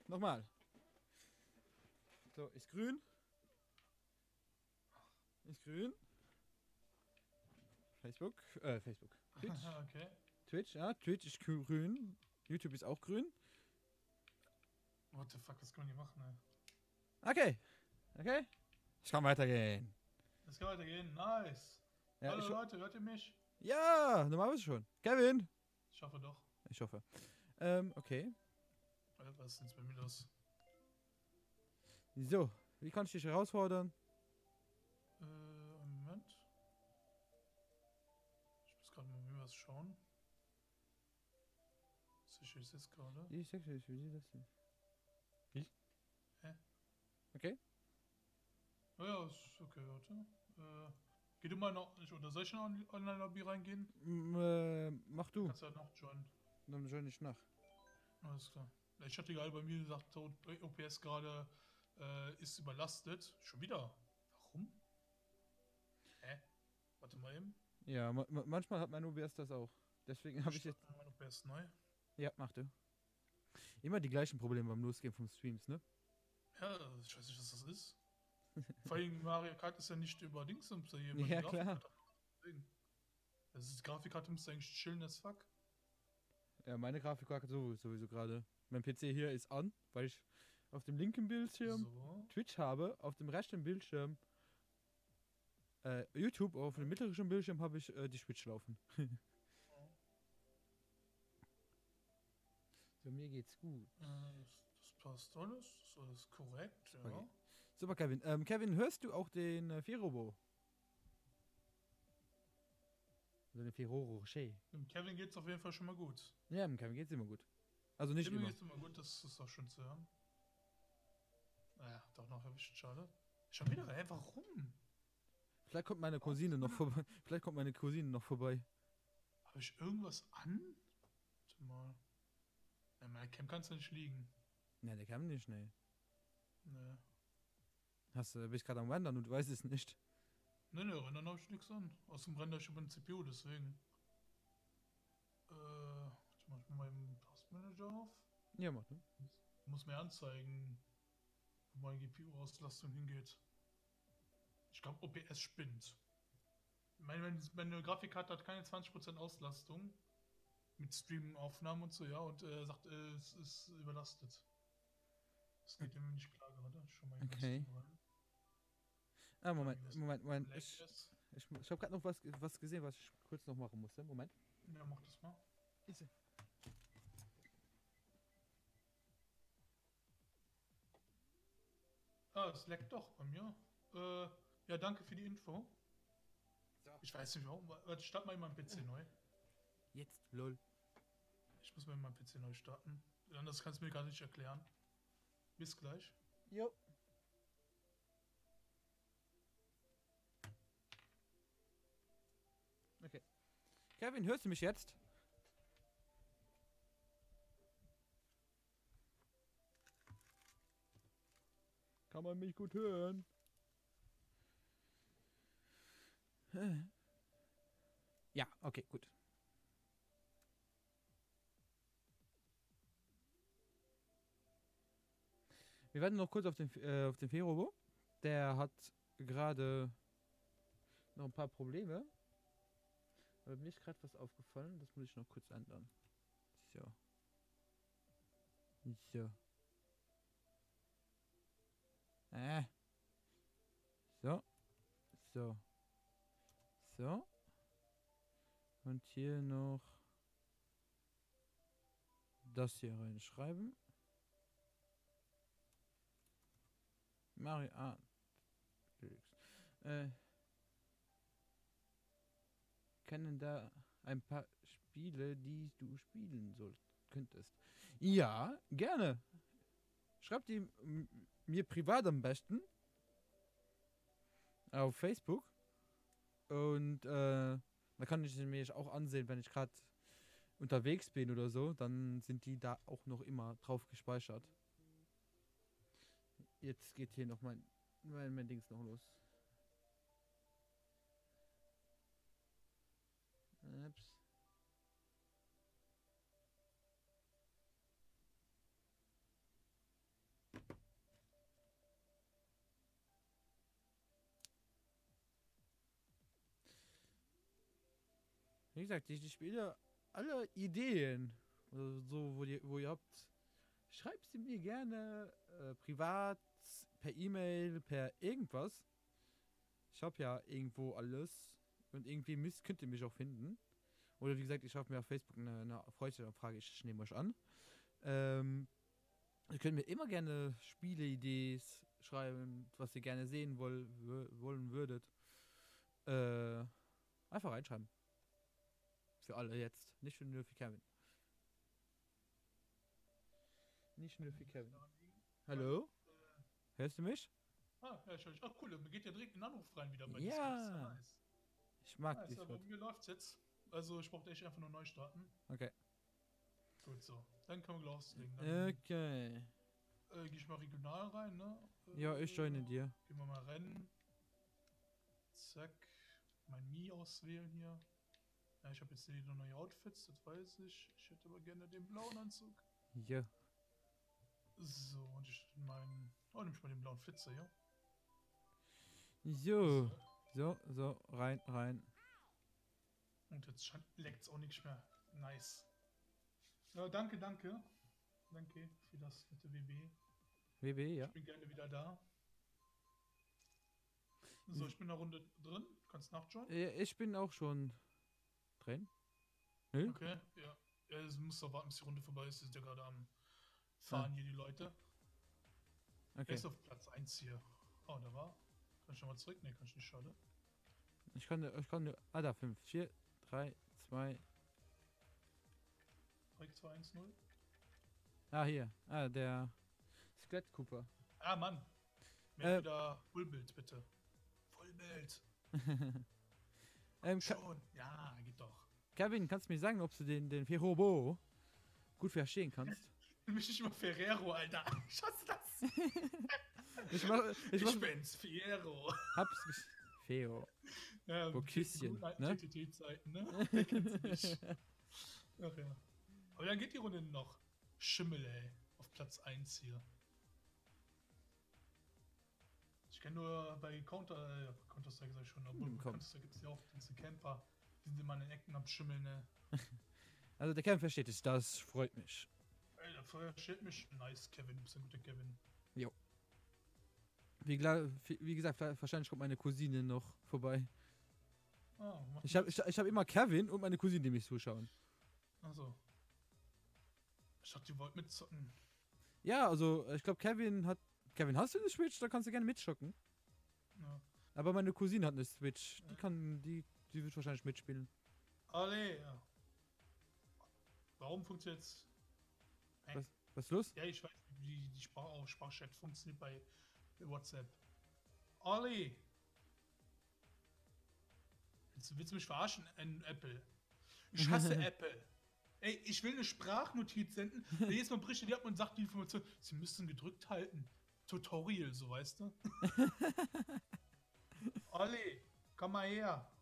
Nochmal. So, ist grün. Ist grün. Facebook. Twitch. Okay. Twitch, ja. Twitch ist grün. YouTube ist auch grün. What the fuck, was können wir hier machen, ey? Okay. Okay. Ich kann weitergehen. Es kann weitergehen. Nice. Ja, Hallo Leute, hört ihr mich? ja, normalerweise schon. Kevin. Ich hoffe doch. Ich hoffe. Okay. Was ist denn jetzt bei mir los? So, wie kann ich dich herausfordern? Einen Moment. Ich muss gerade mal mir was schauen. Sicher ist jetzt gerade. Ich sag dir, ich will das nicht. Wie? Hä? Okay. Oh ja, ist okay, warte. Geh du mal noch, oder soll ich in eine Online-Lobby reingehen? Mach du. Kannst du halt noch joinen. Dann join ich nach. Alles klar. Ich hatte gerade bei mir gesagt, OPS gerade ist überlastet. Schon wieder? Warum? Hä? Warte mal eben. Ja, manchmal hat mein OBS das auch. Deswegen habe ich jetzt... Mein OPS neu. Ja, mach du. Immer die gleichen Probleme beim Losgehen vom Streams, ne? Ja, ich weiß nicht, was das ist. Vor allem Mario Kart ist ja nicht über Dingsums hier. Ja, klar. Das ist, die Grafikkarte müsste eigentlich chillen as fuck. Ja, meine Grafikkarte sowieso gerade. Mein PC hier ist an, weil ich auf dem linken Bildschirm So. Twitch habe, auf dem rechten Bildschirm YouTube, auf dem mittleren Bildschirm habe ich die Switch laufen. So, mir geht's gut. Das passt alles. Das ist alles korrekt, ja. Okay. Super, Kevin. Kevin, hörst du auch den Ferrobo? Also den Ferroro Rocher. Dem Kevin geht's auf jeden Fall schon mal gut. Ja, dem Kevin geht's immer gut. Also nicht Kevin immer. geht's immer gut, das ist auch schön zu hören. Naja, doch noch erwischt, schade. Schon wieder, ey, warum? Vielleicht kommt meine Cousine noch vorbei. Vielleicht kommt meine Cousine noch vorbei. Habe ich irgendwas an? Warte mal. Ja, meine Cam kann's ja nicht liegen. Ne, der kann nicht schnell. Ne. Bist gerade am Wandern und du weißt es nicht. Ne, Rendern habe ich nichts an. Außerdem rennt ich über den CPU, deswegen. Warte mal, ich mach mal im Taskmanager auf. Ja, mach ne? Muss mir anzeigen, wo meine GPU-Auslastung hingeht. Ich glaube, OPS spinnt. Meine Grafikkarte hat keine 20% Auslastung. Mit Streaming-Aufnahmen und so, ja, und sagt, es ist überlastet. Das geht irgendwie nicht klar gerade. Schon mal Okay. rein. Ah, Moment. Ich Ich habe gerade noch was gesehen, was ich kurz noch machen musste. Moment. Ja, mach das mal. Ist sie. Ah, es leckt doch bei mir. Ja, danke für die Info. So. Ich weiß nicht warum. Warte, start mal in meinem PC neu. Jetzt, lol. Ich muss mal in meinem PC neu starten. Anders kannst du mir gar nicht erklären. Bis gleich. Jo. Okay. Kevin, hörst du mich jetzt? Kann man mich gut hören? Ja, okay, gut. Wir werden noch kurz auf den Ferrobo. Der hat gerade noch ein paar Probleme. Aber mir ist gerade was aufgefallen. Das muss ich noch kurz ändern. So. So. So. So. So. Und hier noch das hier reinschreiben. Mario. Kennen da ein paar Spiele, die du spielen könntest? Ja, gerne. Schreib die mir privat am besten. Auf Facebook. Und da kann ich sie mir auch ansehen, wenn ich gerade unterwegs bin oder so. Dann sind die da auch noch immer drauf gespeichert. Jetzt geht hier noch mein Dings noch los. Ups. Wie gesagt, die Spiele, alle Ideen, oder so, wo ihr habt, schreibt sie mir gerne privat, per E-Mail, per irgendwas. Ich habe ja irgendwo alles und irgendwie könnt ihr mich auch finden. Oder wie gesagt, ich habe mir auf Facebook eine Freundschaft-Frage, ich nehme euch an. Ihr könnt mir immer gerne Spieleideen schreiben, was ihr gerne sehen wollen würdet. Einfach reinschreiben. Für alle jetzt. Nicht nur für Kevin. Nicht nur für Kevin. Hallo? Hörst du mich? Ja, ich höre dich. Ach cool, mir geht ja direkt ein Anruf rein wieder bei Ja. Discord. Das ist ja nice. Ich mag Nice, aber Discord. mir läuft's jetzt. Also ich brauchte echt einfach nur neu starten. Okay. Gut, so. Dann können wir loslegen. Dann Okay. gehe ich mal regional rein, ne? Ja, ich joine dir. Gehen wir mal rennen. Zack. Mein Mi auswählen hier. Ja, ich habe jetzt wieder neue Outfits, das weiß ich. Ich hätte aber gerne den blauen Anzug. Ja. So, und ich meinen. Oh, nimm ich mal den blauen Flitzer, ja? So. So, rein. Und jetzt leckt's auch nicht mehr. Nice. Ja, danke. Danke für das nette WB. WB, ja. Ich bin gerne wieder da. So, ich bin in der Runde drin. Du kannst nachschauen. Ich bin auch schon drin. Nö? Okay, ja. Ja, es muss doch warten, bis die Runde vorbei ist. Die sind ja gerade am Fahren hier, die Leute. Er Okay. ist auf Platz 1 hier. Oh, da war. Kann ich nochmal zurück? Ne, kann ich nicht, schade. Ich kann nur. Ah, da, 5, 4, 3, 2. 3, 2, 1, 0. Ah, hier. Ah, der Skelett Cooper. Ah, Mann. Mehr wieder Vollbild, bitte. Vollbild. Schon. Ja, geht doch. Kevin, kannst du mir sagen, ob du den Ferrobo gut verstehen kannst? Mich nicht immer Ferrero, Alter. Ich hasse das. Ich bin's, Ferrero. Feo. Ja, Küsschen, ne? TTT-Zeiten, ne? Wer kennt's nicht? Ach ja. Aber dann geht die Runde noch. Schimmel, ey. Auf Platz 1 hier. Ich kenne nur bei Counter-Strike sag ich schon, obwohl bei Counter-Strike gibt es ja auch diese Camper. Die sind immer in den Ecken am Schimmeln, ne? Also der Kevin versteht es, das freut mich. Alter, versteht mich. Nice, Kevin, du bist ein guter Kevin. Jo. Wie gesagt, wahrscheinlich kommt meine Cousine noch vorbei. Ah, Ich hab immer Kevin und meine Cousine, die mich zuschauen. Achso. Ich dachte, die wollten mitzocken. Ja, also ich glaube, Kevin, hast du eine Switch? Da kannst du gerne mitschocken. Ja. Aber meine Cousine hat eine Switch. Die wird wahrscheinlich mitspielen. Alle, ja. Warum funktioniert jetzt? Was ist los? Ja, ich weiß, wie die Sprachchat funktioniert bei WhatsApp. Olli! Willst du mich verarschen? Ein Apple. Ich hasse Apple. Ey, ich will eine Sprachnotiz senden. Jedes Mal berichtet die ab und sagt die Information, sie müssen gedrückt halten. Tutorial, so weißt du. Olli, komm mal her.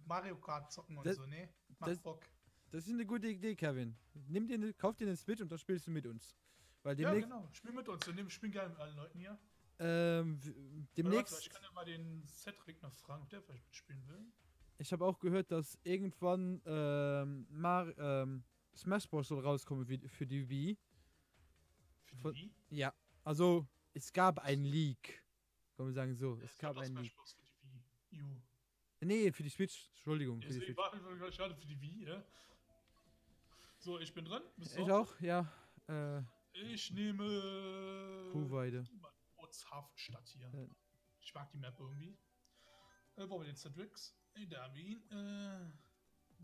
Mario Kart zocken und so, ne? Macht Bock. Das ist eine gute Idee, Kevin. Kauf dir den Switch und dann spielst du mit uns. Weil Ja, genau. Spiel mit uns. Ich spiele gerne mit allen Leuten hier. Demnächst. Ich kann ja mal den Cedric noch fragen, ob der vielleicht mitspielen will. Ich habe auch gehört, dass irgendwann Smash Bros. Soll rauskommen für die Wii. Für die Wii? Ja, also es gab ein Leak. Kann man sagen so. Es gab ein Leak. Smash Bros. Für die Wii U. Nee, für die Switch. Entschuldigung. Für die Switch. Schade für die Wii, ja. So, ich bin dran. Ich auch, ja. Ich nehme Kuhweide. Ortshafenstadt hier. Ich mag die Map irgendwie. Wo haben wir den Cedrics? Da haben wir ihn.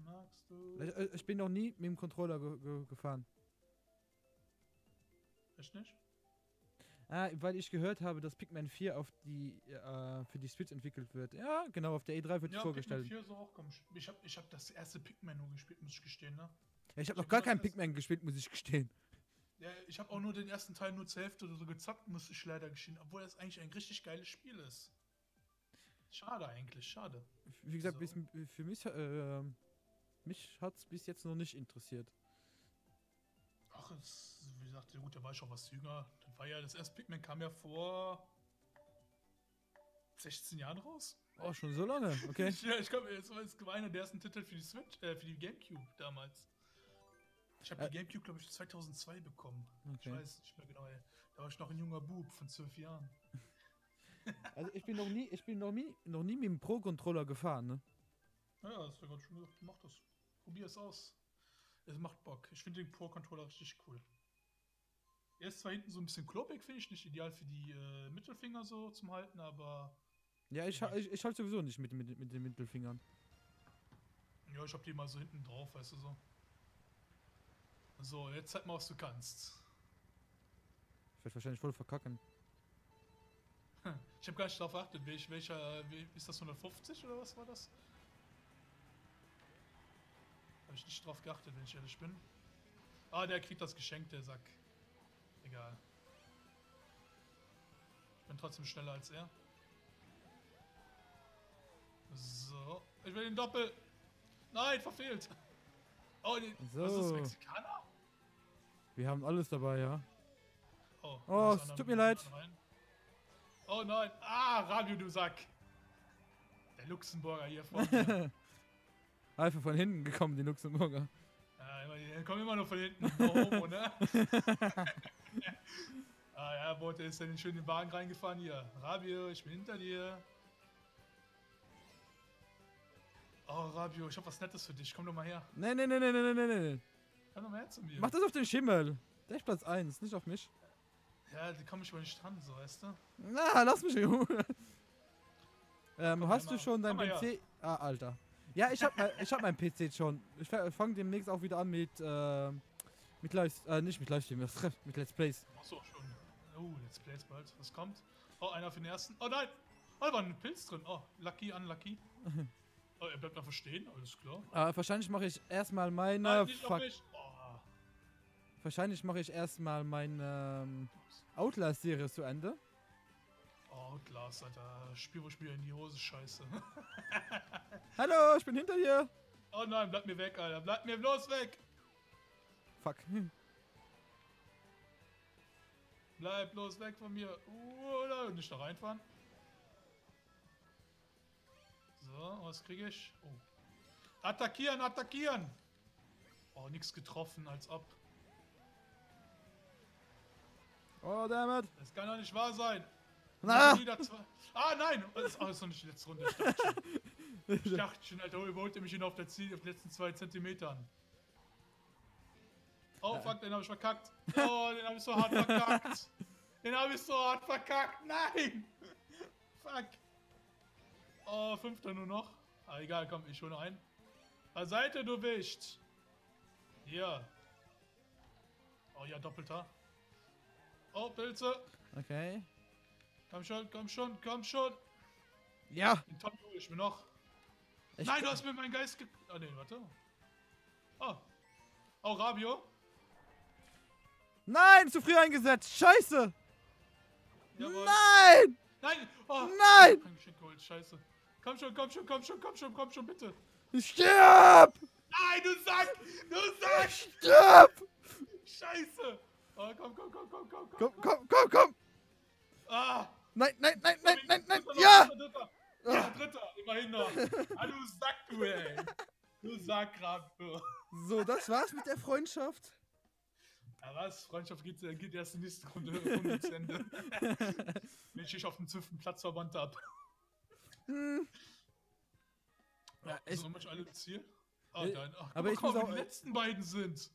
Magst du? Ich bin noch nie mit dem Controller gefahren. Echt nicht? Weil ich gehört habe, dass Pikmin 4 für die Switch entwickelt wird. Ja, genau, auf der E3 wird vorgestellt. Pikmin 4 soll auch kommen. Ich hab das erste Pikmin nur gespielt, muss ich gestehen, ne? Ja, ich habe noch gar keinen Pikmin gespielt, muss ich gestehen. Ja, ich habe auch nur den ersten Teil nur zur Hälfte oder so gezockt, muss ich leider gestehen, obwohl das eigentlich ein richtig geiles Spiel ist. Schade eigentlich, schade. Wie gesagt, für mich hat es bis jetzt noch nicht interessiert. Ach, wie gesagt, gut, da war ich auch was jünger. Das war ja, das erste Pikmin kam ja vor 16 Jahren raus. Oh, schon so lange, okay. Ja, ich glaube, es war einer der ersten Titel für die Switch, für die Gamecube damals. Ich habe die Gamecube, glaube ich, 2002 bekommen. Okay. Ich weiß nicht mehr genau, ey. Da war ich noch ein junger Bub von 12 Jahren. Also ich bin noch nie mit dem Pro-Controller gefahren, ne? Naja, das wäre ganz schön gesagt. Mach das. Probier es aus. Es macht Bock. Ich finde den Pro-Controller richtig cool. Er ist zwar hinten so ein bisschen klobig, finde ich, nicht ideal für die Mittelfinger so zum Halten, aber... Ja, ich halte sowieso nicht mit den Mittelfingern. Ja, ich hab die mal so hinten drauf, weißt du so. So, jetzt zeig mal, was du kannst. Ich werde wahrscheinlich voll verkacken. Ich habe gar nicht darauf geachtet, ist das 150 oder was war das? Habe ich nicht drauf geachtet, wenn ich ehrlich bin. Ah, der kriegt das Geschenk, der Sack. Egal. Ich bin trotzdem schneller als er. So. Ich will den Doppel. Nein, verfehlt. Oh, So. was ist das, Mexikaner? Wir haben alles dabei, ja. Oh, Oh, es tut mir leid. Oh nein. Ah, Radio, du Sack. Der Luxemburger hier vorne. Einfach von hinten gekommen, die Luxemburger. Ja, die kommen immer nur von hinten. Homo, ne? Ah ja, Bote ist dann schön in den Wagen reingefahren hier. Rabio, ich bin hinter dir. Oh, Rabio, ich hab was Nettes für dich. Komm doch mal her. Nee. Komm doch mal her zu mir. Mach das auf den Schimmel. Der ist Platz 1, nicht auf mich. Ja, die komme ich aber nicht dran, so, weißt du? Na, lass mich in Ruhe. Hast du mal. schon dein Komm mal PC? Ah, Alter. Ja, ich hab mein PC schon. Ich fange demnächst auch wieder an mit nicht mit Livestream, mit Let's Plays. Achso, schon. Oh, Let's Plays bald. Was kommt? Oh, einer für den ersten. Oh nein! Oh, da war ein Pilz drin. Oh, lucky, unlucky. Oh, er bleibt einfach stehen, alles klar. Wahrscheinlich mache ich erstmal meine. Nein, nicht auf mich. Oh. Wahrscheinlich mache ich erstmal meine Outlast-Serie zu Ende. Oh, Outlast, Alter. Spiel, wo ich mir in die Hose scheiße. Hallo, ich bin hinter dir. Oh nein, bleib mir weg, Alter. Bleib mir bloß weg. Fuck. Bleib bloß weg von mir. Oder nicht da reinfahren. So, was kriege ich? Oh. Attackieren, attackieren! Oh, nichts getroffen, als ob. Oh, dammit. Das kann doch nicht wahr sein. Na! Ah, nein! Das ist noch nicht die letzte Runde. Ich dachte schon, Alter, überholte mich ihn auf den letzten 2 Zentimetern. Oh, fuck, den hab ich verkackt. Oh, den hab ich so hart verkackt. Nein! Fuck. Oh, 5. nur noch. Ah, egal, komm, ich hole ein. Beiseite, du Wicht. Hier. Oh ja, doppelter. Oh, Pilze. Okay. Komm schon. Ja. Den Tom hole ich mir noch. Nein, du hast mir meinen Geist Ah, nee, warte. Oh. Oh, Rabio. Nein, zu früh eingesetzt. Scheiße. Jawohl. Nein. Nein. Oh. Nein. Kein Geschenk geholt, scheiße. Komm schon, bitte. Stirb. Nein, du Sack. Stirb. Scheiße. Oh, komm. Komm. Ah. Nein. Dritter. Ja. Ja, Dritter. Immerhin noch. Ah, du Sack, du, ey. Du Sack, Rabio. So, das war's mit der Freundschaft. Ja, was? Freundschaft geht erst in die nächste Runde zu Ende. Wenn ich dich auf dem 5. Platz verbannt hab. Ja, so much alle im Ziel? Oh, aber ich guck mal, muss wie die letzten beiden sind.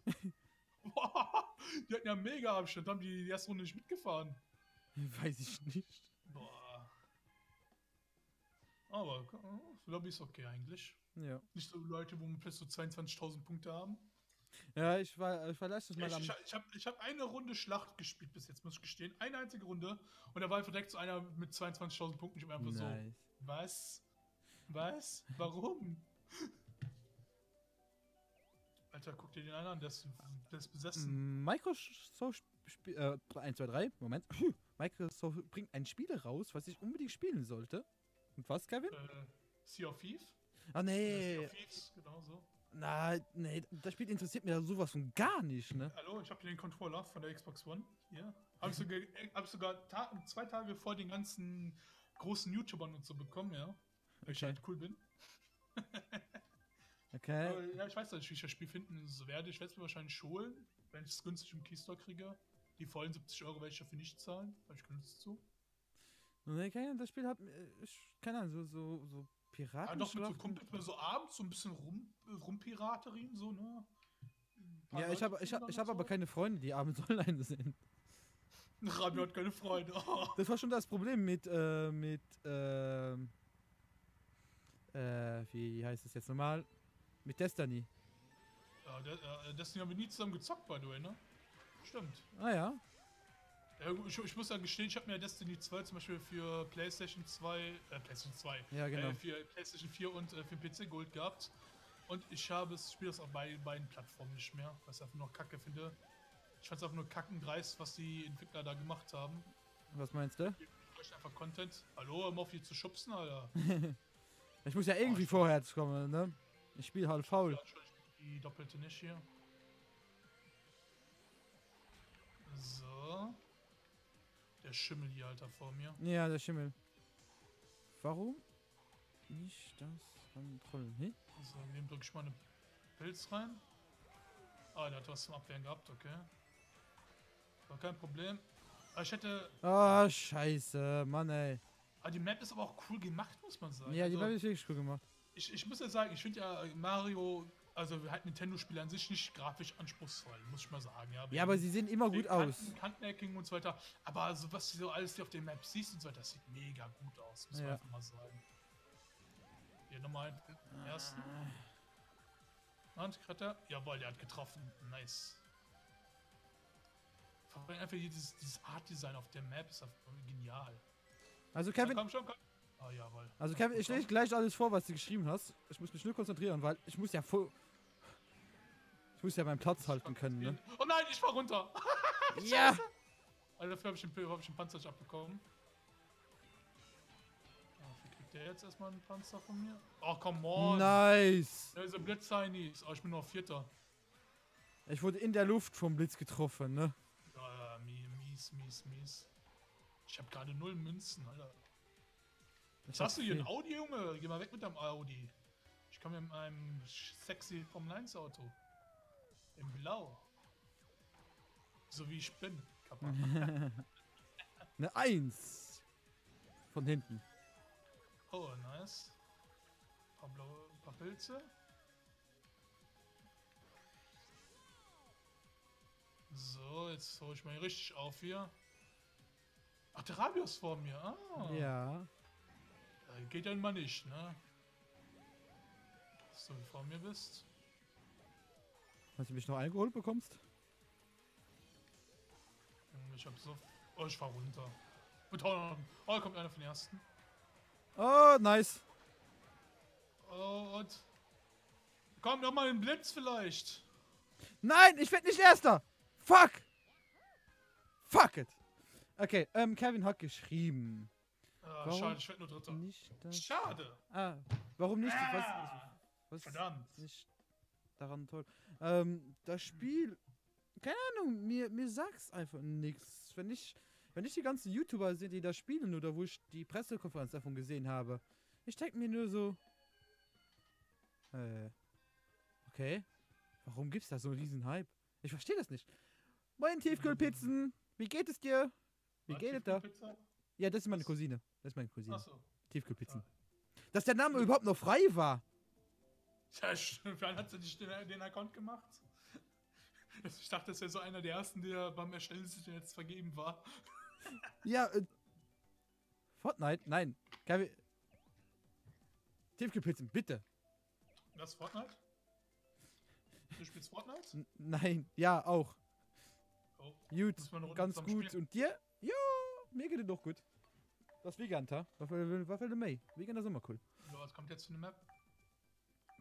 Boah, die hatten ja mega Abstand, haben die erste Runde nicht mitgefahren. Weiß ich nicht. Boah. Aber Lobby ist okay eigentlich. Ja. Nicht so Leute, wo wir plus so 22.000 Punkte haben. Ja, ich verlasse das mal am... Ich hab eine Runde Schlacht gespielt bis jetzt, muss ich gestehen. Eine einzige Runde. Und da war einfach direkt so einer mit 22.000 Punkten. Ich war einfach so, was? Warum? Alter, guck dir den an, der ist besessen. Microsoft 1, 2, 3, Moment. Microsoft bringt ein Spiel raus, was ich unbedingt spielen sollte. Und was, Kevin? Sea of Thieves? Ah, nee. Sea of Thieves, genau so. Nee, das Spiel interessiert mir sowas von gar nicht, ne? Hallo, ich habe hier den Controller von der Xbox One. Hier. Hab ich sogar 2 Tage vor den ganzen großen YouTubern und so bekommen, ja. Weil ich Okay. halt cool bin. Okay. Aber, ja, ich weiß nicht, wie ich das Spiel finden werde. Ich werde es mir wahrscheinlich holen, wenn ich es günstig im Keystore kriege. Die vollen 70 Euro werde ich dafür nicht zahlen. Habe ich keine Lust zu. Okay, das Spiel hat, keine Ahnung, so Ja, doch mit so Piraten. Kumpels mal so abends so ein bisschen Rumpiraterien, so, ne? Ein paar Ja, ich Leute habe finden dann ich und hab aber so. keine Freunde, die abends online sind. Rami hat keine Freunde. Oh. Das war schon das Problem mit, wie heißt es jetzt nochmal? Mit Destiny. Ja, Destiny haben wir nie zusammen gezockt, by the way, ne? Stimmt. Ah ja. Ja, gut, ich muss ja gestehen, ich habe mir Destiny 2 zum Beispiel für PlayStation 2, Ja, genau. für PlayStation 4 und für PC Gold gehabt. Und ich spiele das auf beiden Plattformen nicht mehr, was ich einfach nur kacke finde. Ich fand es einfach nur kackendreist, was die Entwickler da gemacht haben. Was meinst du? Ich möchte einfach Content. Hallo, hör mal auf hier zu schubsen, Alter. Ich muss ja irgendwie vorwärts kommen, ne? Ich spiele halt faul. Ja, Entschuldigung, die doppelte nicht hier. So. Der Schimmel hier, Alter, vor mir. Ja, der Schimmel. Warum? Nicht das Kontrollen. Hä? So, dem drücke ich mal eine Pilz rein. Ah, der hat was zum Abwehren gehabt, okay. War kein Problem. Aber ich hätte. Ah, scheiße, Mann, ey. Aber die Map ist aber auch cool gemacht, muss man sagen. Ja, die Also, Map ist wirklich cool gemacht. ich muss ja sagen, ich finde ja Mario, also halt Nintendo-Spiele an sich nicht grafisch anspruchsvoll, muss ich mal sagen. Ja, aber sie sehen immer gut aus. Kantenecking und so weiter. Aber so was du so alles hier auf den Map siehst und so weiter, das sieht mega gut aus, muss man Ja. einfach mal sagen. Hier nochmal den ersten. Handkretter. Jawohl, der hat getroffen. Nice. Vor allem einfach hier dieses Art-Design auf der Map ist einfach genial. Also Ja, Kevin, komm. Ah, jawohl. also Kevin, ich lese gleich alles vor, was du geschrieben hast. Ich muss mich nur konzentrieren, weil ich muss ja meinen Platz halten können, ne? Oh nein, ich fahr runter. Ja! Also dafür habe ich den Panzer nicht abbekommen. Dafür kriegt der jetzt erstmal einen Panzer von mir. Oh, come on. Nice! Da ist ein Blitz-Heinis. Oh, ich bin noch Vierter. Ich wurde in der Luft vom Blitz getroffen, ne? Ja, mies. Ich habe gerade 0 Münzen, Alter. Was hast du hier? Ein Audi, Junge? Geh mal weg mit deinem Audi. Ich komme in einem sexy Formel-1-Auto. In Blau. So wie ich bin. Kappa. Eine 1! Von hinten. Oh, nice. Ein paar Pilze. So, jetzt hole ich mal richtig auf hier. Ach, der Rabios vor mir. Ah. Ja. Geht ja mal nicht, ne? Dass du vor mir bist. Falls du mich noch eingeholt bekommst. Ich hab so. Oh, ich fahr runter. Oh, da kommt einer von den ersten. Oh, nice. Oh, und. Komm, noch mal einen Blitz vielleicht. Nein, ich werde nicht Erster. Fuck. Fuck it. Okay, Kevin hat geschrieben. Ah, Warum schade, ich werd nur Dritter. Nicht das. Schade. Ah, warum nicht? Was Verdammt. ist nicht daran toll? Das Spiel, keine Ahnung, mir sagt's einfach nichts. Wenn ich die ganzen YouTuber sehe, die das spielen oder wo ich die Pressekonferenz davon gesehen habe, ich denke mir nur so, okay, warum gibt's da so einen riesen Hype? Ich verstehe das nicht. Moin Tiefkühlpizzen, wie geht es dir? Wie geht es da? Pizza? Ja, das ist meine Cousine. Achso. Tiefkühlpizzen. Dass der Name überhaupt noch frei war. Ja, stimmt. Wann hat sie nicht den Account gemacht? Ich dachte, das wäre so einer der ersten, der beim Erstellen sich jetzt vergeben war. Ja, Fortnite? Nein. Tiefkühlpizzen, bitte. Das ist Fortnite? Du spielst Fortnite? Nein, ja, auch. Oh. Gut, Müssen wir eine Runde ganz zusammen gut. spielen? Und dir? Ja, mir geht es doch gut. Das Vegan, ta? Was will der May? Vegan ist immer cool. So, was kommt jetzt für eine Map?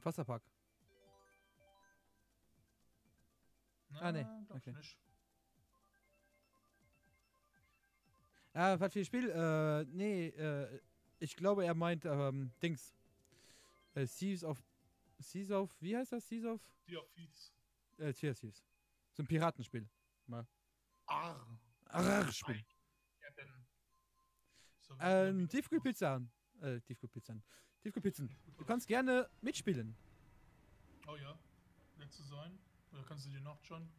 Wasserpark. Na, nee, glaub okay. ich nicht. Was für ein Spiel? Ich glaube, er meint, Dings. Seas of, wie heißt das? Seas of? Die auf Feeds. Thieves. So ein Piratenspiel. Arr. Spiel. Ja, denn. So, wie- Tiefkühlpizza. Tiefkühlpizzen. Du kannst gerne mitspielen. Oh ja, nett zu sein. Oder kannst du dir noch schon?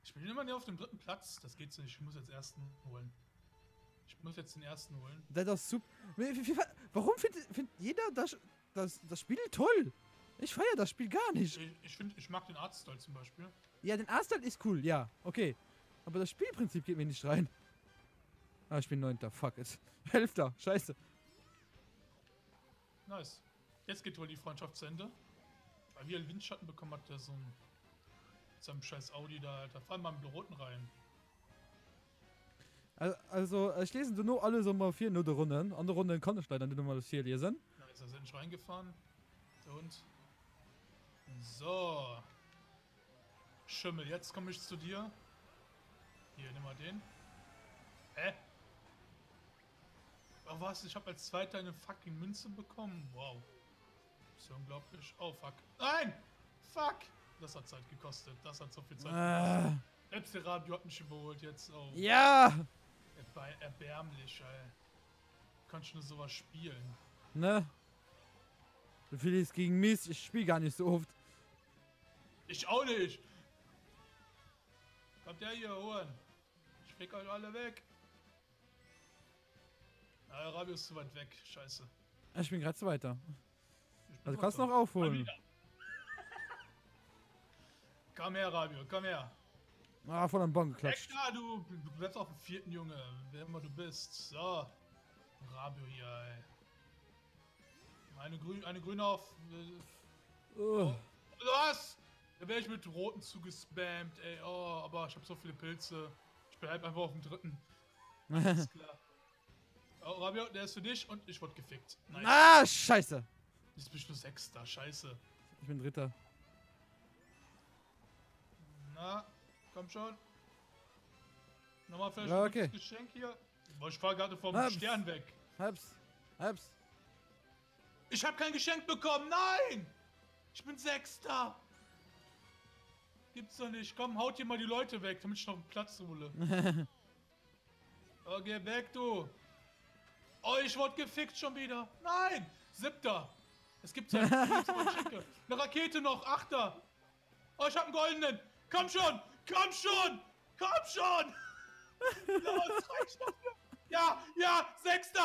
Ich bin immer nur auf dem 3. Platz. Das geht so nicht. Ich muss jetzt ersten holen. Ich muss jetzt den ersten holen. Das ist super. Warum findet jeder das Spiel toll? Ich feiere das Spiel gar nicht. Ich mag den Artstyle zum Beispiel. Ja, den Artstyle ist cool, ja, okay. Aber das Spielprinzip geht mir nicht rein. Ah, ich bin 9. Fuck it. 11. Scheiße. Nice. Jetzt geht wohl die Freundschaft zu Ende. Weil wir einen Windschatten bekommen hat, der so ein. Mit seinem scheiß Audi da fallen wir im Roten rein. Also, ich lese nur alle so mal 4 Note Runden. Andere Runden kann ich leider nicht mal das 4 lesen. Da ist er endlich reingefahren. Der Hund. So. Schimmel, jetzt komme ich zu dir. Hier, nimm mal den. Hä? Oh was? Ich habe als Zweiter eine fucking Münze bekommen. Wow. Ist ja unglaublich. Oh fuck. Nein! Fuck! Das hat Zeit gekostet. Das hat so viel Zeit gekostet. Selbst der Radio hat mich überholt jetzt. Oh. Ja! Erbärmlich, ey. Kannst du nur sowas spielen? Ne? Du fühlst gegen mich, ich spiele gar nicht so oft. Ich auch nicht! Kommt der hier holen? Ich fick euch alle weg. Ah, Rabio ist zu weit weg. Scheiße. Ich bin gerade Zweiter. Ich bin Also kannst du weiter. noch aufholen. Komm her, Rabio, komm her. Ah, von einem Bon geklatscht. Extra, du bleibst auf dem 4. Junge, wer immer du bist. So. Rabio hier, ey. Eine grüne auf. Was? Da wäre ich mit roten zugespammt, ey. Oh, aber ich habe so viele Pilze. Ich bleib einfach auf dem 3. Alles klar. Oh, Rabio, der ist für dich und ich wurde gefickt. Nice. Ah, scheiße. Jetzt bin ich nur 6. Scheiße. Ich bin 3. Na, komm schon. Nochmal vielleicht Ja, ein okay. gutes Geschenk hier. Boah, ich fahr gerade vom Hab's. Stern weg. Hab's. Ich habe kein Geschenk bekommen, nein! Ich bin 6. Gibt's doch nicht. Komm, haut hier mal die Leute weg, damit ich noch einen Platz hole. Oh, geh weg, du. Oh, ich wurde gefickt schon wieder. Nein! 7. Es gibt ja Geschenke. Eine Rakete noch, 8. Oh, ich hab einen goldenen. Komm schon! Komm schon! Komm schon! Los, reicht dafür. Ja, 6., 5.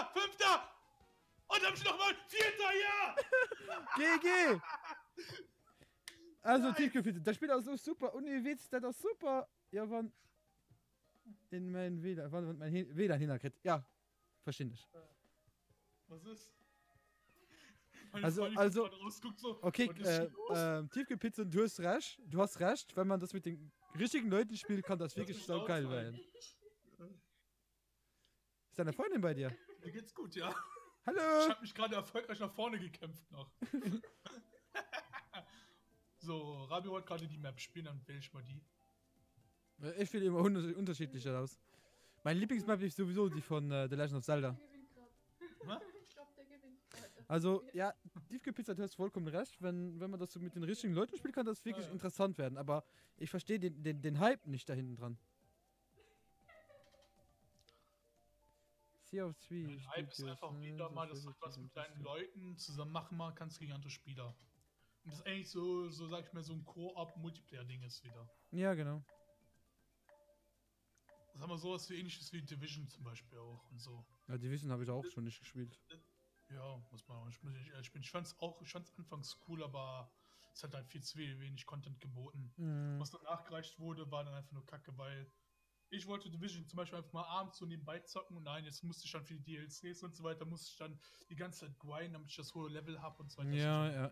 Und dann hab ich nochmal 4. Ja! GG! Also, Nice. Tiefkühlpizza. Das Spiel ist so super. Und ihr wisst, das ist super. Ja, wann. In mein WLAN. Wann mein WLAN hinkriegt. Ja, verstehe ich. Was ist? Meine Also- Freundin also- guckt gerade raus, guckt so, Okay, was ist hier los? Tiefkühlpizza, du hast recht. Wenn man das mit den richtigen Leuten spielt, kann das wirklich mich so laut geil sein. werden. Ist deine Freundin bei dir? Mir geht's gut, ja. Ich Hallo! hab mich gerade erfolgreich nach vorne gekämpft noch. So, Rabio wollte gerade die Map spielen, dann wähle ich mal die. Ich spiele immer unterschiedlicher aus. Mein Lieblingsmap ist sowieso die von The Legend of Zelda. Hä? Ich glaube, der gewinnt gerade. Also, ja, Tiefkühlpizza, du hast vollkommen recht. Wenn man das so mit den richtigen Leuten spielt, kann das wirklich Ja. interessant werden. Aber ich verstehe den Hype nicht da hinten dran. Sea of Thieves. Ein Hype ist einfach wieder mal, dass du was mit deinen Leuten zusammen machen mal kannst gegen andere Spieler. Und das ist eigentlich so sag ich mal, so ein Koop-Multiplayer-Ding ist wieder. Ja, genau. Das haben wir sowas wie ähnliches wie Division zum Beispiel auch und so. Ja, Division habe ich auch schon nicht gespielt. Ja, muss man auch. Ich fand's anfangs cool, aber es hat halt viel zu wenig Content geboten. Mhm. Was dann nachgereicht wurde, war dann einfach nur Kacke, weil ich wollte Division zum Beispiel einfach mal abends so nebenbei zocken und nein, jetzt musste ich dann für die DLCs und so weiter, musste ich dann die ganze Zeit grinden, damit ich das hohe Level habe und so weiter. Ja.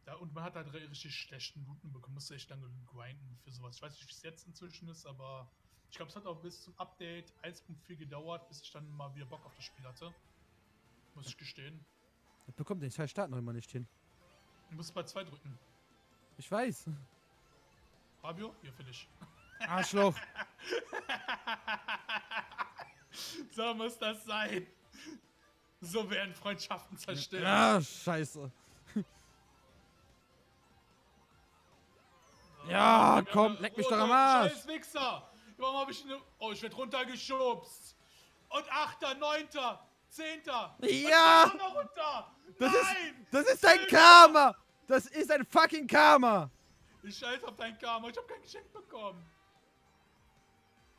Ja, und man hat halt richtig schlechten Looten bekommen, musste echt lange grinden für sowas. Ich weiß nicht, wie es jetzt inzwischen ist, aber ich glaube, es hat auch bis zum Update 1.4 gedauert, bis ich dann mal wieder Bock auf das Spiel hatte. Muss ich gestehen. Das bekommt den scheiß Start noch immer nicht hin. Du musst bei 2 drücken. Ich weiß. Fabio, hier für dich. Arschloch. So muss das sein. So werden Freundschaften zerstört. Ja, scheiße. Ja, komm, leck mich doch am Arsch. Scheiß Wichser. Warum habe ich eine... Oh, ich werde runtergeschubst. Oh, Und 8., 9., 10. Ja! Und noch runter. Das Nein! ist ein Karma! Das ist ein fucking Karma! Ich scheiß auf dein Karma. Ich hab kein Geschenk bekommen.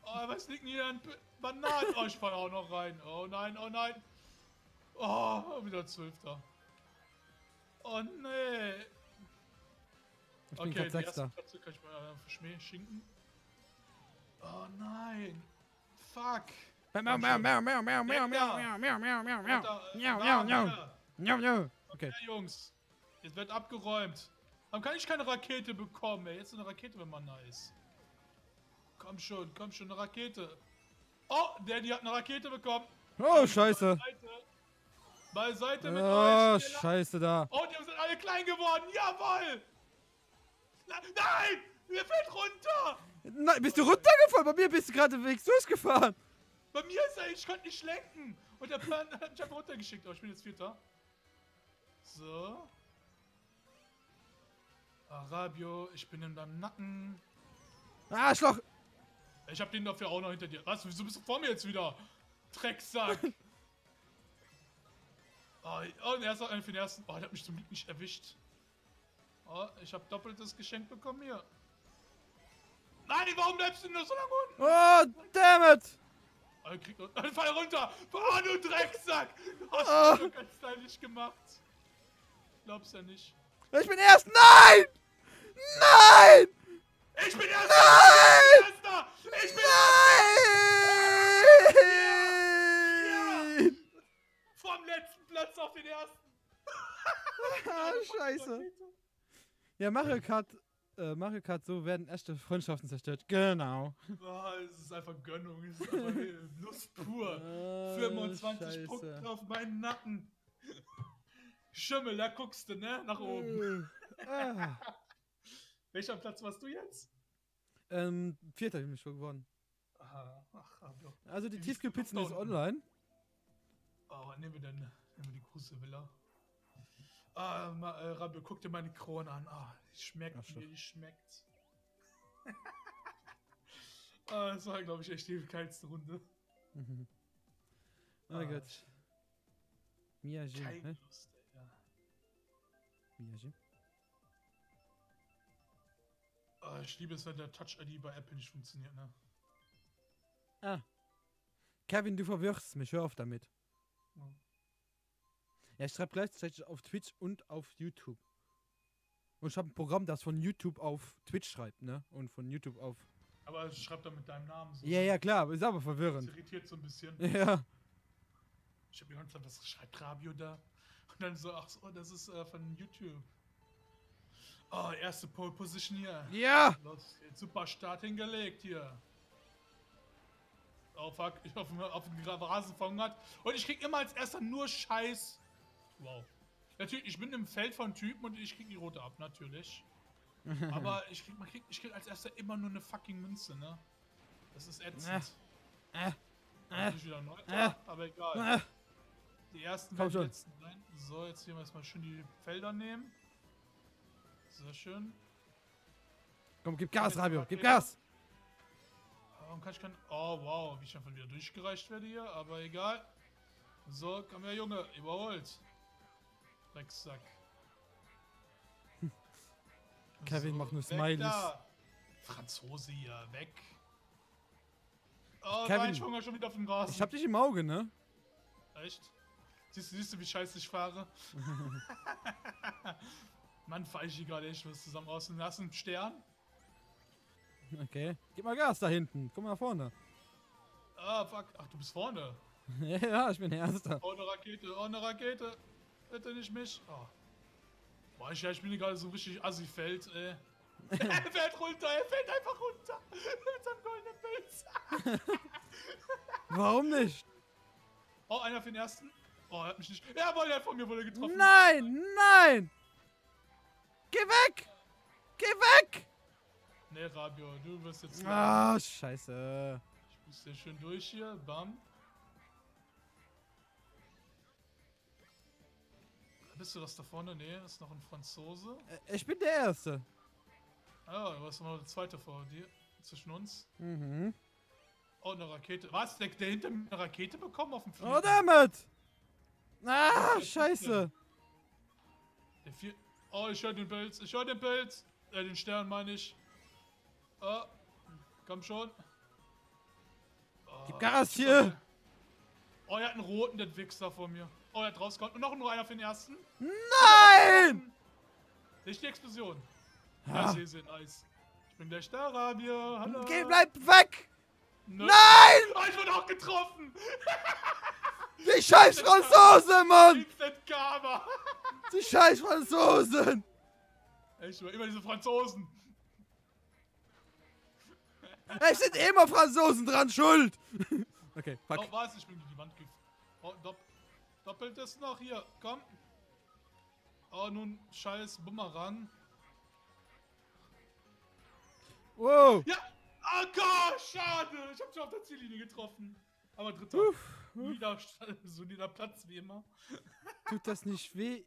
Oh, was liegt denn hier an Bananen? Oh, ich fall auch noch rein. Oh nein, oh nein. Oh, wieder 12. Oh nee. Ich bin Okay, gerade die erste 6. Platz kann ich mal verschminken. Oh nein. Fuck. Okay. Ja, Jungs. Jetzt wird abgeräumt. Warum kann ich keine Rakete bekommen, ey? Jetzt eine Rakete, wenn man nice. Komm schon, eine Rakete. Oh, Daddy hat eine Rakete bekommen. Oh, scheiße. Beiseite mit Oh, euch. scheiße da. Oh, die sind alle klein geworden. Jawohl. Nein, mir fällt runter. Nein, bist du runtergefallen? Bei mir bist du geradewegs durchgefahren. Bei mir ist er, ich konnte nicht lenken. Und der Plan hat mich einfach runtergeschickt. Aber ich bin jetzt 4. So. Arabio, ich bin in deinem Nacken. Arschloch. Ich hab den dafür auch noch hinter dir. Was? Wieso bist du vor mir jetzt wieder? Drecksack. Oh, und er ist für den ersten. Oh, der hat mich zum Glück nicht erwischt. Oh, ich hab doppeltes Geschenk bekommen hier. Nein, warum bleibst du nur so lange unten? Oh, damn it. Oh, fall runter. Oh, du Drecksack. Du hast das so ganz stylisch gemacht. Glaubst ja nicht. Ich bin erst. Nein! Nein! Ich bin erster! Nein! Ich bin Nein! vom letzten Platz auf den ersten. Ah, scheiße. Ja, Mario Kart, so werden echte Freundschaften zerstört. Genau. Oh, es ist einfach Gönnung. Es ist einfach Lust pur. 25 Scheiße. Punkte auf meinen Nacken. Schimmel, da guckst du, ne? Nach oben. Welcher Platz warst du jetzt? 4. bin ich schon geworden. Also die Tiefkühlpizzen ist online. Oh, was nehmen wir denn? Nehmen wir die große Villa. Rabbe, guck dir meine Krone an. Die schmeckt mir, die schmeckt. Das war, glaube ich, echt die geilste Runde. Oh Gott. Miyagi, Keine ne? Lust, ey. Ja. Miyagi. Ich liebe es, wenn der Touch-ID bei Apple nicht funktioniert, ne? Kevin, du verwirrst mich, hör auf damit. Ja. Ja, ich schreibe gleichzeitig auf Twitch und auf YouTube. Und ich habe ein Programm, das von YouTube auf Twitch schreibt, ne? Und von YouTube auf... Aber schreib doch mit deinem Namen so. Ja, ja, klar, ist aber Das verwirrend. irritiert so ein bisschen. Ja. Ich hab mir ganz was schreibt Rabio da? Und dann so, ach so, das ist von YouTube. Oh, erste Pole Position hier. Ja! Los, super Start hingelegt hier. Oh fuck, ich hoffe, auf den Rasen verhungert. Und ich krieg immer als erster nur Scheiß. Wow. Natürlich, ich bin im Feld von Typen und ich krieg die rote ab, natürlich. Aber ich krieg als erster immer nur eine fucking Münze, ne? Das ist ätzend. Nicht wieder neu, aber egal. Die ersten Komm werden die schon. letzten sein. So, jetzt hier erstmal schön die Felder nehmen. Sehr schön. Komm, gib Gas, Rabio, gib Gas! Warum kann ich kein... Oh, wow, wie ich einfach wieder durchgereicht werde hier, aber egal. So, komm her, Junge, überholt. Drecksack. Kevin macht nur weg Smileys. da. Franzose hier, weg. Oh Kevin, nein, ich hungere schon wieder auf den Rasen. Ich hab dich im Auge, ne? Echt? Siehst du, wie scheiße ich fahre? Mann, fahr ich hier gerade echt was zusammen aus. Und hast du einen Stern? Okay. Gib mal Gas da hinten. Guck mal nach vorne. Ah, fuck. Ach, du bist vorne. Ja, ich bin der Erste. Oh, eine Rakete. Oh, eine Rakete. Bitte nicht mich. Oh. Boah, ich bin hier gerade so richtig Assi-Feld, ey. Er fällt runter. Er fällt einfach runter. Mit seinem goldenen Pilz. Warum nicht? Oh, einer für den ersten. Oh, er hat mich nicht... Jawohl, der hat von mir wurde getroffen. Nein, nein! Geh weg! Geh weg! Nee, Rabio, du wirst jetzt... Ah, scheiße. Ich muss hier schön durch hier. Bam. Bist du das da vorne? Nee, das ist noch ein Franzose. Ich bin der Erste. Ah, du hast noch eine zweite vor dir. Zwischen uns. Mhm. Oh, eine Rakete. Was? Der hinter mir eine Rakete bekommen auf dem Flieger? Oh, damit! Ah, scheiße! Der vier. Oh, ich höre den Pilz. Ich höre den Pilz. Den Stern meine ich. Oh, komm schon. Oh, Gib Gas hier! Oh, er hat einen roten, der Wichser vor mir. Oh, er hat rausgekommen. Und noch nur einer für den ersten. Nein! Sehe ich die Explosion? Ja. Ja, ich sehe Eis. Ich bin gleich da, Rabia. Hallo. Geh, bleib weg! Nö. Nein! Oh, ich wurde auch getroffen! Die scheiß Franzosen, Mann! Instant Karma! Die scheiß Franzosen! Echt, immer diese Franzosen. Es sind immer Franzosen dran schuld! Okay, fuck. Oh, was? Ich bin gegen die Wand gefahren. Oh, doppelt es noch hier. Komm. Oh, nun scheiß Bumerang. Wow! Ja! Oh Gott, schade! Ich hab schon auf der Ziellinie getroffen. Aber dritter. Solider Platz, wie immer. Tut das nicht weh?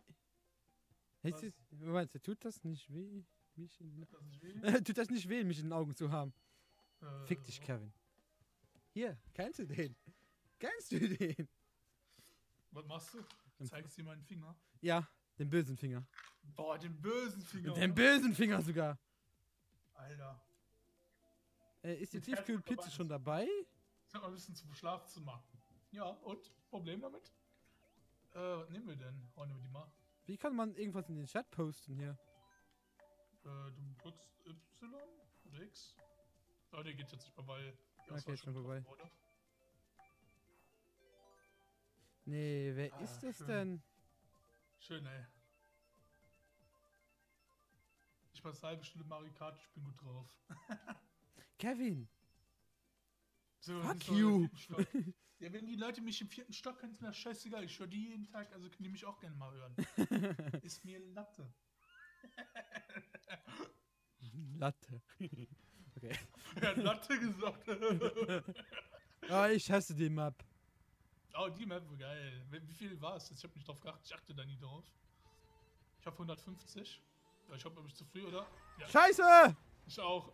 Was? Meinst du, tut das nicht weh? Mich Das ist weh. tut das nicht weh, mich in den Augen zu haben? Fick dich, Kevin. Hier, kennst du den? Kennst du den? Was machst du? Zeigst dir meinen Finger? Ja, den bösen Finger. Boah, den bösen Finger. Den bösen Finger sogar. Alter. Ist die Mit Tiefkühlpizza Herzblatt schon dabei? Ich hab mal ein bisschen zum Schlafzimmer. Ja, und? Problem damit? Was nehmen wir denn? Oh, nehmen wir die mal. Wie kann man irgendwas in den Chat posten hier? Du drückst Y oder X? Oh, der geht jetzt nicht mehr, weil die Okay, Auswahl ist schon vorbei. getroffen wurde. Nee, wer ist das schön. denn? Schön, ey. Ich war eine halbe Stunde Mario Kart, ich bin gut drauf. Kevin! So, Fuck das war you. im 4. Stock. Ja, wenn die Leute mich im 4. Stock können, ist mir das scheißegal. Ich höre die jeden Tag, also können die mich auch gerne mal hören. Ist mir Latte. Latte. Okay. Er hat Latte gesagt. Oh, ich hasse die Map. Oh, die Map war geil. Wie viel war es? Ich habe nicht drauf geachtet. Ich achte da nie drauf. Ich habe 150. Ja, ich hoffe, ich zu früh, oder? Ja, Scheiße! ich auch.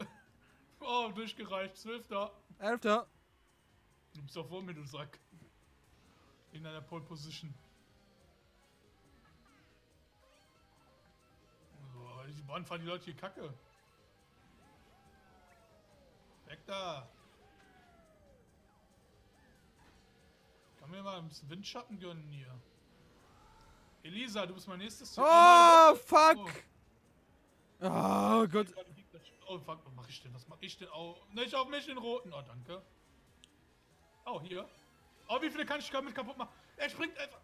Oh, durchgereicht. 12. 11. Du bist doch vor mir, du Sack. In einer Pole Position. So, wann fahren die Leute hier Kacke? Weg da! Kann mir mal ein bisschen Windschatten gönnen hier. Elisa, du bist mein nächstes Ziel. Oh, fuck! Oh Gott. Oh, fuck, was mach ich denn? Was mach ich denn? Oh, nicht auf mich, den roten. Oh, danke. Oh, hier. Oh, wie viele kann ich damit kaputt machen? Er springt einfach.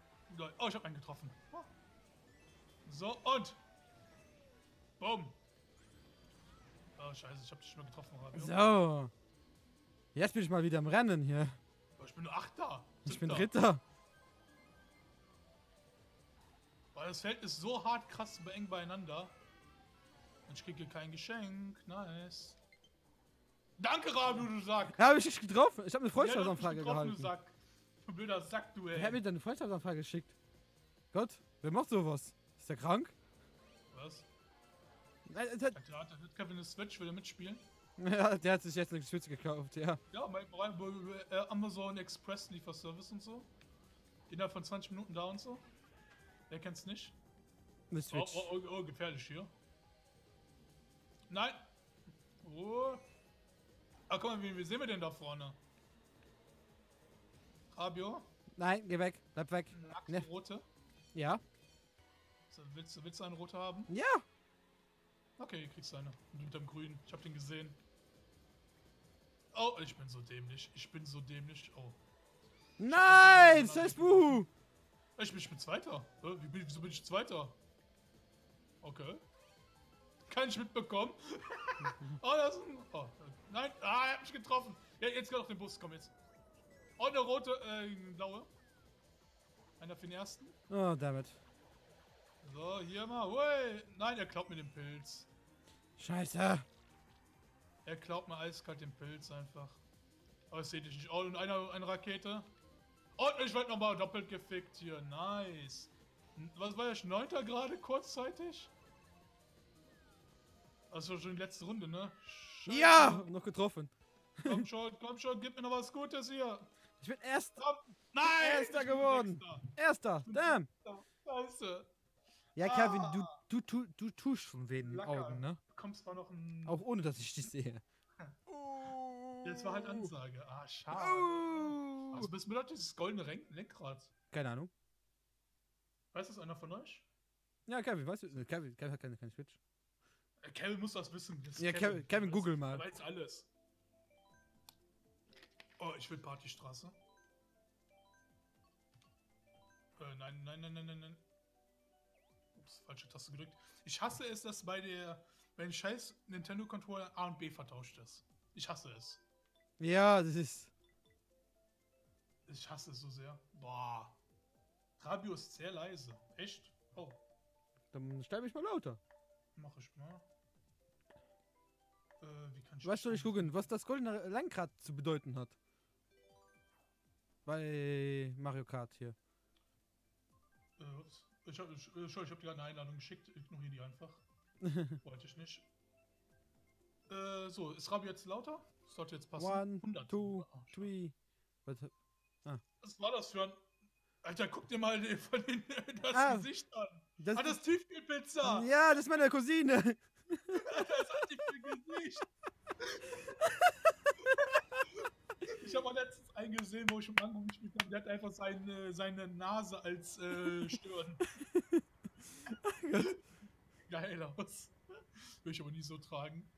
Oh, ich hab einen getroffen. So, und. Boom. Oh, scheiße, ich hab dich schon mal getroffen, Radio. So. Jetzt bin ich mal wieder im Rennen hier. Oh, ich bin nur Achter. Ich bin Siebter. Dritter. Weil das Feld ist so hart krass eng beieinander. Und ich kriege kein Geschenk. Nice. Danke, Rabu, du Sack. Ja, hab ich dich getroffen. Ich habe eine Ja, du hast mich Freundschaftsanfrage getroffen, gehalten. Du Sack. Du blöder Sack, du, ey. Wer hat mir denn eine Freundschaftsanfrage geschickt? Gott, wer macht sowas? Ist der krank? Was? Äh, Hat Kevin eine Switch, will er mitspielen? Ja, der hat sich jetzt eine Switch gekauft, ja. Ja, Amazon Express Lieferservice und so. Innerhalb von 20 Minuten da und so. Wer kennt's nicht? Eine Oh, Switch. oh, gefährlich hier. Nein! Oh. Ah, guck mal, wie sehen wir denn da vorne? Fabio? Nein, geh weg. Bleib weg. Eine Ne. rote? Ja? So, willst du eine rote haben? Ja! Okay, kriegst du eine. Mit dem grünen. Ich hab den gesehen. Oh, ich bin so dämlich. Ich bin so dämlich. Oh. Nein! Scheiß Buhu! Ich bin Zweiter. Wieso bin ich Zweiter? Okay. Kann ich mitbekommen. Oh, das ist ein... Oh, nein. Ah, er hat mich getroffen. Ja, jetzt geht auf den Bus. Komm jetzt. Oh, eine rote, blaue. Einer für den ersten. Oh, damit. So, hier mal. Hui. Nein, er klaut mir den Pilz. Scheiße! Er klaut mir eiskalt den Pilz einfach. Aber das sehe ich nicht. Oh, und eine Rakete. Und ich werde nochmal doppelt gefickt hier. Nice. Was war ich? 9. gerade kurzzeitig? Das war schon die letzte Runde, ne? Scheiße. Ja! Noch getroffen. Komm schon, gib mir noch was Gutes hier. Ich bin erst Komm. Nein! Erster ich bin geworden. Sechster. Erster. Damn. Scheiße. Ja, Kevin, Ah. du tust schon weh in den Lacker. Augen, ne? Du bekommst mal noch ein... Auch ohne, dass ich dich sehe. Jetzt war halt Ansage. Ah, schade. Also, was bedeutet dieses goldene Lenkrad? Keine Ahnung. Weiß das einer von euch? Ja, Kevin, weißt du? Kevin hat keine Switch. Kevin muss das wissen. Das ist Ja, Kevin, google mal. Er weiß alles. Oh, ich will Partystraße. Nein. Ups, falsche Taste gedrückt. Ich hasse es, dass bei den scheiß Nintendo-Controller A und B vertauscht ist. Ich hasse es. Ja, das ist... Ich hasse es so sehr. Boah. Rabio ist sehr leise. Echt? Oh, Dann stell mich mal lauter. mach ich mal. Wie kann ich... Weißt du, ich gucken, was das goldene Lenkrad zu bedeuten hat? Bei Mario Kart hier. Ups. Ich hab dir gerade eine Einladung geschickt. Ignoriere die einfach. Wollte ich nicht. So, ist Rabio jetzt lauter? Sollte jetzt passen. 1, 100. 2, Oh, schade. 3. Was war das für ein... Alter, guck dir mal das Ah, Gesicht an. Das, Das Tiefkühlpizza. ja, das ist meine Cousine. Das hat die für Gesicht. Ich habe auch letztens einen gesehen, wo ich mit Mango gespielt habe. Der hat einfach seine Nase als Stirn. Geil aus. Will ich aber nie so tragen.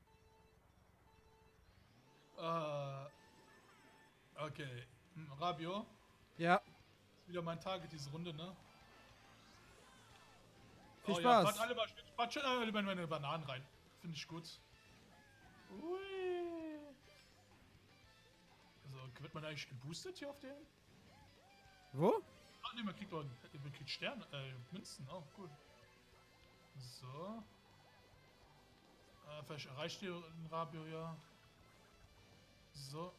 Okay. Rabio. Ja, Ist wieder mein Target diese Runde, ne? viel Ja, Spaß. fahrt schön alle meine Bananen rein. Finde ich gut. Ui. Also, wird man eigentlich geboostet hier auf den? Wo? Ah, ne, man kriegt Sterne, Münzen, oh, gut. So. Vielleicht erreicht ihr den Rabio ja. So.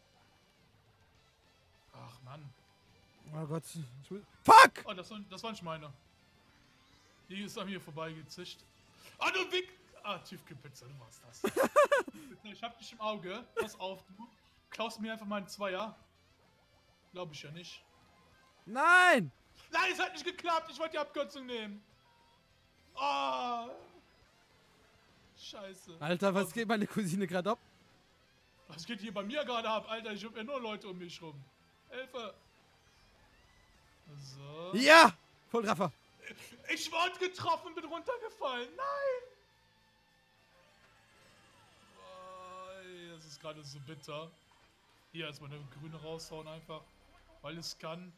Ach, Mann. Oh Gott. Fuck! Oh, das war nicht meine. Die ist an mir vorbeigezischt. Ah, du Wick! Ah, Tiefkühlpizza, du warst das. Ich hab dich im Auge. Pass auf, du klaust mir einfach meinen Zweier. Glaube ich ja nicht. Nein! Nein, es hat nicht geklappt. Ich wollte die Abkürzung nehmen. Oh. Scheiße. Alter, was geht meine Cousine gerade ab? Was geht hier bei mir gerade ab, Alter? Ich hab ja nur Leute um mich rum. Hilfe. So. Ja! Volltreffer. Ich wurde getroffen, bin runtergefallen. Nein! Oh, das ist gerade so bitter. Hier erstmal eine grüne raushauen einfach. Weil es kann.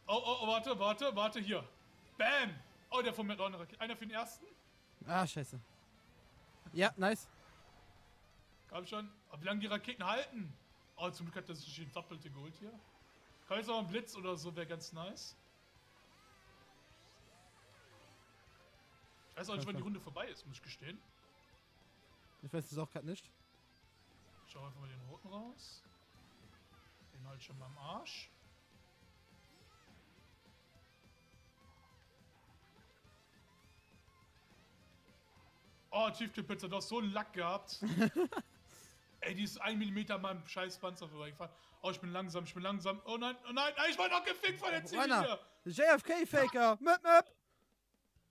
Oh, warte, hier. Bam! Oh, der von mir hat auch eine Rakete. Einer für den ersten? Ah, scheiße. Ja, nice. Komm schon. Aber wie lange die Raketen halten? Oh, zum Glück hat er sich den Doppelte geholt hier. Kann jetzt auch ein Blitz oder so, wäre ganz nice. Ich weiß auch nicht, wann die Runde vorbei ist, muss ich gestehen. Ich weiß es auch gerade nicht. Ich schau einfach mal den roten raus. Den halt schon mal am Arsch. Oh, Tiefkühlpizza, du hast so einen Lack gehabt. Ey, die ist 1 mm an meinem scheiß Panzer vorbeigefahren. Oh, ich bin langsam. Oh nein, ich war noch gefickt von der Ziellinie. JFK-Faker. Möp.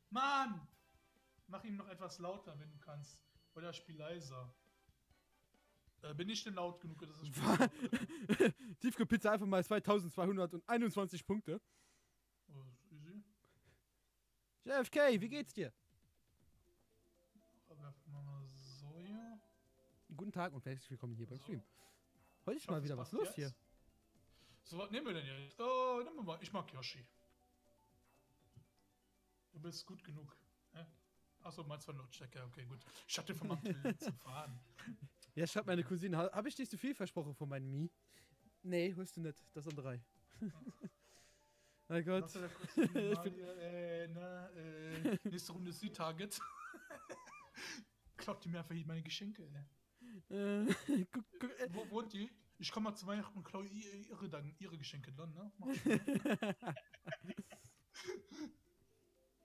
Mann! Mach ihn noch etwas lauter, wenn du kannst. Oder das Spiel leiser. Bin ich denn laut genug, dass das Spiel lauter wird? Tiefkühlpizza einfach mal 2221 Punkte. Oh, easy. JFK, wie geht's dir? Aber mal so hier. Guten Tag und herzlich willkommen hier beim So. Stream. Heute ist Ich hoffe, mal wieder das was passt los jetzt. hier. So, was nehmen wir denn jetzt? Oh, nehmen wir mal. Ich mag Yoshi. Du bist gut genug. Achso, meinst du Lautstärke? Okay, gut. Ich hatte vom Amt zu fahren. Ja, schreibt meine Cousine. Habe ich dich zu viel versprochen von meinem Mi? Nee, holst du nicht. Das sind 3. Mein Gott. Lass dir da kurz Ich mal bin- hier, nächste Runde ist die Target. Glaubt ihr mir einfach hier meine Geschenke, Guck, Wo wohnt die? Ich komme mal zu Weihnachten und klaue ihre Geschenke dann, ne? Mach ich mal.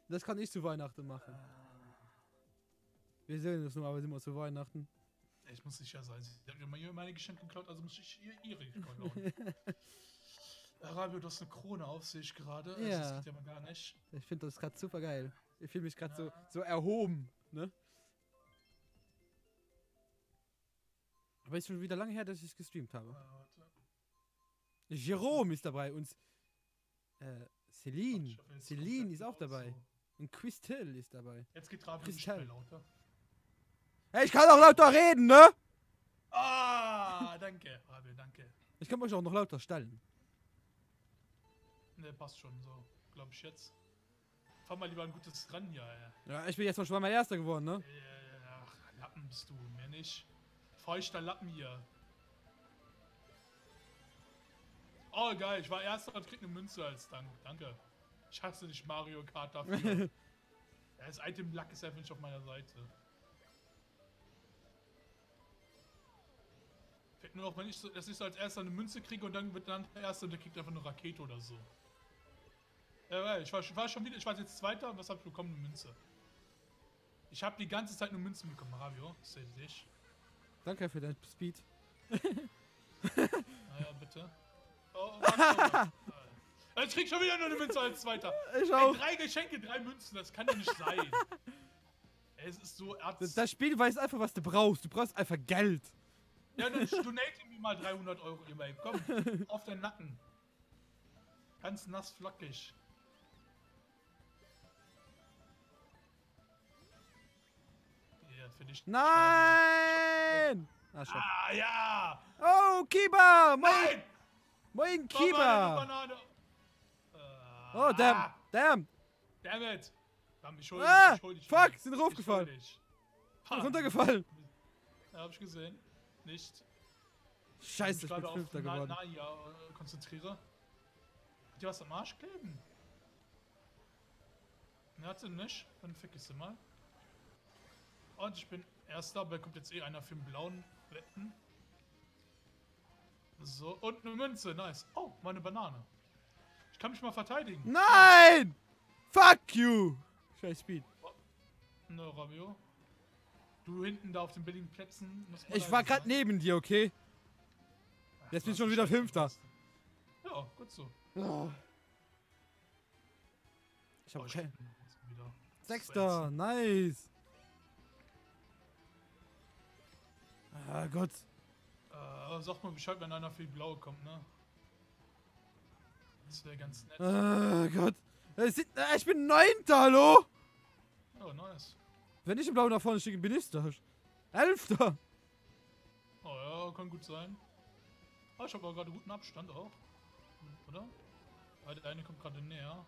das kann ich zu Weihnachten machen. Wir sehen uns normalerweise immer zu Weihnachten. Ich muss sicher sein. Sie hat mir meine Geschenke geklaut, also muss ich ihre klauen. Rabio, du hast eine Krone auf, sehe ich gerade. Ja. Das geht ja mal gar nicht. Ich finde das gerade super geil. Ich fühle mich gerade so erhoben, ne? Aber ist schon wieder lange her, dass ich gestreamt habe. Warte. Jerome ist dabei und Celine. Ich hoffe, jetzt Celine kommt ist der auch dabei. so. Und Christelle ist dabei. Jetzt geht Rabio nicht Kristall. mehr lauter. Hey, ich kann auch lauter reden, ne? Ah, danke, Rabio, danke. Ich kann euch auch noch lauter stellen. Ne, passt schon so, glaube ich jetzt. Fahr mal lieber ein gutes Rennen hier, ey. Ja, ich bin jetzt schon mal Erster geworden, ne? Ach, Lappen bist du, mehr nicht. Feuchter Lappen hier. Oh, geil, ich war Erster und krieg eine Münze als Dank. Danke. Ich hasse dich, Mario Kart, dafür. Das Item Luck ist einfach nicht auf meiner Seite. Fällt nur noch, wenn ich so, dass ich so als Erster eine Münze kriege und dann wird dann der Erste und der kriegt einfach eine Rakete oder so. Ja, ich war schon wieder, ich war jetzt Zweiter und was hab ich bekommen? Eine Münze. Ich habe die ganze Zeit nur Münzen bekommen, Mario. Sehe dich. Danke für dein Speed. Naja, bitte. Oh, warte. Jetzt krieg ich schon wieder nur eine Münze als Zweiter. Ich Ey, auch. 3 Geschenke, 3 Münzen, das kann doch nicht sein. Es ist so Das Spiel weiß einfach, was du brauchst. Du brauchst einfach Geld. Ja, dann donate mir mal 300 Euro, ihr Komm, auf den Nacken. Ganz nass flockig. Ja, für dich. Nein! Ah, schon. Ah, ja! Oh, Kiba! Nein! Moin, Banane, Kiba! Banane. Oh, damn! Damn! Damn it! Komm, ich hol Ah, dich, ich hol dich. fuck, Ich sind hol raufgefallen. dich. Ist runtergefallen. Ja, hab ich gesehen. Nicht. Scheiße, ich bin gerade auf Fünfter geworden. Naya konzentriere. Hat dir was am Arsch kleben? Ne, hat sie nicht. Dann fick ich sie mal. Und ich bin Erster, aber kommt jetzt eh einer für den blauen Wetten. So, und eine Münze, nice. Oh, meine Banane. Ich kann mich mal verteidigen. Nein! Fuck you! Scheiß Speed. Ne, Rabio. Du hinten da auf den billigen Plätzen. musst mal Ich war leise gerade sein. neben dir, okay? Ach, Jetzt du bin ich hast schon wieder Bescheid Fünfter. gewusst. Ja, gut so. Oh. Ich hab Oh, okay. bin jetzt wieder. Sechster, nice. Ah Gott. Sag mal Bescheid, wenn einer für die blaue kommt, ne? Das wäre ganz nett. Ah Gott. Ich bin Neunter, hallo? Oh, nice. Wenn ich im Blau nach vorne schicke, bin ich da. Elfter. Oh ja, kann gut sein. Ah, ich habe aber gerade guten Abstand auch. Oder? Ah, der eine kommt gerade näher.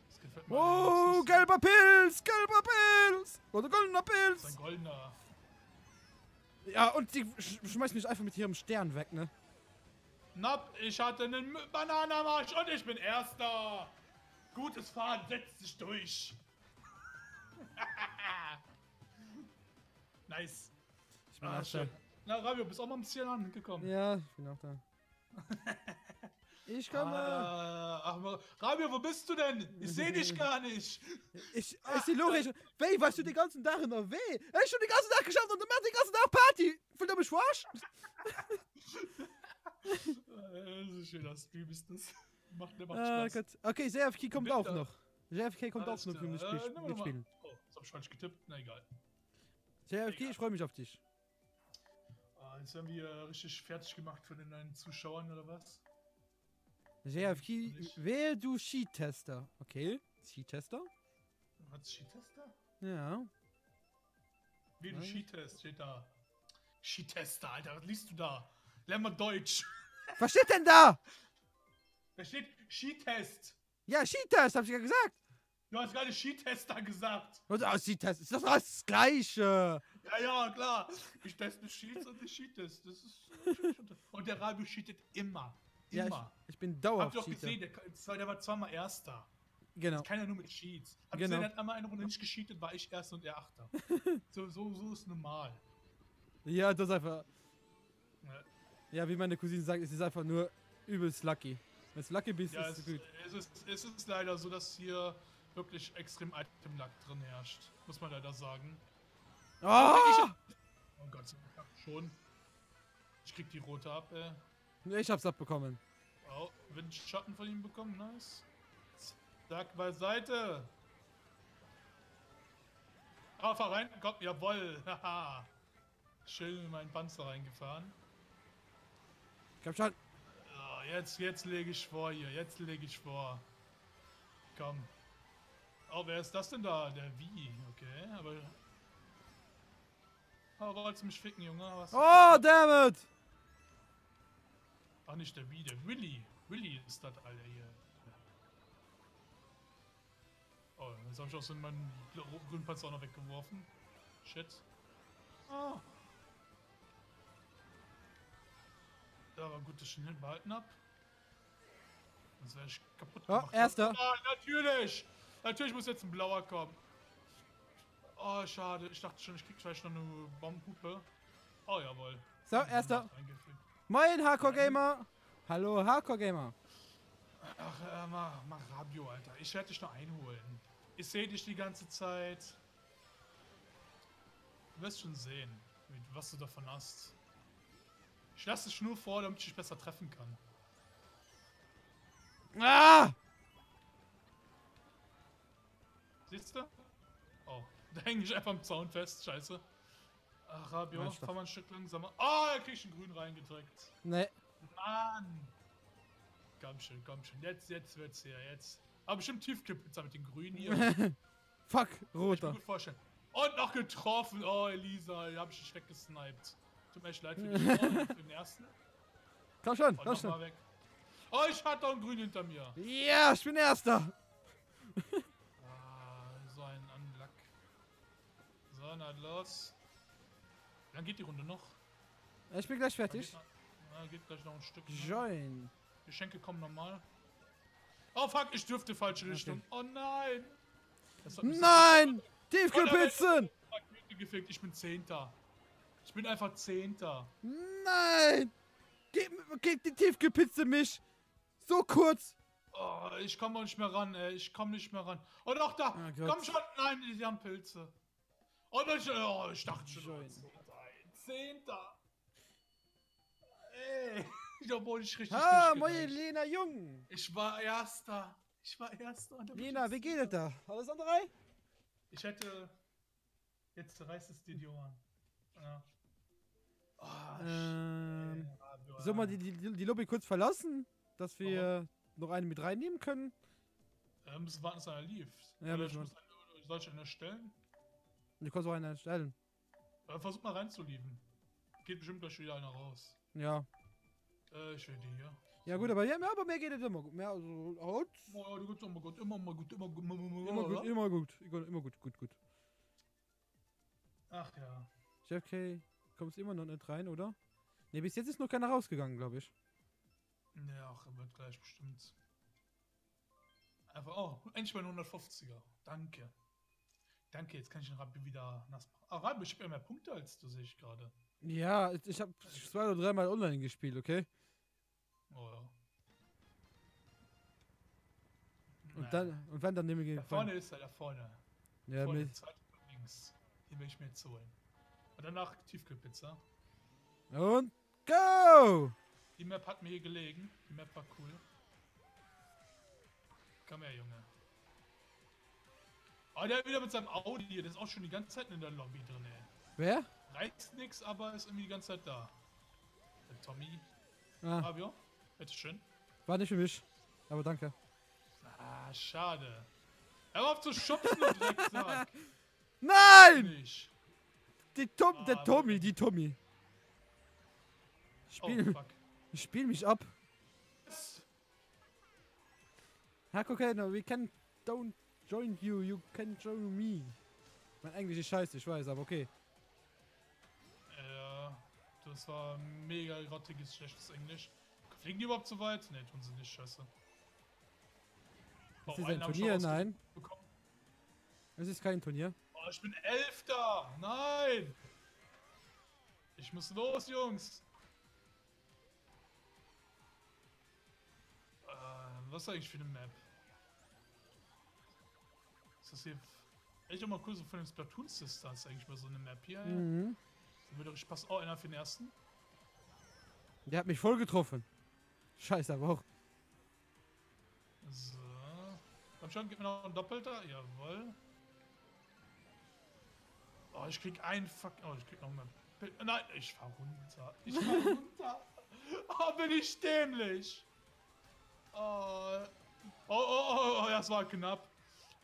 Das gefällt mir. Oh, gelber Pilz, gelber Pilz. Oder goldener Das ist Pilz. ein goldener. Ja, und die schmeißt mich einfach mit ihrem Stern weg, ne? Napp, ich hatte einen Bananen am Arsch und ich bin Erster. Gutes Fahren setzt sich durch. Nice. Ich bin Erster. Schön. Na, Rabio, bist auch mal am Ziel angekommen. Ja, ich bin auch da. Ich komme. Ach, Rabio, wo bist du denn? Ich sehe dich gar nicht. Ich die Lore. Weh, warst du den ganzen Tag in der Weh? Ich schon den ganzen Tag geschafft und du machst den ganzen Tag Party. Fühlt ihr mich verarschen? Das ist ein schöner Stream, ist das. Macht Ah Spaß. Gott. Okay, JFK kommt Bitte. auch noch. JFK kommt Alles auch noch für klar. mich Nehmen wir mal. mitspielen. Oh, das hab ich falsch getippt. Na egal. JFK, ich freue mich auf dich. Jetzt haben wir richtig fertig gemacht für den neuen Zuschauern oder was? JFK, wähl du Skitester. Okay, Skitester? Hat Skitester? Ja. Wie du Nein. Skitest steht da. Skitester, Alter, was liest du da? Lern mal Deutsch. Was steht denn da? Da steht Skitest. Ja, Skitest, hab ich ja gesagt. Du hast gerade Skitester gesagt. Und Skitest, ist das Gleiche? Ja, klar. Ich teste Skis und ich Skitest. Das ist. Und der Rabio cheatet immer. Ja, Immer. ich bin Habt dauerhaft ihr auch Cheater. gesehen, der war zweimal Erster. Genau. Keiner nur mit Cheats. Habt ihr Genau. gesehen, der hat einmal eine Runde nicht gecheatet, war ich Erster und er Achter. so ist normal. Ja, das ist einfach. Ja. Ja, wie meine Cousine sagt, es ist einfach nur übelst lucky. Wenn du lucky bist, Ja, ist es gut. es ist leider so, dass hier wirklich extrem Item-Luck drin herrscht. Muss man leider sagen. Oh! Oh Gott, schon. Ich krieg die rote ab, Ich hab's abbekommen. Oh, Windschatten von ihm bekommen, nice. Zack, beiseite. Fahr rein, komm, jawoll. Haha. Schön in meinen Panzer reingefahren. Komm schon. Oh, jetzt lege ich vor hier, jetzt lege ich vor. Komm. Oh, wer ist das denn da? Der Wie, okay, aber... Oh, wolltest du mich ficken, Junge? Was? Oh, damn it! Ach, nicht der Wie, der Willy. Willy ist das, Alter, hier. Oh, jetzt habe ich auch so meinen grünen Panzer auch noch weggeworfen. Shit. Oh. Ja, aber gut, dass ich ihn hinten behalten habe. Sonst wäre ich kaputt Oh, gemacht. erster. Ah, natürlich! Natürlich muss jetzt ein blauer kommen. Oh, schade. Ich dachte schon, ich krieg vielleicht noch eine Bombenpuppe. Oh, jawohl. So, erster. Eingefügt. Moin, Hardcore Gamer. Hallo, Hardcore Gamer. Ach, mach Rabio, Alter. Ich werde dich noch einholen. Ich sehe dich die ganze Zeit. Du wirst schon sehen, was du davon hast. Ich lasse dich nur vor, damit ich dich besser treffen kann. Ah! Siehst du? Oh, da hänge ich einfach am Zaun fest. Scheiße. Ach, Rabio, Ja, stopp. fahr mal ein Stück langsamer. Oh, da krieg ich einen Grün reingedrückt. Nee. Mann! Komm schon, komm schon. Jetzt wird's hier, jetzt. Aber bestimmt Tiefklipppizza mit den Grünen hier. Fuck, Ich mir roter. gut vorstellen. Und noch getroffen. Oh, Elisa, die hab ich dich weggesniped. Tut mir echt leid für dich. Für den ersten. Komm schon, Und komm noch schon. mal weg. Oh, ich hatte auch einen Grün hinter mir. Ja, ich bin erster. Ah, so ein Anlack. So, na los. Dann geht die Runde noch. Ich bin gleich Dann fertig. geht gleich noch ein Stück. Join. Geschenke kommen normal. Oh fuck, ich dürfte falsche Richtung. Oh nein. Das hat mich so Nein! Tiefkühlpizzen! gefickt. Ich bin Zehnter. Ich bin einfach Zehnter. Nein! Gib die Tiefkühlpizze mich! So kurz! Oh, ich komme auch nicht mehr ran, ey. Ich komme nicht mehr ran. Oh doch, da! Ah, Gott. Komm schon! Nein, die haben Pilze. Oh, ich dachte schon. Join. Zehnter! Ey! Obwohl ich richtig Ah, durchgereicht. moje Lena Jung! Ich war Erster. Ich war Erster. Und dann bin Lena, ich wie geht es da? Alles an drei? Ich hätte. Jetzt reißt es dir die Ohren. Ja. Oh, Sollen wir die Lobby kurz verlassen? Dass wir noch eine mit reinnehmen können? müssen warten, bis einer lief. Ja, Oder müssen wir. soll ich einen erstellen? Du kannst auch einen erstellen. Versuch mal reinzuliefen. Geht bestimmt gleich wieder einer raus. Ja. Ich will die hier. Ja gut, aber, aber mehr geht es immer. Mehr, also, Haut. Oh, die geht's immer gut, immer gut. Immer gut, immer gut. Immer gut, gut. Ach ja. JFK, kommst immer noch nicht rein, oder? Ne, bis jetzt ist noch keiner rausgegangen, glaube ich. Ja, ach, er wird gleich bestimmt. Einfach, oh, endlich mal ein 150er. Danke. Danke, jetzt kann ich den Rabbi wieder nass machen. Ah, Rabbi, ich habe ja mehr Punkte als du, sehe ich gerade. Ja, ich habe 2 oder 3 Mal online gespielt, okay? Oh ja. Und wenn dann nehme ich Da vorne ist er, da vorne. Ja, Vorne, mit. zweite von links. Den will ich mir jetzt holen. Und danach Tiefkühlpizza. Und go! Die Map hat mir hier gelegen. Die Map war cool. Komm her, Junge. Oh, der wieder mit seinem Audi hier. Der ist auch schon die ganze Zeit in der Lobby drin, ey. Wer? Reizt nix, aber ist irgendwie die ganze Zeit da. Der Tommy. Ah, Fabio, bitteschön. war nicht für mich. Aber danke. Ah, schade. Hör mal auf zu schubsen, du Drecksack. Nein! Nicht. Der Tommy, die Tommy. Oh, fuck. Ich spiel mich ab. Hack, okay, no, we can don't join you, you can join me. Mein Englisch ist scheiße, ich weiß, aber okay. Das war mega grottiges, schlechtes Englisch. Fliegen die überhaupt so weit? Ne, tun sie nicht, scheiße. Ist das ein Turnier? Nein. Bekommen. Es ist kein Turnier. Oh, ich bin Elfter! Nein! Ich muss los, Jungs! Was ist eigentlich für eine Map? Ist das hier... Echt auch mal cool, so von den Splatoon Sisters eigentlich mal so eine Map hier. Mhm. So würde ich passen. Oh, einer für den ersten. Der hat mich voll getroffen. Scheiße, aber auch. So. Komm schon, gib mir noch ein Doppelter. Jawohl. Oh, ich krieg einen Fuck. Oh, ich krieg noch mal. Nein, ich fahr runter. Ich fahr runter. Oh, bin ich dämlich. Oh, das war knapp.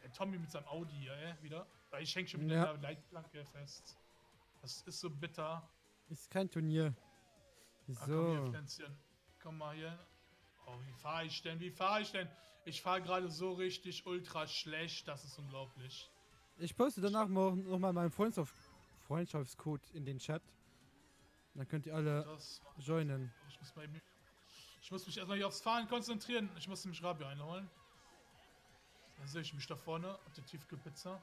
Der Tommy mit seinem Audi hier, wieder. Ich häng schon wieder Ja. in der Leitplanke fest. Das ist so bitter. Ist kein Turnier. Ah, komm hier, So. Pflänzchen. Komm mal hier. Oh, wie fahre ich denn? Wie fahre ich denn? Ich fahre gerade so richtig ultra schlecht. Das ist unglaublich. Ich poste danach noch mal meinen Freundschaftscode in den Chat. Dann könnt ihr alle Das, joinen. ich muss mich erstmal hier aufs Fahren konzentrieren. Ich muss mich Rabio einholen. Dann sehe ich mich da vorne auf der Tiefkühlpizza.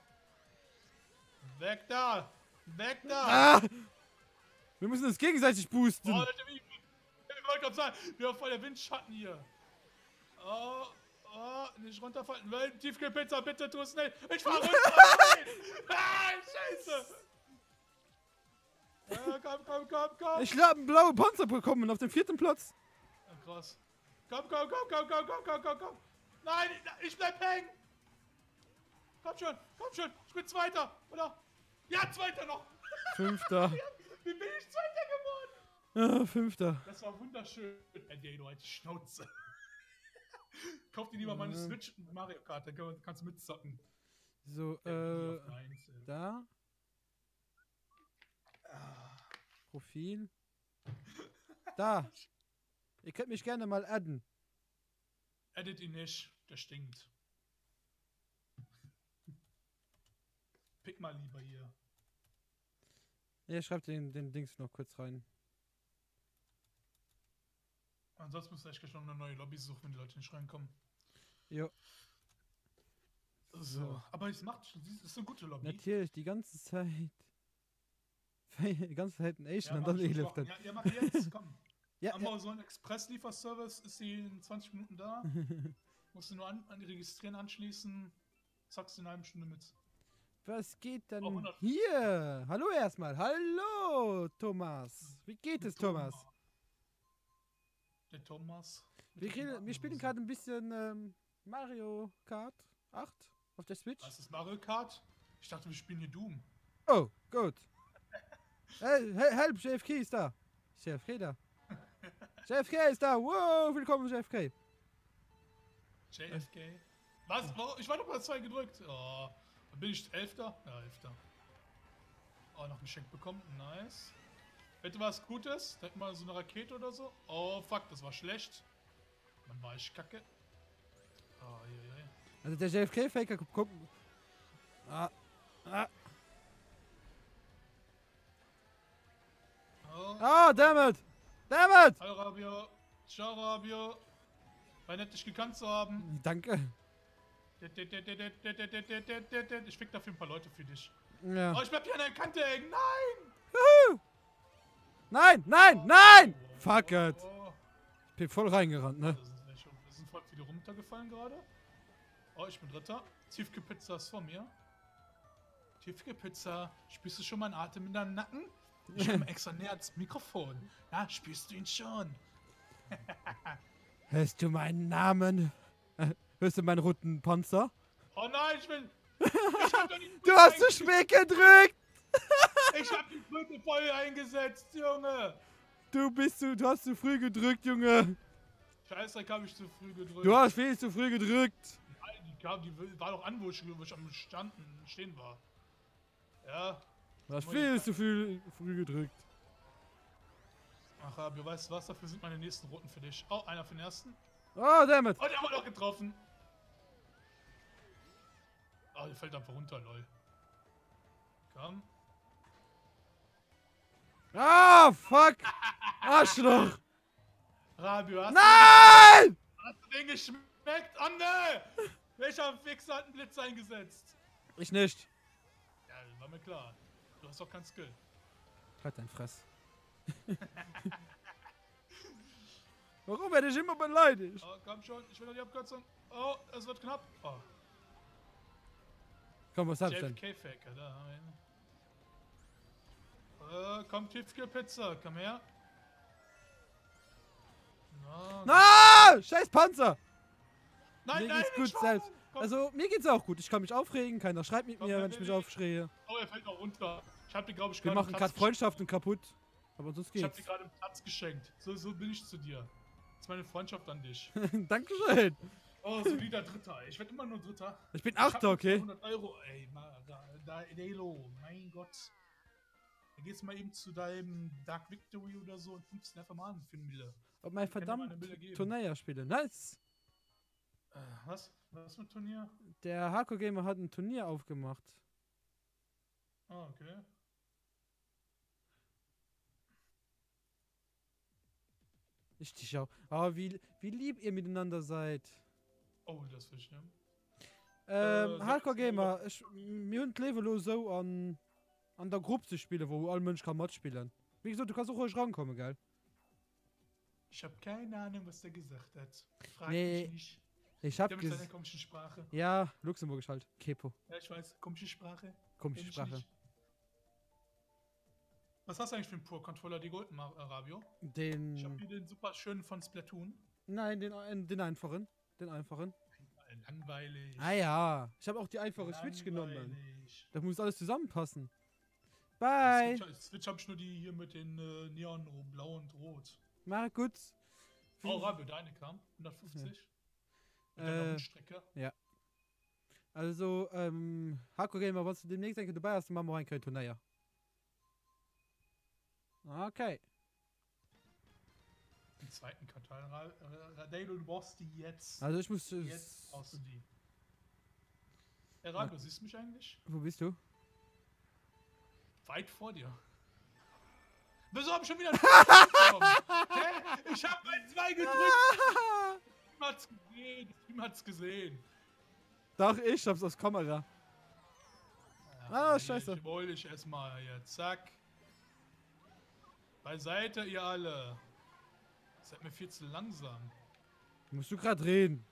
Weg da! Weg da! Ah! Wir müssen uns gegenseitig boosten. Oh, Leute, ich wollte gerade sagen, wir haben voll der Windschatten hier. Oh, nicht runterfallen. Tiefkühlpizza, bitte tu es nicht. Ich fahr runter. Scheiße. Komm. Ich habe einen blauen Panzer bekommen auf dem 4. Platz. Ja, krass. Komm. Nein, ich bleib hängen. Komm schon. Ich bin Zweiter, oder? Ja, Zweiter noch. 5. Wie bin ich Zweiter geworden? Ja, 5. Das war wunderschön. Ey, du alte Schnauze. Kauf dir lieber mal eine Switch und Mario Kart, dann kannst du mitzocken. So, da. Profil. Da. Ihr könnt mich gerne mal adden. Edit ihn nicht, der stinkt. Pick mal lieber hier. Ja, schreibt den Dings noch kurz rein. Ansonsten müsst ihr echt gleich noch eine neue Lobby suchen, wenn die Leute nicht reinkommen. Jo. So. Aber es ist eine gute Lobby. Natürlich, die ganze Zeit. Die ganze Zeit ein Asian und mach dann ich E-Lift. versprochen. Ja, mach jetzt, komm. Ja, Amazon Express-Lieferservice ist sie in 20 Minuten da. Musst du nur an registrieren, anschließen. Zackst in einer halben Stunde mit. Was geht denn 100. hier? Hallo erstmal. Hallo, Thomas. Wie geht es, Thomas? Der Thomas. Wir spielen gerade ein bisschen Mario Kart 8 auf der Switch. Was ist Mario Kart? Ich dachte, wir spielen hier Doom. Oh, gut. Help, JFK ist da. JFK da. JFK ist da. Wow, willkommen, JFK. JFK. Was? Ich war doch bei 2 gedrückt. Oh, bin ich 11. Ja, 11. Oh, noch ein Geschenk bekommen. Nice. Hätte was Gutes? Denk mal so eine Rakete oder so. Oh, fuck, das war schlecht. Dann war ich kacke. Oh, je. Also der JFK-Faker kommt. Oh. Ah, damn it! Hallo Rabio. Ciao Rabio. War nett, dich gekannt zu haben. Danke. Ich fick dafür ein paar Leute für dich. Ja. Oh, ich bleib hier an der Kante hängen. Nein! Juhu. Nein! Fuck it. Oh. Ich bin voll reingerannt, ne? Das sind voll viele runtergefallen gerade. Oh, ich bin Dritter. Tiefkühlpizza ist vor mir. Tiefkühlpizza. Spürst du schon meinen Atem in deinem Nacken? Ich komme extra näher ans Mikrofon. Ja, spürst du ihn schon? Hörst du meinen Namen? Hörst du meinen roten Panzer? Oh nein, ich will... Ich hab doch nicht Du hast zu spät gedrückt! Ich hab die Brücke voll eingesetzt, Junge! Du hast zu früh gedrückt, Junge! Scheiße, hab ich zu früh gedrückt. Du hast viel zu früh gedrückt! Nein, die war doch an, wo ich am stehen war. Ja. Du hast viel zu früh gedrückt. Ach, Rabio, weißt du was? Dafür sind meine nächsten Roten für dich. Oh, einer für den ersten. Oh, dammit! Oh, der haben wir noch getroffen. Oh, der fällt einfach runter, lol. Komm. Ah, fuck! Arschloch! Rabio, Nein! Hast du den geschmeckt? Oh, ne! Welcher Wichser hat einen Blitz eingesetzt? Ich nicht. Ja, war mir klar. Du hast doch keinen Skill. Halt dein Fress. Warum werde ich immer beleidigt? Oh, komm schon, ich will noch die Abkürzung. Oh, es wird knapp. Oh, Komm, was hab ich denn? JFK-Faker, da haben wir ihn. Komm, Tiefkühlpizza, komm her. Na, Na, scheiß Panzer! nein, Mir nein, geht's gut nicht selbst. fahren. Komm, Also, mir geht's auch gut. Ich kann mich aufregen, keiner schreit mit Komm, mir, Herr wenn ich mich Willi. aufschreie. oh, er fällt auch runter. Ich hab dir, glaube ich, Wir gerade machen gerade Freundschaften kaputt. Aber sonst Ich hab dir geht's. gerade einen Platz geschenkt. So bin ich zu dir. Das ist meine Freundschaft an dich. Dankeschön. Oh, solider Dritter. Ey. Ich werde immer nur Dritter. Ich bin Ich hab Achter, nur okay? 200 Euro. Ey, Delo, mein Gott. Dann gehst du mal eben zu deinem Dark Victory oder so und 15 einfach mal an für eine Mille. Und mein Ich kann dir mal verdammt eine Mille geben. Turnier spiele. Nice. Was? Was mit Turnier? Der Hardcore Gamer hat ein Turnier aufgemacht. Ah, okay. Ich schau. Aber wie lieb ihr miteinander seid. Oh, das will ich nehmen. Hardcore 16 Gamer, mir und Level so an der Gruppe zu spielen, wo alle Menschen kann Mod spielen. Wie gesagt, du kannst auch ruhig rankommen, gell? Ich habe keine Ahnung, was der gesagt hat. Frag Nee, mich nicht. Ich hab Der mit seiner gesagt. komischen Sprache. Ja, Luxemburgisch halt. Kepo. Ja, ich weiß. Komische Sprache. Komische Kenn ich Sprache. nicht. Was hast du eigentlich für einen Pur-Controller, die Golden Arabio? Ich habe Den. hier den super schönen von Splatoon. Nein, den einfachen. Den einfachen. Langweilig. Ah ja. Ich habe auch die einfache Switch genommen. Langweilig. Da muss alles zusammenpassen. Bye. Switch habe ich nur die hier mit den Neon blau und rot. Mach gut. Oh, Rabio, deine kam. 150. Mit der Äh, Strecke. Also, Hardcore Gamer, was du demnächst denke, dabei hast, machen wir ein Turnier. Okay. Im zweiten Quartal. Radelo, du brauchst die jetzt. Also ich muss. Jetzt brauchst du die. Rabio, siehst du mich eigentlich? Wo bist du? Weit vor dir. Wieso hab ich schon wieder einen bekommen? Hä? Ich hab ein 2 gedrückt. Das Team hat's gesehen. Doch, ich hab's aus Kamera. Ah, scheiße. Ich hol dich erstmal hier. Zack. Beiseite, ihr alle. Seid mir viel zu langsam. Musst du grad reden.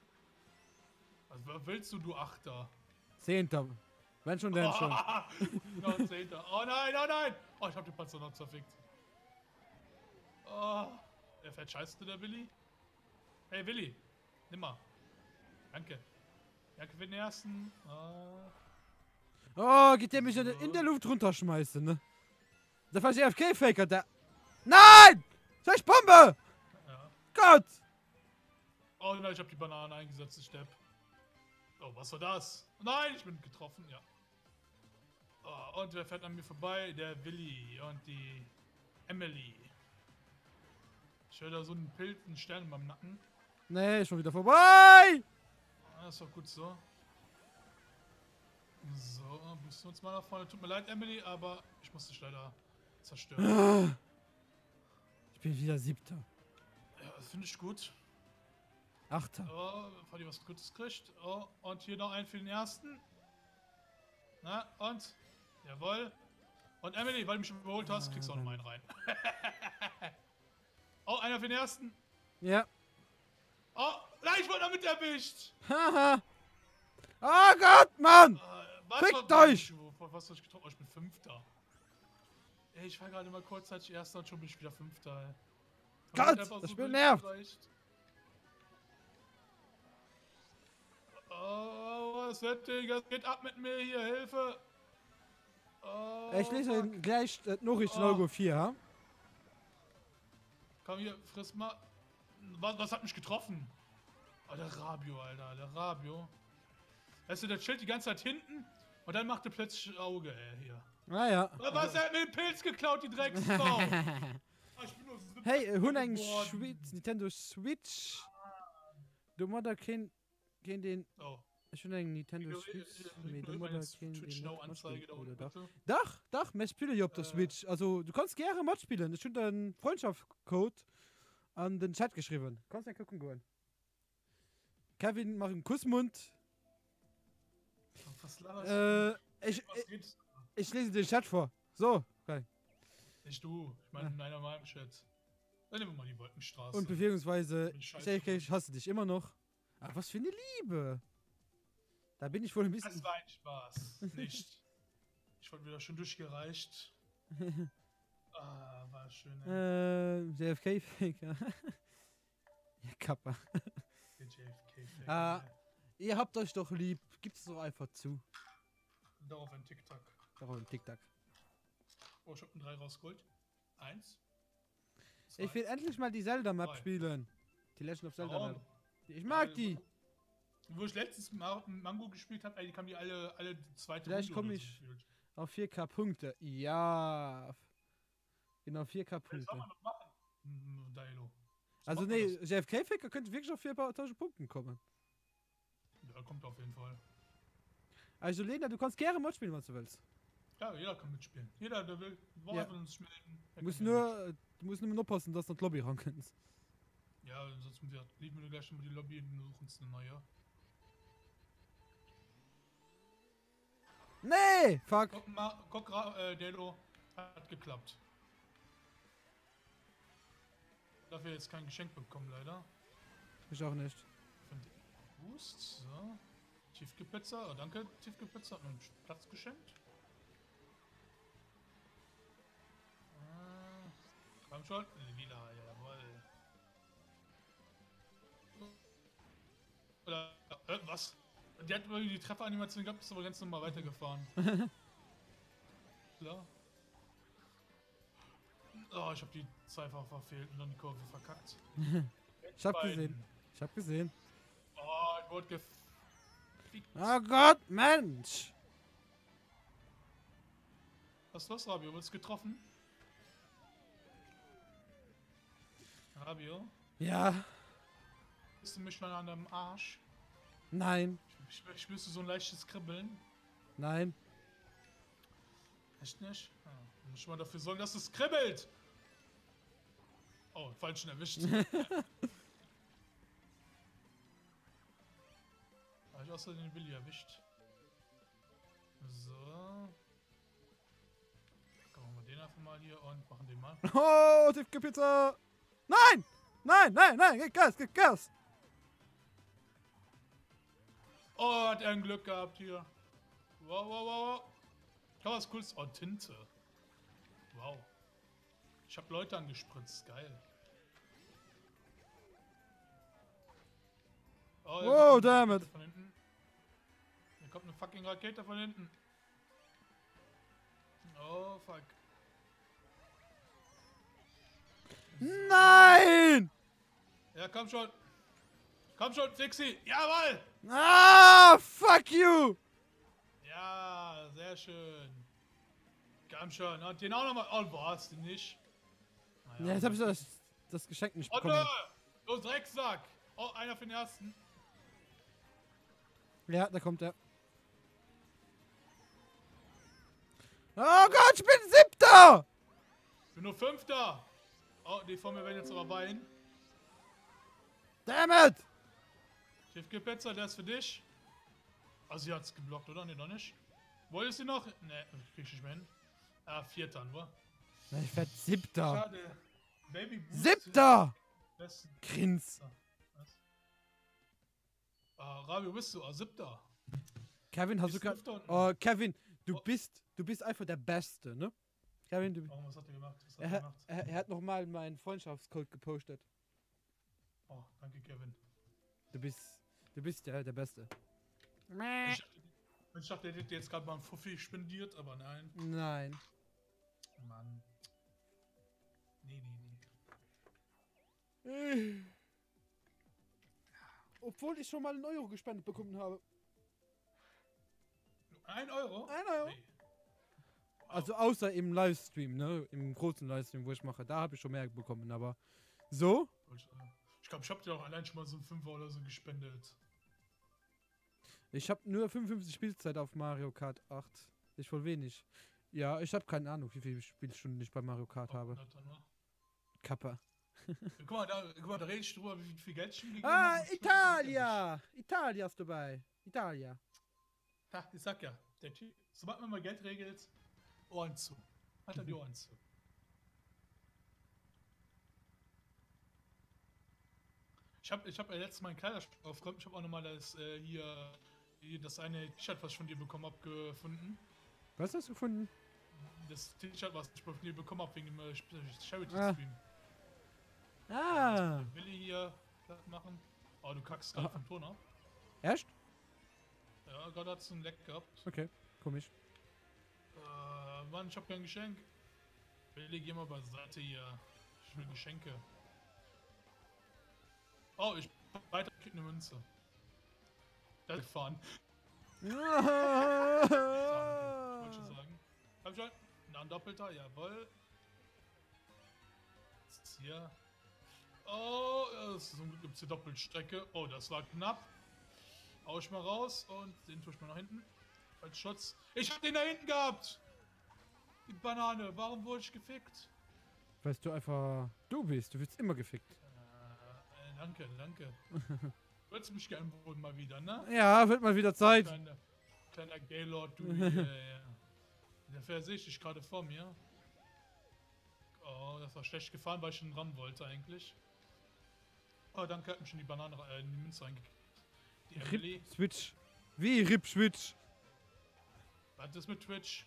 Was willst du Achter? 10. Wenn schon, denn schon. Noch 10. Oh nein, oh nein! Oh, ich hab den Panzer noch zerfickt. Oh, der fährt scheiße, der Willi. Hey, Willi. Nimm mal. Danke. Danke für den ersten. Oh, geht der mich in der Luft runterschmeißen, ne? Da war ich AFK-Faker, der. Nein! Scheiß Bombe! Ja. Gott! Oh nein, ich hab die Banane eingesetzt, ich Depp. Oh, was war das? Nein, ich bin getroffen, ja. Oh, und wer fährt an mir vorbei? Der Willi und die Emily. Ich höre da so einen Pilz, einen Stern in meinem Nacken. Nee, schon wieder vorbei! Ah, ist doch gut so. So, bist du uns mal nach vorne. Tut mir leid, Emily, aber ich muss dich leider zerstören. Ich bin wieder 7. Ja, das finde ich gut. 8. Oh, bevor die was Gutes kriegt. Oh, und hier noch einen für den ersten. Na, und? Jawohl. Und Emily, weil du mich überholt hast, kriegst du auch noch einen rein. Oh, einer für den ersten. Ja. Oh, nein, ich wurde damit erwischt. Haha. Oh Gott, Mann! Fickt euch! Was hab ich getroffen? Oh, ich bin 5. Ey, ich war gerade mal kurzzeitig Erster und schon bin ich wieder 5. Gott, das Spiel nervt. Oh, was wird denn? Das geht ab mit mir hier, Hilfe! Oh, Ich lese fuck. gleich Nachrichten 4, ha? Komm hier, friss mal. Was hat mich getroffen? Oh, der Rabio, Alter, der Rabio. Weißt du, der chillt die ganze Zeit hinten und dann macht er plötzlich Auge, ey, hier. Naja. Was, er hat mir den Pilz geklaut, die Drecksfrau! Ah, ich bin nur 17 Hey, hun eng geworden. Switch, Nintendo Switch. Du Mutter kenn den. Oh. Ich hun eng Nintendo Switch. Nee, du Mutter kenn Twitch den. No nicht Anzeige da Mod unten, spielen, oder bitte. Doch, mir spiele ich auf der Switch. Also, du kannst gerne Mod spielen. Ich habe einen Freundschaftscode an den Chat geschrieben. Kannst ja gucken gehen. Kevin, mach einen Kussmund. Was laberst du? Was geht's? Ich lese den Chat vor. So, okay. Nicht du, ich meine einer in meinem Chat. Dann nehmen wir mal die Wolkenstraße. Und beziehungsweise, Scheiße. ich hasse dich immer noch. Ach, was für eine Liebe. Da bin ich wohl ein bisschen. Das war ein Spaß. Nicht. Ich wurde wieder schon durchgereicht. Ah, war schön, ey. JFK-Faker. Ja, Kappa. Der JFK-Fake. Ah. Ihr habt euch doch lieb. Gibt's doch einfach zu. Darauf ein TikTok. Darauf ein TikTok. Oh, ich hab einen 3 rausgeholt. 1. Ich will endlich mal die Zelda-Map Drei. spielen. Die Legend of Zelda Warum? Map. Ich mag die. Wo ich letztens Mango gespielt habe, die kamen die alle zweite Vielleicht Runde komm oder ich- so gefühlt. Auf 4K Punkte. Ja. Genau, 4K Das soll Punkte. man doch machen. Dailo. So Also macht man nee, JFK-Faker könnte wirklich auf 4.000 Punkten kommen. das. Ja, kommt auf jeden Fall. Also Lena, du kannst gerne Mod spielen, was du willst. Ja, jeder kann mitspielen. Jeder, der will, Ja. einfach uns melden. Du musst nur aufpassen, dass du das Lobby rankennst. Ja, sonst lieben wir gleich schon mal die Lobby und suchen uns eine neue. Nee! Fuck. Delo, hat geklappt. Dafür jetzt kein Geschenk bekommen, leider. Ich auch nicht. Von Boost, so. Tiefkühlpizza, oh, danke, Tiefkühlpizza hat mir einen Platz geschenkt. Komm schon, lila, jawohl. Oder, was? Die hat irgendwie die Trefferanimation gehabt, ist aber ganz normal weitergefahren. Klar. Oh, ich hab die zweifach verfehlt und dann die Kurve verkackt. Ich hab Beiden. gesehen. Ich hab gesehen. Oh, ich wurde gefickt. Oh Gott, Mensch! Was ist los, Rabio? Wurdest du getroffen? Rabio? Ja. Bist du mich schon an deinem Arsch? Nein. Ich spürst du so ein leichtes Kribbeln? Nein. Echt nicht? Ah, muss ich mal dafür sorgen, dass es kribbelt! Oh, falschen erwischt. Habe ich außerdem den Willi erwischt. So. Dann machen wir den einfach mal hier und machen den mal. Oh, Tiefkühlpizza! Nein! Nein, nein, nein! Gib Gas, gib Gas! Oh, hat er ein Glück gehabt hier. Wow, wow, wow, wow. Da was Cooles. Oh, Tinte. Wow. Ich hab Leute angespritzt. Geil. Oh, da Wow, kommt eine damn Rakete it. von hinten. Hier kommt eine fucking Rakete von hinten. Oh, fuck. Nein! Ja, komm schon. Komm schon, Fixi. Jawohl. Ah, fuck you! Ja, sehr schön. Komm schon. Und den auch nochmal. Oh, wo hast du nicht? Naja, Ja, jetzt hab ich das Geschenk nicht Oh, bekommen. nö! Du Drecksack! Oh, einer für den ersten. Ja, da kommt er. Oh Gott, ich bin 7. Ich bin nur 5. Oh, die vor mir werden jetzt aber weinen. Damn it! Tiefkühlpizza, der ist für dich. Also, sie hat's geblockt, oder? Ne, noch nicht. Wolltest du noch? Ne, krieg ich nicht mehr hin. Ah, 4. nur. Ich werd 7. Schade. Baby Boost. 7. Besten. Grins. Was? Ah, Rabio, bist du? Ah, 7. Kevin, hast du Bist du gerade... Fünfter unten? Oh, Kevin, du Oh. bist einfach der Beste, ne? Kevin, du... Warum, was hat er gemacht? Was hat er gemacht? Er hat nochmal meinen Freundschaftscode gepostet. Oh, danke, Kevin. Du bist der Beste. Ich dachte, der hätte jetzt gerade mal einen Fuffi spendiert, aber nein. Nein. Mann. Nee. Obwohl ich schon mal einen Euro gespendet bekommen habe. 1 Euro? 1 Euro. Nee. Also außer im Livestream, ne? Im großen Livestream, wo ich mache. Da habe ich schon mehr bekommen, aber... So? Ich glaube, ich habe dir auch allein schon mal so einen 5 oder so gespendet. Ich habe nur 55 Spielzeit auf Mario Kart 8. Ich voll wenig. Ja, ich habe keine Ahnung, wie viele Spielstunden ich bei Mario Kart habe. 100 nur. Kappa. Guck mal, da rede ich drüber, wie viel Geld ich ihm gegeben Ah, habe. Italia! Italia ist dabei. Italia. Ha, ich sag ja, der Typ, sobald man mal Geld regelt, Ohren zu. Hat er die Ohren zu. Ich hab letztes Mal einen Kleiderschrank aufgeräumt. Ich habe auch nochmal das hier das eine T-Shirt, was ich von dir bekommen habe, gefunden. Was hast du gefunden? das T-Shirt, was ich bei dir bekommen habe wegen dem Ah. Charity-Stream. Ah. Willi hier platt machen. Oh, du kackst gerade Ah. vom Ton ab. Erst? Ja, gerade hat es einen Leck gehabt. Okay, komisch. Mann, ich hab kein Geschenk. Willi, geh mal beiseite hier. Ich will Geschenke. Oh, ich weiter krieg eine Münze. Das ist gefahren. Ich wollte schon sagen. Komm schon. Na, ein Doppelter, jawohl. Was ist hier? Oh, zum Glück gibt es hier Doppelstrecke. Oh, das war knapp. Hau ich mal raus und den tue ich mal nach hinten. Als Schutz. Ich hab den da hinten gehabt! Die Banane, warum wurde ich gefickt? Weil du einfach du bist. Du wirst immer gefickt. Danke, danke. Würdest du mich gerne wohl mal wieder, ne? Ja, wird mal wieder Zeit. Kleiner Gaylord, du. Ja. Dafür sehe ich dich gerade vor mir. Oh, das war schlecht gefahren, weil ich ihn rammen wollte eigentlich. Oh, danke, hat mich schon die Banane, die Münze reingekriegt. Die Emily. Rip Switch. Wie Rip Switch? Was ist mit Twitch?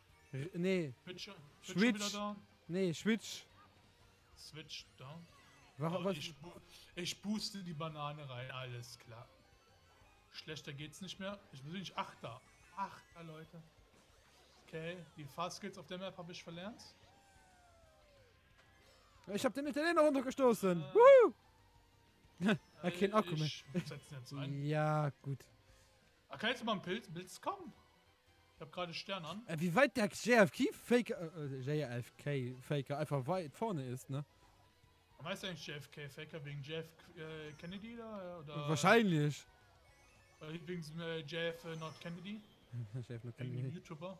Nee, Twitch schon Switch. wieder down? nee, Switch. Switch down. Warum, Oh, was? ich booste die Banane rein, alles klar. Schlechter geht's nicht mehr. Ich bin nicht Achter. Achter, Leute. Okay, die Fahrskills auf der Map habe ich verlernt. Ich hab den Italiener runtergestoßen. Äh, Woohoo! Er kennt Akku mehr. Ich setze ihn jetzt ein. Ja, gut. Kann jetzt mal ein Pilz kommen? Ich habe gerade Stern an. Wie weit der JFK-Faker einfach weit vorne ist, ne? Man heißt eigentlich JFK-Faker wegen JF Kennedy da? Oder Wahrscheinlich. wegen JF Not Kennedy? Chef, nur Wegen dem kann YouTuber.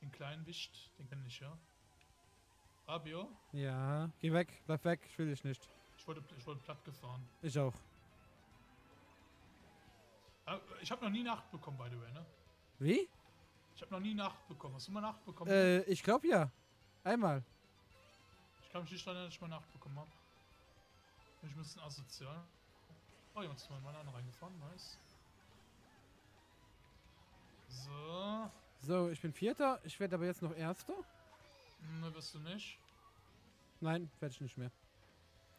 Den kleinen Wicht, den kenne ich ja. Fabio, Ja, geh weg, bleib weg, ich will dich nicht. ich wurde platt gefahren. Ich auch. Ich habe noch nie Nacht bekommen, by the way, ne? Wie? Ich habe noch nie Nacht bekommen. Hast du mal Nacht bekommen? Ich glaube ja. Einmal. Ich kann mich nicht daran erinnern, dass ich mal Nacht bekommen habe. Ich bin ein bisschen asozial. Oh, jemand ist mal in meine andere reingefahren, nice. So. So, ich bin Vierter, ich werde aber jetzt noch Erster. Ne, wirst du nicht. Nein, werde ich nicht mehr.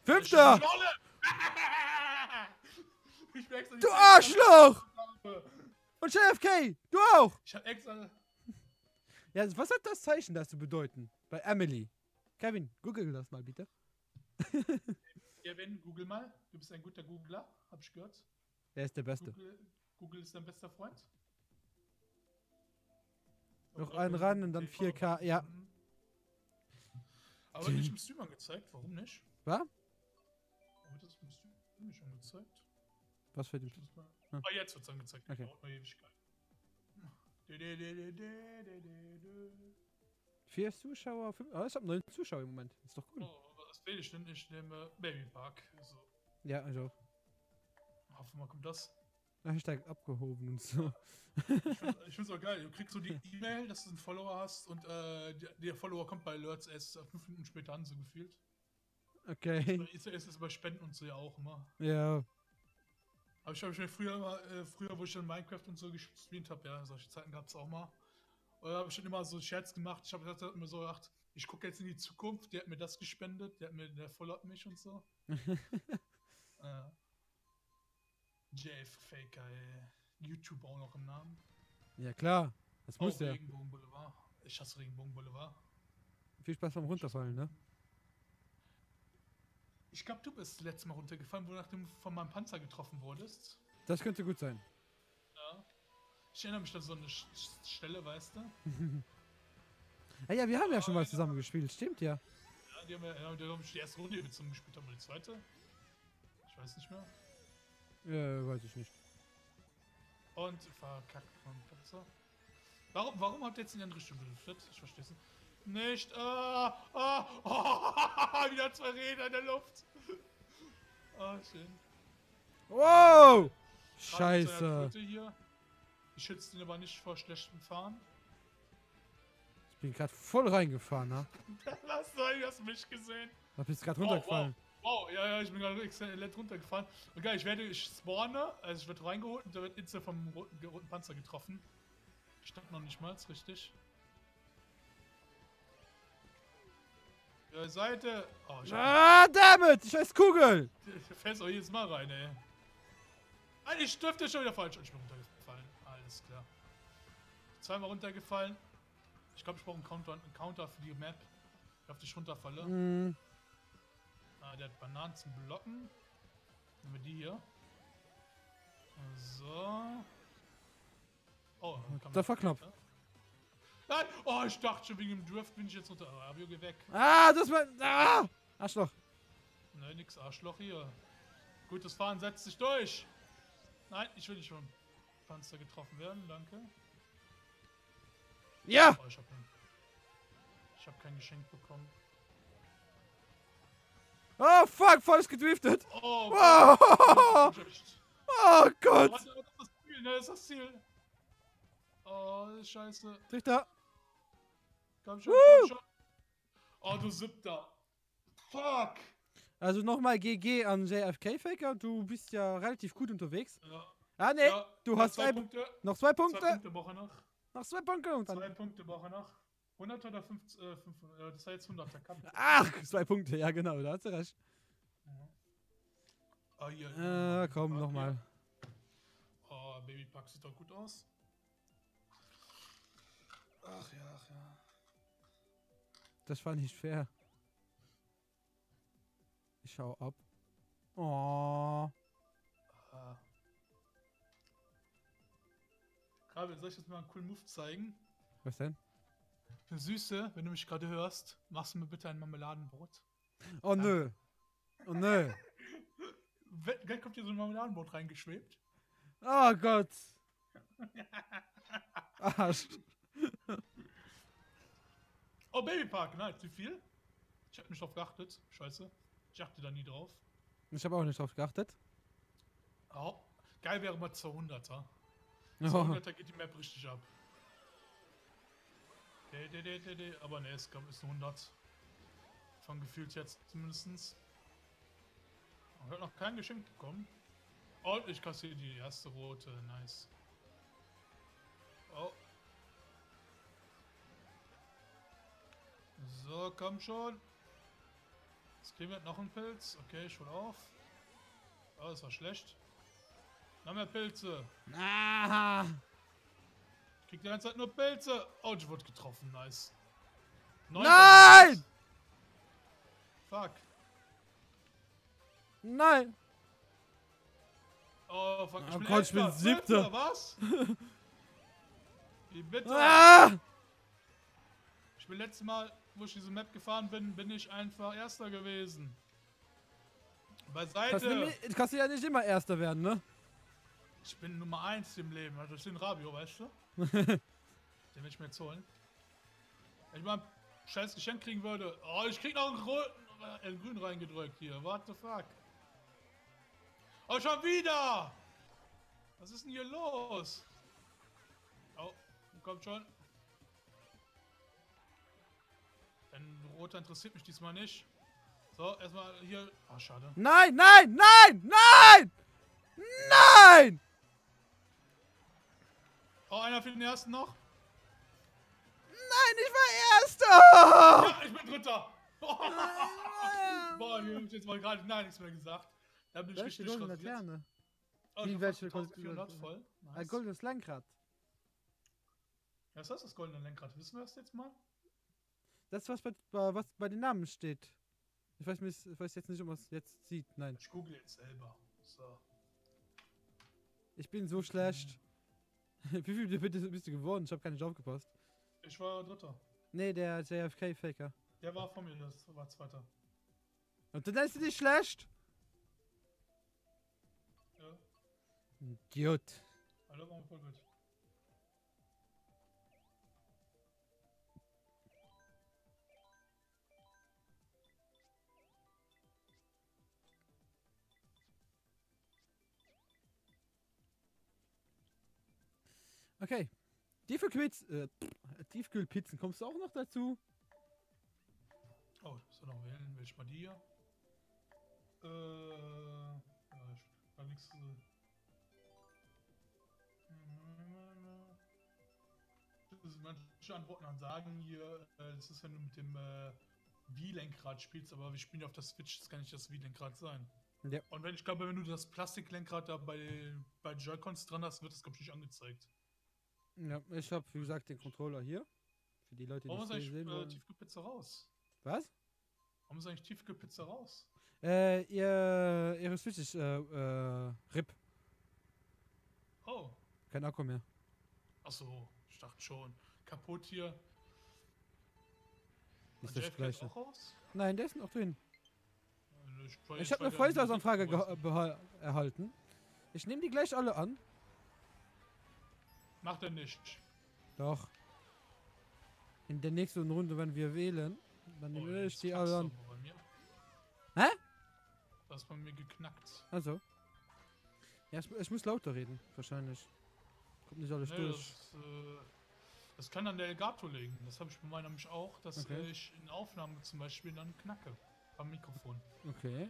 Ich Fünfter! Schnolle! Ich bin extra die Du Zeit Arschloch! gemacht. Und JFK, du auch! Ich hab extra. Ja, was hat das Zeichen da zu bedeuten? Bei Emily. Kevin, google das mal bitte. Kevin, google mal. Du bist ein guter Googler, hab ich gehört. Er ist der Beste. Google ist dein bester Freund. Noch einen ran und dann 4K, ja. Aber wird nicht im Stream angezeigt, warum nicht? Was? Aber das im Stream nicht angezeigt. Was für die... Ah, jetzt wird's angezeigt. Okay. Dauert noch Ewigkeit. 4 Zuschauer, 5... Ah, ich hab 9 Zuschauer im Moment. Ist doch cool. Oh, was wähle ich denn? Ich nehme Baby Park. Also, Ja, ich auch. hoffe mal, kommt das. Hashtag abgehoben und so. Ich find's auch geil. Du kriegst so die E-Mail, dass du einen Follower hast und der Follower kommt bei Alerts erst 5 Minuten später an, so gefühlt. Okay. Ist es bei Spenden und so ja auch immer. Ja. Aber ich habe mir früher, wo ich dann Minecraft und so gestreamt habe, ja, solche Zeiten gab es auch mal. Und da habe ich schon immer so Scherz gemacht. Ich habe immer so gedacht, ich gucke jetzt in die Zukunft, der hat mir das gespendet, der followt mich und so. JF Faker, YouTube auch noch im Namen. Ja, klar. Das muss Auch ja. Regenbogen Boulevard. Ich hasse Regenbogen Boulevard. Viel Spaß beim Runterfallen, ne? Ich glaube, du bist das letzte Mal runtergefallen, wo du nachdem du von meinem Panzer getroffen wurdest. Das könnte gut sein. Ja. Ich erinnere mich an so eine Stelle, weißt du? Ja, wir haben ja schon mal zusammen gespielt, stimmt ja. Ja, die haben die erste Runde mit zusammen gespielt, aber die zweite? Ich weiß nicht mehr. Weiß ich nicht. Und verkackt vom Panzer. Warum habt ihr jetzt in die andere Richtung gelüftet? Ich verstehe es nicht. Wieder 2 Räder in der Luft. Schön. Wow! Gerade mit so einer Scheiße. Kröte hier. Ich schütze ihn aber nicht vor schlechtem Fahren. Ich bin gerade voll reingefahren, ne? Hast du mich gesehen? Da bist du gerade runtergefallen. Wow, ja, ich bin gerade exzellent runtergefallen. Und geil, ich spawne, also ich werde reingeholt und da wird Insta vom roten Panzer getroffen. Ich stand noch nicht mal, ist richtig. Seite. Oh, ich hab Dammit! Die scheiß Kugel! Du fällst auch jedes Mal rein, ey. Nein, ich dürfte schon wieder falsch. Ich bin runtergefallen. Alles klar. Zweimal runtergefallen. Ich glaube, ich brauche einen Counter für die Map. Ich auf dich runterfalle. Mm. Der hat Bananen zum Blocken. Nehmen wir die hier. So. Oh, Der Verknopf. Nein! Oh, ich dachte schon, wegen dem Drift bin ich jetzt runter. Oh, Abio, geh weg. Ah, das war. Ah! Arschloch. Nein, nix Arschloch hier. Gutes Fahren setzt sich durch. Nein, ich will nicht vom Panzer getroffen werden, danke. Ja! Oh, ich hab kein Geschenk bekommen. Oh, fuck, voll ist gedriftet. Oh, Oh, oh Gott. warte, das ist das Ziel, ne? Das ist das Ziel. Oh, scheiße. Trichter. Komm schon, komm schon. Oh, du Siebter. Fuck. Also nochmal GG an JFK-Faker. Du bist ja relativ gut unterwegs. Ja. Ah, nee. Ja, Du noch hast zwei Punkte. noch 2 Punkte. 2 Punkte brauche ich noch. Noch 2 Punkte. Und 2 dann. Punkte brauche ich noch. 100 oder 5, das war jetzt 100er Kampf. Ach, 2 Punkte. Ja, genau. Da hast du recht. Oh, hier. Komm, nochmal. Oh, Babypack sieht doch gut aus. Ach ja, ach ja. Das war nicht fair. Ich schau ab. Oh. Krabbel, soll ich jetzt mal einen coolen Move zeigen? Was denn? Für Süße, wenn du mich gerade hörst, machst du mir bitte ein Marmeladenbrot. Oh nö. Oh nö. Gleich kommt hier so ein Marmeladenbrot reingeschwebt. Oh Gott. Arsch. Oh, Babypark, nein, zu viel? Ich hab nicht drauf geachtet. Scheiße. Ich achte da nie drauf. Ich habe auch nicht drauf geachtet. Oh, geil wäre mal 200er. Oh. 200er geht die Map richtig ab. Aber ne, es ist eine 100. Von gefühlt jetzt zumindest. Ich habe noch kein Geschenk bekommen. Und ich kassiere die erste rote. Nice. Oh. So, komm schon. Jetzt kriegen wir noch einen Pilz. Okay, ich hol auf. Oh, das war schlecht. Noch mehr Pilze. Ah. Ich krieg die ganze Zeit nur Pilze. Oh, ich wurde getroffen. Nice. Nein! Fuck. Nein! Oh, fuck. Oh Gott, ich bin Elfter. Siebter. Zwölfter, was? Wie bitte? Ah! Ich bin letztes Mal, wo ich diese Map gefahren bin, bin ich einfach Erster gewesen. Beiseite. Kannst du ja nicht immer Erster werden, ne? Ich bin Nummer 1 im Leben. Also ich bin Rabio, weißt du? Den will ich mir jetzt holen. Wenn ich mal ein scheiß Geschenk kriegen würde. Oh, ich krieg noch einen grün reingedrückt hier. What the fuck? Oh, schon wieder! Was ist denn hier los? Oh, kommt schon. Ein roter interessiert mich diesmal nicht. So, erstmal hier. Ah, schade. Nein, nein, nein, nein! Nein! Oh, einer für den ersten noch. Nein, ich war Erster! Ja, ich bin Dritter. Boah, hier hab ich jetzt mal gerade nichts mehr gesagt. Da bin ich Welche richtig goldene rasiert. Laterne? Oh, Wie, ich hab welche fast goldene 1400 Laterne? voll. Ein Nice. goldenes Lenkrad. Was heißt das goldene Lenkrad? Wissen wir das jetzt mal? Das, was bei den Namen steht. Ich weiß jetzt nicht, ob man es jetzt sieht. Nein. Ich google jetzt selber. So. Ich bin so schlecht. Wie viel bist du geworden? Ich habe gar nicht aufgepasst. Ich war Dritter. Nee, der JFK-Faker. Der war vor mir, das war Zweiter. Und dann ist du nicht schlecht? Ja. Idiot. Hallo, warum voll gut? Okay. Tiefkühlpizzen, kommst du auch noch dazu? Oh, ich soll noch wählen. Will ich mal die hier? Ja, ich kann nichts. Manche Antworten dann sagen hier, das ist, wenn du mit dem Wii-Lenkrad spielst, aber wir spielen ja auf der Switch, das kann nicht das Wii-Lenkrad sein. Ja. Und ich glaube, wenn du das Plastiklenkrad da bei Joy-Cons dran hast, wird das, glaube ich, nicht angezeigt. Ja, ich habe, wie gesagt, den Controller hier. Für die Leute, die Warum es ist eigentlich sehen wollen. Tiefkühlpizza raus? Was? Warum ist eigentlich Tiefkühlpizza raus? Ihre Switch ist RIP. Oh, Kein Akku mehr. achso, ich dachte schon. Kaputt hier. Ist Und das JFK gleiche. auch raus? Nein, der ist noch drin. Weil Ich habe eine weil der Freundschaftsanfrage Musik- erhalten. Ich nehme die gleich alle an. Macht er nicht. Doch. In der nächsten Runde, wenn wir wählen, dann Oh, nehme ich jetzt die knackst alle du an. aber bei mir. Hä? Das ist bei mir geknackt. Also. Ja, ich muss lauter reden, wahrscheinlich. Kommt nicht alles Nee, durch. das kann an der Elgato liegen. Das habe ich bei meiner nämlich auch, dass Okay. ich in Aufnahmen zum Beispiel dann knacke. Am Mikrofon. Okay.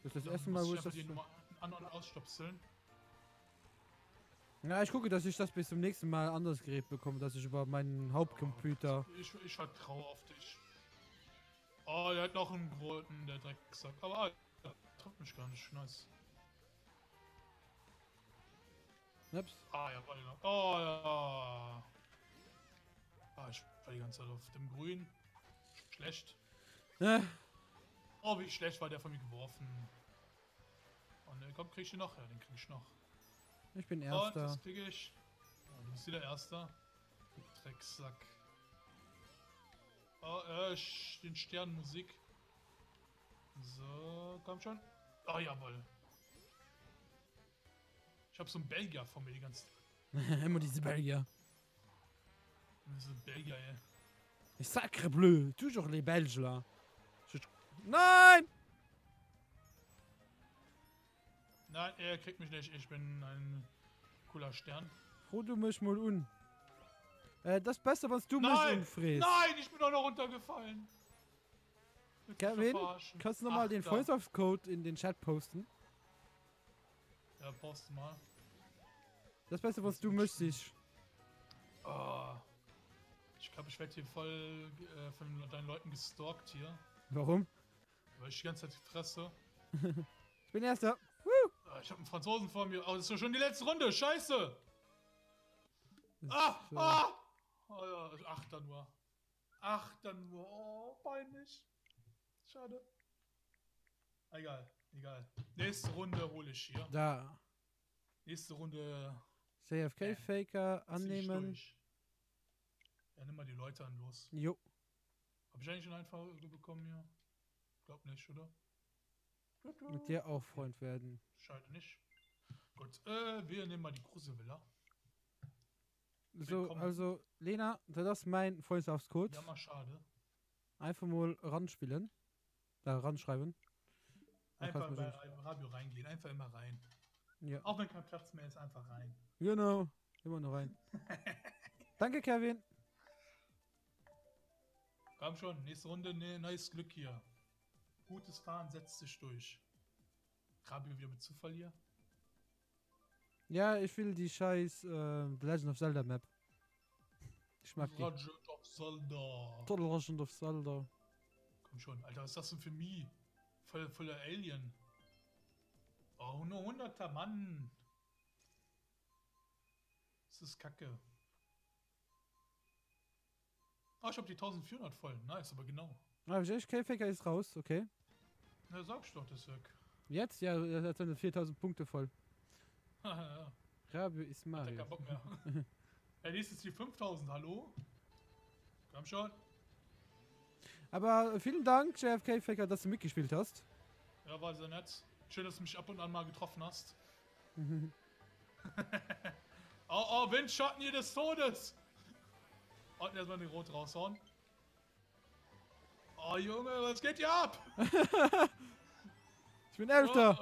Das ist das Dann erste muss Mal, wo ich ich einfach das... die Nummer an- und ausstöpseln. Ja, ich gucke, dass ich das bis zum nächsten Mal anders Gerät bekomme, dass ich über meinen Hauptcomputer... Ich vertraue auf dich. Oh, der hat noch einen roten, der Drecksack. Aber der trifft mich gar nicht. Nice. Ups. Ah, ja, warte noch. Oh, ja. Ah, ich war die ganze Zeit auf dem Grün. Schlecht. Oh, wie schlecht war der von mir geworfen. Oh, ne, komm, krieg ich den noch? Ja, den krieg ich noch. Ich bin Und Erster. das krieg ich. Oh, du bist wieder Erster. Drecksack. Oh, den Sternenmusik. So, komm schon. Oh, jawohl. Ich hab so einen Belgier vor mir die ganze Zeit. Immer diese Belgier. Diese Belgier, ey. Sacre bleu, toujours les Belges là. Nein! Nein, er kriegt mich nicht. Ich bin ein cooler Stern. Froh du mich mal un. Das Beste, was du mich Nein! unfräst. Nein, ich bin doch noch runtergefallen. Willst du mich Kevin, verarschen? kannst du nochmal den Achter. Freundschaftscode in den Chat posten? Ja, post mal. Das Beste, was du möchtest. Oh. Ich glaube, ich werde hier voll von deinen Leuten gestalkt hier. Warum? Weil ich die ganze Zeit fresse. Ich bin Erster. Ah, ich habe einen Franzosen vor mir. Oh, das ist doch schon die letzte Runde. Scheiße. Das Ah, ist, ah. Oh ja, Achter nur. Achter nur. Oh, peinlich. Schade. Egal, egal. Nächste Runde hole ich hier. Da. Nächste Runde CFK-Faker zieh ich annehmen. durch. Ja, nimm mal die Leute an, los. Jo. Hab ich eigentlich einen Einfall bekommen hier? Glaub nicht, oder? Mit dir auch Freund werden. Scheint nicht. Gut, wir nehmen mal die große Villa. So, Willkommen. also, Lena, das ist mein Freundschaftscode. Ja, mal schade. Einfach mal ranspielen. Da ranschreiben. Dann Einfach kannst du bei mich- Radio reingehen, einfach immer rein. Ja. Auch wenn kein Platz mehr ist, einfach rein. Genau. Immer noch rein. Danke, Kevin. Komm schon, nächste Runde, neues Glück hier. Gutes Fahren setzt sich durch. Rabio wieder mit Zufall hier. Ja, ich will die scheiß The Legend of Zelda Map. Ich mag die. Roger of Zelda. The Legend of Zelda. Komm schon, Alter, was ist das denn für mich? Voller Alien. Oh, nur 100er Mann. Das ist kacke. Oh, ich hab die 1400 voll. Nice, aber genau. Ah, Faker ist raus, okay. Na, sag ich doch, das Wirk. Jetzt? Ja, er hat seine 4000 Punkte voll. Ja, Rabio ist hat er Mario. keinen Bock mehr. Ja, nächstes die 5000, hallo? Komm schon. Aber vielen Dank, JFK Faker, dass du mitgespielt hast. Ja, war sehr nett. Schön, dass du mich ab und an mal getroffen hast. Oh, Windschatten hier des Todes! Und erstmal den Rot raushauen. Oh, Junge, was geht hier ab? Ich bin Elfter.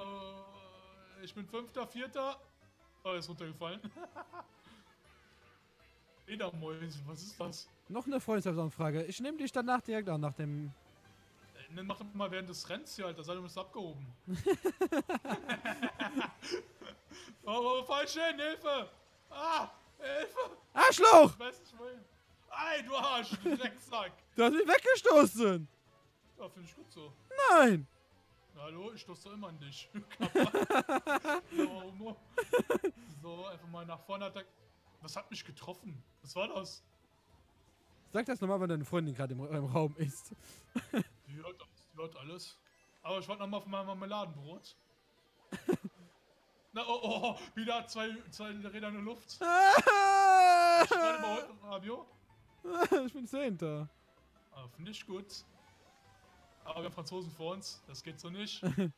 Ich bin Fünfter, Vierter. Oh, er ist runtergefallen. Ledermäuse, was ist das? Noch eine Freundschaftsanfrage. Ich nehme dich danach direkt an, nach dem... Dann mach doch mal während des Rennens hier, Alter. Sei du bist abgehoben. Oh, falsch hin, Hilfe! Ah, Hilfe! Arschloch! Ich weiß nicht wohin. Ey, du Arsch, du Drecksack! Du hast mich weggestoßen! Ja, finde ich gut so. Nein! Hallo, ich stoße doch immer an dich. Homo. So, einfach mal nach vorne attackieren. Was hat mich getroffen? Was war das? Sag das nochmal, wenn deine Freundin gerade im Raum ist. Die hört alles. Aber ich warte nochmal auf mein Marmeladenbrot. Na, oh, wieder zwei Räder in der Luft. Ich werde überholt, Fabio. Ich bin 10. Ah, finde ich gut. Aber wir haben Franzosen vor uns. Das geht so nicht. Müssen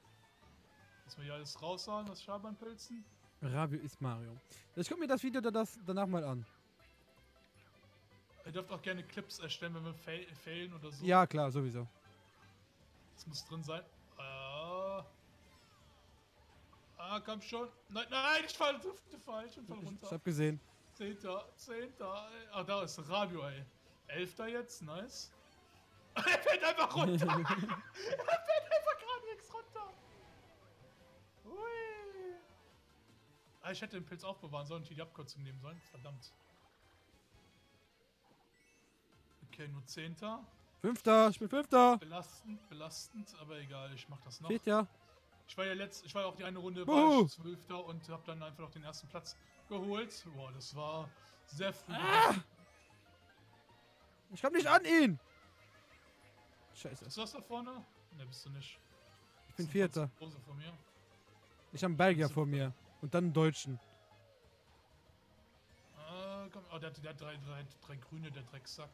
wir hier alles raushauen, was Schabanpilzen? Rabio ist Mario. Ich guck mir das Video danach mal an. Ihr dürft auch gerne Clips erstellen, wenn wir failen oder so. Ja, klar, sowieso. Das muss drin sein. Komm schon. Nein, ich falle falsch und falle runter. Ich hab gesehen. 10. Ah, da ist Rabio, ey. 11. jetzt, nice. Er fällt einfach runter. Er fällt einfach geradewegs runter. Ui. Ah, ich hätte den Pilz aufbewahren sollen und die Abkürzung nehmen sollen. Verdammt. Okay, nur 10. 5. Ich bin 5. Belastend, aber egal, ich mach das noch. 4. Ich war ja auch die eine Runde war ich 12. und hab dann einfach noch den ersten Platz geholt. Boah, das war sehr früh. Ich komm nicht an ihn! Scheiße. Bist du das da vorne? Ne, bist du nicht. Ich bin 4. Hose vor mir. Ich habe einen Belgier vor mir. Und dann einen Deutschen. Komm. Oh, der hat drei Grüne, der Drecksack.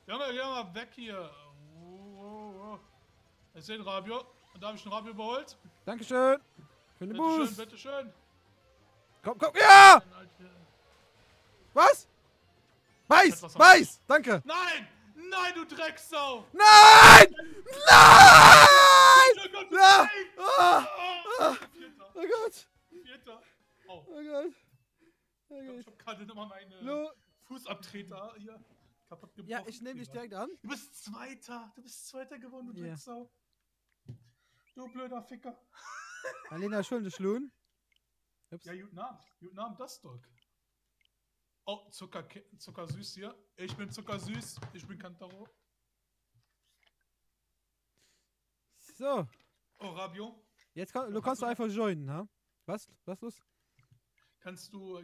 Junge, geh mal weg hier. Oh. Ich sehe den Rabio. Und da habe ich den Rabio überholt. Dankeschön. Für den Boost. Bitteschön. Komm. Ja! Was? Was Weiß! Danke! Nein, du Drecksau! Nein! Oh Gott, Ja! nein! Vierter. Oh Gott! Oh, Oh Gott! ich hab gerade nochmal meine Fußabtreter hier kaputt gebrochen. Ja, ich nehme dich direkt an. Du bist Zweiter geworden, du Drecksau. Du blöder Ficker. Alena Schulde Schluhn. Ups. Ja, guten Abend, das Dog. Oh, zuckersüß hier. Ich bin zuckersüß, ich bin Kantaro. So. Oh, Rabio. Jetzt kannst du einfach joinen, ha? Was los? Kennst du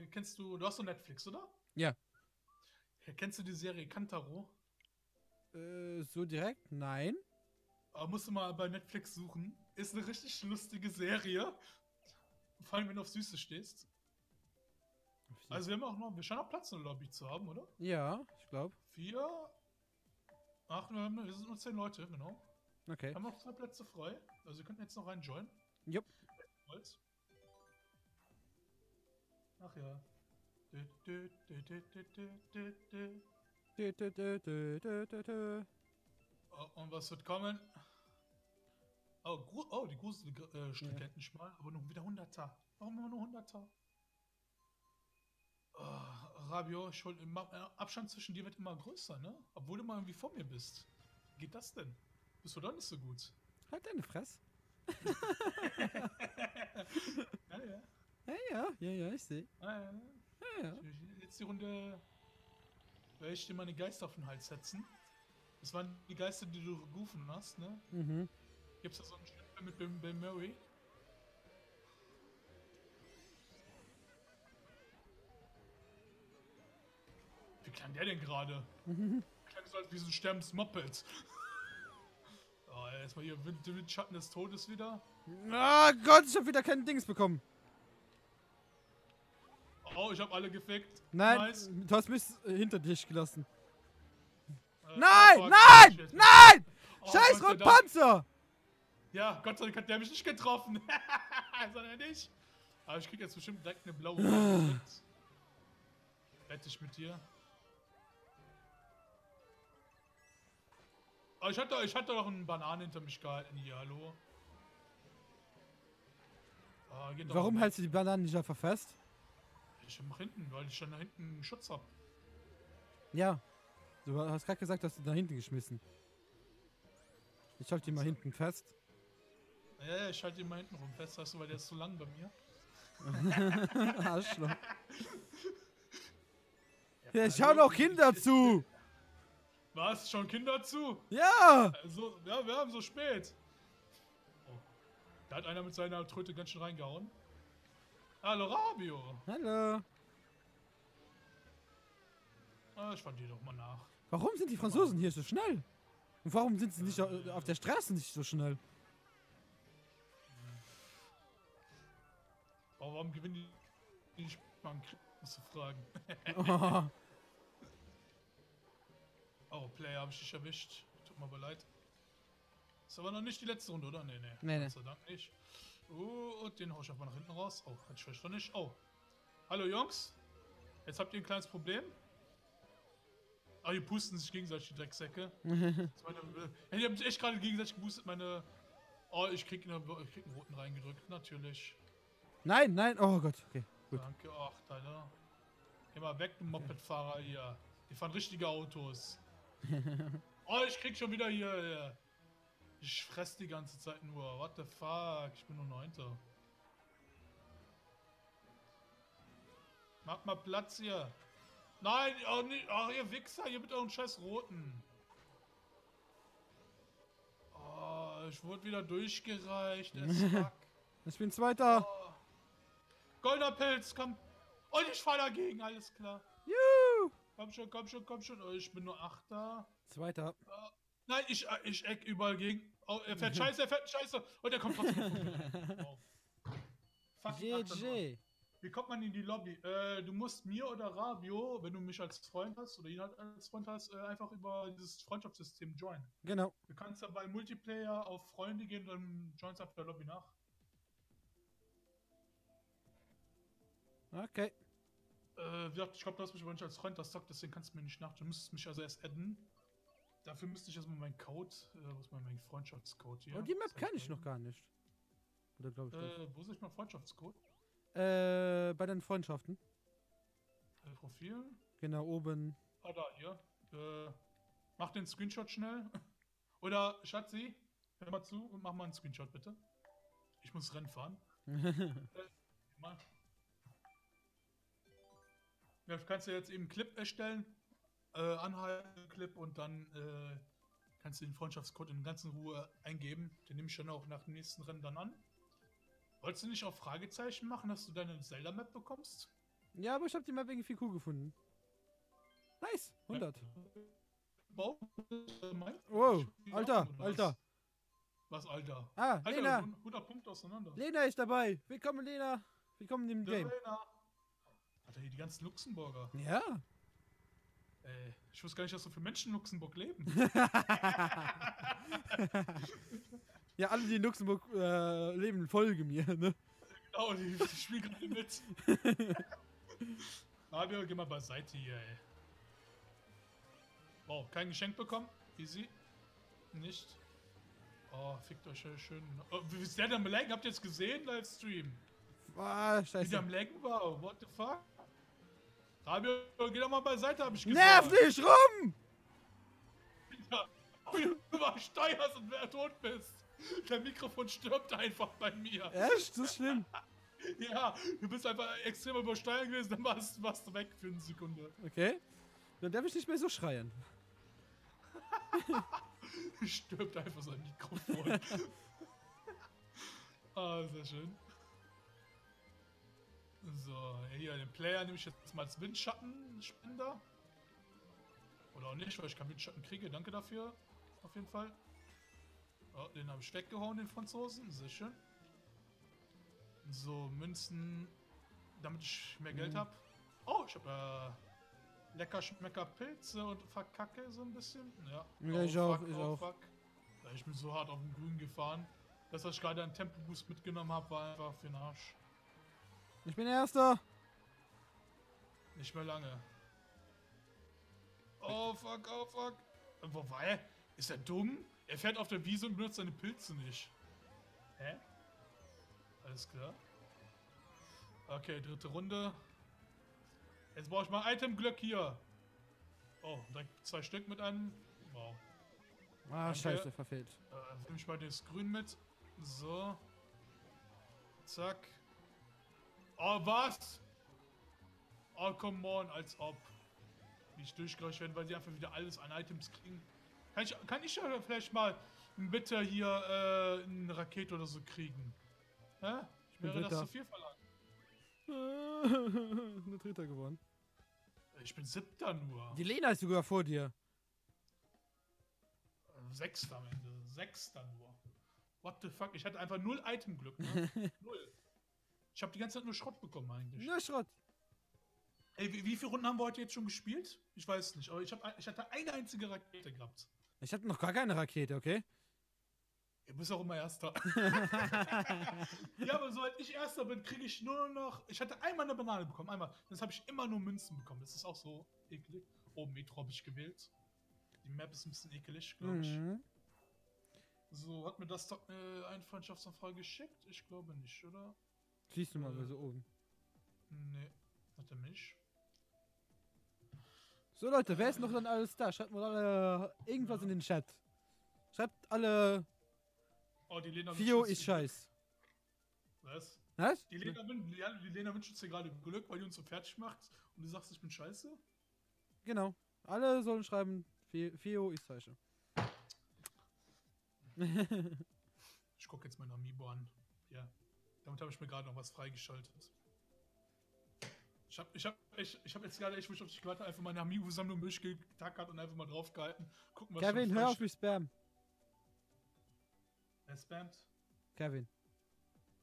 hast doch Netflix, oder? Ja. Kennst du die Serie Kantaro? So direkt? Nein. Aber musst du mal bei Netflix suchen. Ist eine richtig lustige Serie. Vor allem, wenn du auf Süße stehst. Also wir scheinen auch Platz in der Lobby zu haben, oder? Ja, ich glaube. 4. Ach, wir sind nur 10 Leute, genau. Okay. Wir haben noch 2 Plätze frei. Also ihr könnt jetzt noch reinjoinen. Jupp. Ach ja. Oh, und was wird kommen? Oh, die Gruselstudenten schmal, aber nur wieder 100er. Warum immer nur 100er? Oh, Rabio, Abstand zwischen dir wird immer größer, ne? Obwohl du mal irgendwie vor mir bist. Wie geht das denn? Bist du doch nicht so gut? Halt deine Fresse. Ja, ich sehe. Ja. Ja. Jetzt die Runde werde ich dir meine Geister auf den Hals setzen. Das waren die Geister, die du gerufen hast, ne? Mhm. Gibt's da so einen Schnipper mit Bill Murray? Wie klang der denn gerade? Klang so als wie so ein sterbendes Moped. Oh, erstmal hier Windschatten des Todes wieder. Ah Gott, ich hab wieder kein Dings bekommen. Oh, ich hab alle gefickt. Nein, Nice. du hast mich hinter dich gelassen. Nein! Oh, Scheiß Gott sei Dank. Rotpanzer! Ja, Gott sei Dank hat der mich nicht getroffen. Sondern nicht. Aber ich krieg jetzt bestimmt direkt eine blaue Karte. Wette ich mit dir. Oh, ich hatte doch einen Bananen hinter mich gehalten hier, hallo. Oh, geht doch Warum mal. hältst du die Bananen nicht einfach fest? Ich mach hinten, weil ich dann da hinten einen Schutz hab. Ja. Du hast gerade gesagt, dass du da hinten geschmissen. Ich halte die mal hinten fest. Ja, ich halte ihn mal hinten rum fest, weißt du, weil der ist zu lang bei mir. Arschloch. Ja, schau noch Kinder zu! Was? Schon Kinder zu? Ja! Also, ja, wir haben so spät. Oh. Da hat einer mit seiner Tröte ganz schön reingehauen. Hallo, Rabio. Hallo. Ah, ich fand die doch mal nach. Warum sind die Franzosen hier so schnell? Und warum sind sie nicht auf der Straße nicht so schnell? Oh, warum gewinnen die nicht mal einen Krieg? Musst du fragen. Oh. Oh, Player, habe ich dich erwischt. Tut mir aber leid. Ist aber noch nicht die letzte Runde, oder? Nee. Nee. Gott sei Dank nicht. Und den hau ich einfach nach hinten raus. Oh, hatte ich vielleicht doch nicht. Oh. Hallo, Jungs. Jetzt habt ihr ein kleines Problem. Ah, die pusten sich gegenseitig, die Drecksäcke. Die haben sich echt gerade gegenseitig geboostet. Oh, ich krieg einen roten reingedrückt, natürlich. Nein, oh Gott. Okay, gut. Danke, ach, Alter. Geh mal weg, du Moped-Fahrer hier. Die fahren richtige Autos. Oh, ich krieg schon wieder hier. Ich fress die ganze Zeit nur. What the fuck? Ich bin nur 9. Mach mal Platz hier. Nein, oh, nicht. Ach, ihr Wichser, hier mit euren scheiß Roten. Oh, ich wurde wieder durchgereicht. Fuck. Ich bin Zweiter. Oh. Goldener Pilz, komm. Und ich fall dagegen, alles klar. Juhu. Komm schon. Oh, ich bin nur 8. Zweiter. Nein, ich eck überall gegen. Oh, er fährt scheiße. Und er kommt trotzdem. Oh. Fuck, GG. wie kommt man in die Lobby? Du musst mir oder Rabio, wenn du mich als Freund hast oder ihn halt als Freund hast, einfach über dieses Freundschaftssystem joinen. Genau. Du kannst ja bei Multiplayer auf Freunde gehen, dann joinst du auf der Lobby nach. Okay. Ich glaube, du hast mich aber nicht als Freund das sagt, deswegen kannst du mir nicht nach. Du müsstest mich also erst adden. Dafür müsste ich erstmal meinen Code, wo ist mein Freundschaftscode hier? Und die Map kenne ich noch gar nicht. Oder glaube ich wo ist mein Freundschaftscode? bei den Freundschaften. Profil? Genau, oben. Ah, da, hier. Mach den Screenshot schnell. Oder, Schatzi, hör mal zu und mach mal einen Screenshot, bitte. Ich muss Rennen fahren. Mal. Ja, kannst du jetzt eben einen Clip erstellen. Anhalten, Clip und dann kannst du den Freundschaftscode in ganzen Ruhe eingeben. Den nehme ich dann auch nach dem nächsten Rennen dann an. Wolltest du nicht auf Fragezeichen machen, dass du deine Zelda-Map bekommst? Ja, aber ich habe die Map irgendwie cool gefunden. Nice, 100. Wow, Alter. Was, Alter? Ah, Alter, Lena. 100 Punkte auseinander. Lena ist dabei. Willkommen, Lena. Willkommen im Game. Lena. Alter, hier die ganzen Luxemburger. Ja. Ich wusste gar nicht, dass so viele Menschen in Luxemburg leben. Ja, alle, die in Luxemburg leben, folgen mir, ne? Genau, die spielen gerade mit. Aber geh mal beiseite hier, ey. Wow, kein Geschenk bekommen? Easy. Nicht. Oh, fickt euch schön. Oh, wie ist der denn am Laggen? Habt ihr jetzt gesehen, Livestream? Ah, Wie der scheiße. am Laggen war? What the fuck? Rabio, geh doch mal beiseite, hab ich Nerv gesagt. nicht rum! Ja, wie du übersteuerst und wer tot bist. Der Mikrofon stirbt einfach bei mir. Echt? Das ist schlimm. Ja, du bist einfach extrem übersteuert gewesen, dann warst du weg für eine Sekunde. Okay. Dann darf ich nicht mehr so schreien. Stirbt einfach sein Mikrofon. Ah, sehr schön. So, hier, den Player nehme ich jetzt mal als Windschattenspender. Oder auch nicht, weil ich keinen Windschatten kriege. Danke dafür. Auf jeden Fall. Oh, den habe ich weggehauen, den Franzosen. Sehr schön. So, Münzen, damit ich mehr Geld habe. Oh, ich habe lecker Schmecker Pilze und verkacke so ein bisschen. Ja, Ja, ich auch, ich auch. Fuck. Ja, ich bin so hart auf dem Grün gefahren. Das, was ich gerade an Tempo-Boost mitgenommen habe, war einfach für den Arsch. Ich bin Erster. Nicht mehr lange. Oh fuck, oh fuck. Wo war er? Ist er dumm? Er fährt auf der Wiese und benutzt seine Pilze nicht. Hä? Alles klar. Okay, dritte Runde. Jetzt brauche ich mal Item-Glück hier. Oh, direkt 2 Stück mit einem. Wow. Ah, Danke. scheiße, verfehlt. Nehme ich mal das Grün mit. So. Zack. Oh, was? Oh, come on, als ob. nicht durchgereicht werden, weil sie einfach wieder alles an Items kriegen. Kann ich ja vielleicht mal bitte hier eine Rakete oder so kriegen? Hä? Wäre das zu viel verlangt? Nur Dritter geworden. Ich bin 7. nur. Die Lena ist sogar vor dir. 6. am Ende. 6. nur. What the fuck? Ich hatte einfach 0 Itemglück, ne? 0. Ich habe die ganze Zeit nur Schrott bekommen eigentlich. Nur Schrott. Ey, wie viele Runden haben wir heute jetzt schon gespielt? Ich weiß nicht, aber ich hatte eine einzige Rakete gehabt. Ich hatte noch gar keine Rakete, okay? Ihr bist auch immer Erster. Ja, aber sobald ich Erster bin, kriege ich nur noch... Ich hatte einmal eine Banane bekommen, einmal. Das habe ich immer nur Münzen bekommen. Das ist auch so eklig. Oh, Metro habe ich gewählt. Die Map ist ein bisschen ekelig, glaube ich. So, hat mir das doch eine Freundschaftsanfrage geschickt? Ich glaube nicht, oder? Siehst du mal, so oben. Nee, hat er nicht. So Leute, wer ist noch dann alles da? Schreibt mal alle irgendwas in den Chat. Schreibt alle... Oh, die Lena Fio wünscht uns- ist scheiß. Was? Was? Die Lena wünscht uns hier gerade Glück, weil die uns so fertig macht und du sagst, ich bin scheiße? Genau. Alle sollen schreiben, Fio ist scheiße. Ich gucke jetzt mein Amiibo an. Ja. Damit habe ich mir gerade noch was freigeschaltet. Ich hab jetzt gerade echt, wo ich auf dich gewartet habe, einfach meine Amiibo-Sammlung durchgetackert und einfach mal draufgehalten. Gucken, was Kevin, schon hör frisch- auf, wie Spam. Wer spammt? Kevin.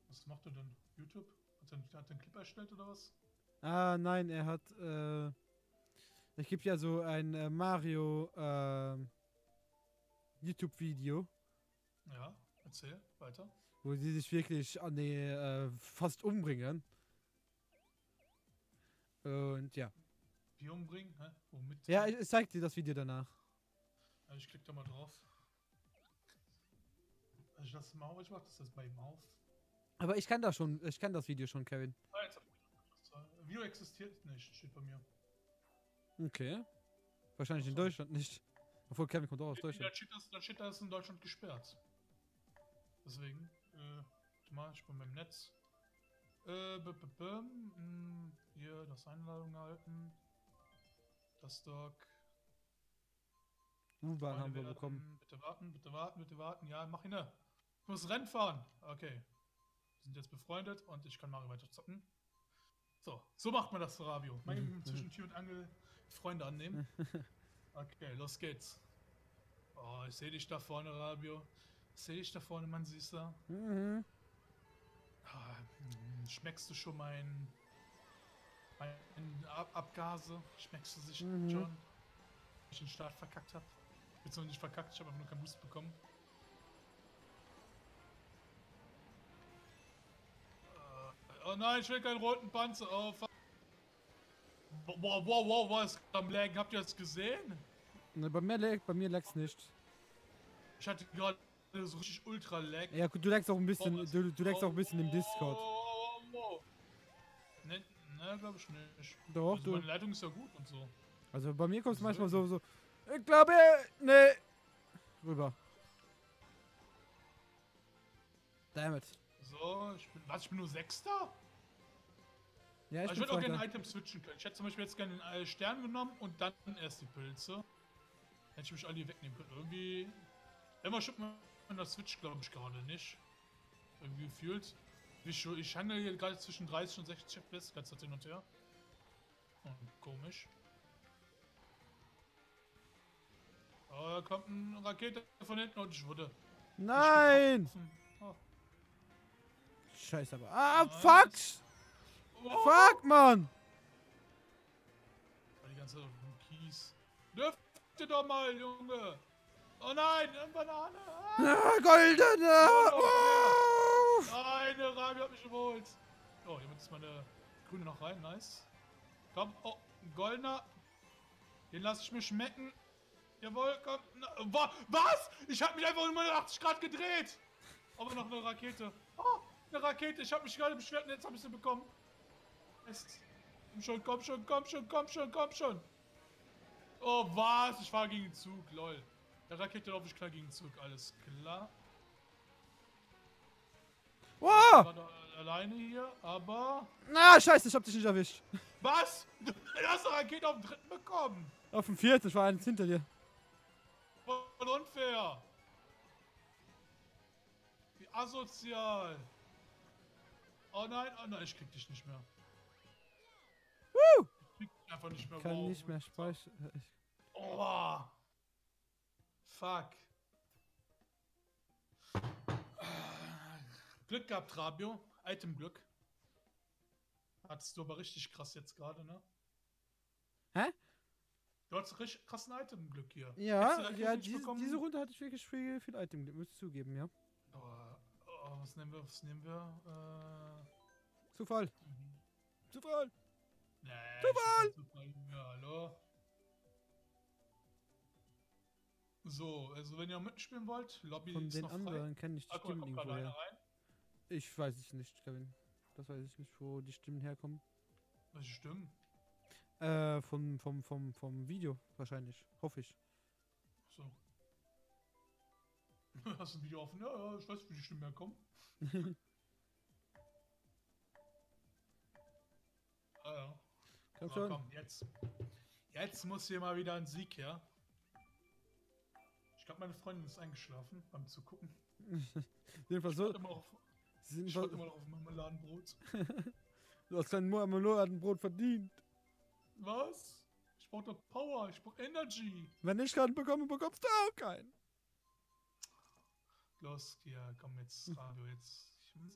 Was macht er denn? YouTube? Hat er einen Clip erstellt oder was? Ah, nein, er hat, es gibt ja so ein Mario, YouTube-Video, Ja, erzähl, weiter. wo sie sich wirklich an die, fast umbringen. Und ja. Wie umbringen? Hä? Womit? Ja, ich zeig dir das Video danach. Also ich klick da mal drauf. Also ich lasse es mal auf, ich mach das jetzt bei ihm auf. Aber ich kann das schon, ich kann das Video schon, Kevin. Ah, jetzt hab ich das. Video existiert nicht, steht bei mir. Okay. Wahrscheinlich in Ach so. Deutschland nicht. Obwohl Kevin kommt auch aus Deutschland. Dann steht das in Deutschland gesperrt. Deswegen, warte mal, ich bin beim Netz. Hier, das Einladung erhalten. Das Doc. U-Bahn haben Freunde wir werden. bekommen. Bitte warten, bitte warten, bitte warten. Ja, mach ihn. Ich muss Rennen fahren. Okay. Wir sind jetzt befreundet und ich kann Mario weiter zocken. So macht man das, Rabio. Man zwischen Tür und Angel Freunde annehmen. Okay, los geht's. Oh, ich sehe dich da vorne, Rabio. Ich sehe dich da vorne, mein Süßer. Mhm. Schmeckst du schon meine Abgase? Schmeckst du sich Mhm. schon? Ich den Start verkackt habe. Beziehungsweise nicht verkackt, ich habe einfach nur keinen Boost bekommen. Oh nein, ich will keinen roten Panzer. Oh, fuck. Wow, was ist am Laggen? Habt ihr das gesehen? Ne, bei mir lag's nicht. Ich hatte gerade so richtig Ultra-Lag. Ja gut, du lagst auch ein bisschen, was? du lagst auch ein bisschen im Discord. Ne, glaube ich nicht. Doch, Also du. meine Leitung ist ja gut und so. Also bei mir kommt es Was manchmal soll so, ich glaube, ne. Rüber. Damn it. So, ich bin nur Sechster? Ja, Ich bin würde auch gerne Zweiter. ein Item switchen können. Ich hätte zum Beispiel jetzt gerne den Stern genommen und dann erst die Pilze. Hätte ich mich alle hier wegnehmen können. Irgendwie. Immer schippt man das Switch, glaube ich, gerade nicht. Irgendwie gefühlt. Ich handle hier gerade zwischen 30 und 60 FPS, ganz hin und her. Komisch. Oh, da kommt eine Rakete von hinten und ich wurde. Nein! Oh. Scheiße, aber. Ah, Nice. fuck! Oh. Fuck, Mann! Die ganze Zeit auf dem Kies. Dürfte doch mal, Junge! Oh nein, eine Banane! Ah, goldene! Oh. Nein, der Rabi hat mich überholt. Oh, damit ist meine grüne noch rein, nice. Komm, oh, ein goldener. Den lasse ich mir schmecken. Jawohl, komm. Was? Ich habe mich einfach um 180 Grad gedreht. Aber noch eine Rakete. Oh, eine Rakete. Ich habe mich gerade beschwert und jetzt habe ich sie bekommen. Komm schon. Oh, was? Ich fahre gegen den Zug, lol. Der Rakete laufe ich klar gegen den Zug, alles klar. Ich Wow! war da alleine hier, aber... Na, scheiße, ich hab dich nicht erwischt. Was? Du hast eine Rakete auf den dritten bekommen. Auf dem 4. Ich war eins hinter dir. Voll unfair. Wie asozial. Oh nein, ich krieg dich nicht mehr. Woo! Ich krieg dich einfach nicht mehr. Kann wow. nicht mehr speichern. Oh. Fuck. Glück gehabt, Rabio. Itemglück. Hattest du aber richtig krass jetzt gerade, ne? Hä? Du hattest richtig krassen Itemglück hier. Ja, Hättest du ja, nicht bekommen? diese Runde hatte ich wirklich viel Item, muss ich zugeben, ja. Was nehmen wir? Zufall. Zufall. Nee, Zufall! Zufall. Ja, hallo. So, also wenn ihr mitspielen wollt, Lobby Von ist den noch frei. anderen kenne ich die Guck mal, Stimmen kommt gerade einer irgendwoher. rein. Ich weiß es nicht, Kevin. Das weiß ich nicht, wo die Stimmen herkommen. Welche Stimmen? Vom Video wahrscheinlich. Hoffe ich. So. Hast du ein Video offen? Ja, ich weiß, wie die Stimmen herkommen. Ja. Komm So, schon. komm, jetzt. Jetzt muss hier mal wieder ein Sieg her. Ich glaube, meine Freundin ist eingeschlafen beim Zugucken. Jedenfalls so. Ich warte immer noch auf Marmeladenbrot. Du hast kein Marmeladenbrot verdient. Was? Ich brauche doch Power, ich brauche Energy. Wenn ich keinen bekomme, bekommst du auch keinen. Los, hier, komm jetzt, Radio,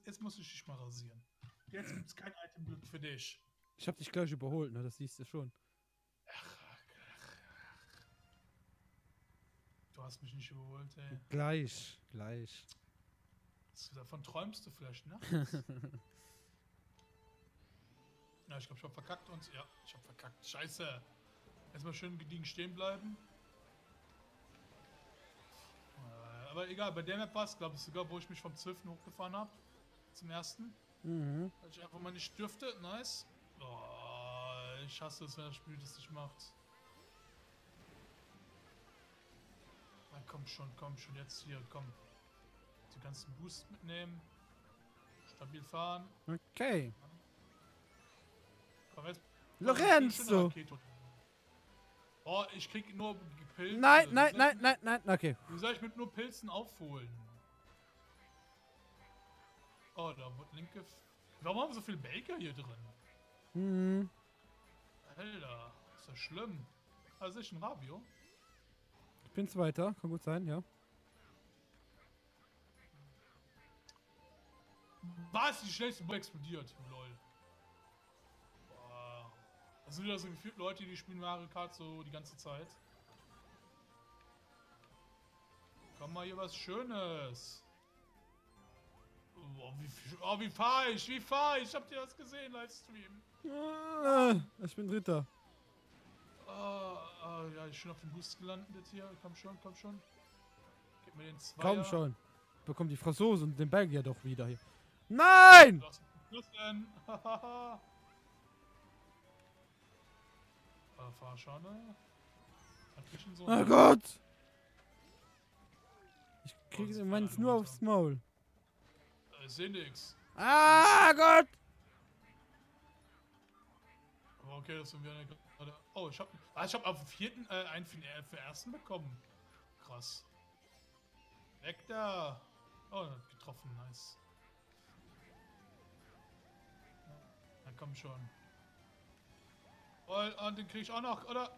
jetzt muss ich dich mal rasieren. Jetzt gibt's kein Itemglück für dich. Ich hab dich gleich überholt, ne? Das siehst du schon. Du hast mich nicht überholt, ey. Gleich. Davon träumst du vielleicht, ne? Ja, ich glaube, ich hab verkackt und... Ja, ich hab verkackt. Scheiße. Erstmal schön gediegen stehen bleiben. Aber egal, bei der Map war es, glaube ich, sogar, wo ich mich vom 12. hochgefahren habe. Zum ersten. Mhm. Weil ich einfach mal nicht dürfte. Nice. Oh, ich hasse es, wenn das Spiel das nicht macht. Na, komm schon, jetzt hier, komm. Die ganzen Boost mitnehmen. Stabil fahren. Okay. Komm jetzt. Lorenzo! Oh, ich krieg nur Pilze. Nein. Okay. Wie soll ich mit nur Pilzen aufholen? Oh, da wird linke... Warum haben wir so viel Baker hier drin? Mhm. Alter, ist das schlimm. Also ich ein Rabio. Ich bin Zweiter, kann gut sein, ja. Was? Die schnellste Bombe explodiert. Lol. Boah. Das sind wieder so gefühlt Leute, die spielen Mario Kart so die ganze Zeit. Komm mal hier was Schönes. Oh, wie fahr ich? Habt ihr das gesehen, Livestream? Ich bin Dritter. Ja, ich bin auf dem Boost gelandet hier. Komm schon. Gib mir den Zweier. Komm schon. Bekommt die Franzose und den Belgier doch wieder hier. Nein! Du hast einen Hahaha. Fahrschade. So Oh Gott! Ich kriege meins nur aufs Maul. Ich seh nix. Ah Gott! Aber okay, das sind wir gerade. Oh, ich hab auf dem 4. einen für den ersten bekommen. Krass. Weg da! Oh, hat getroffen, nice. Na komm schon. Und den krieg ich auch noch, oder?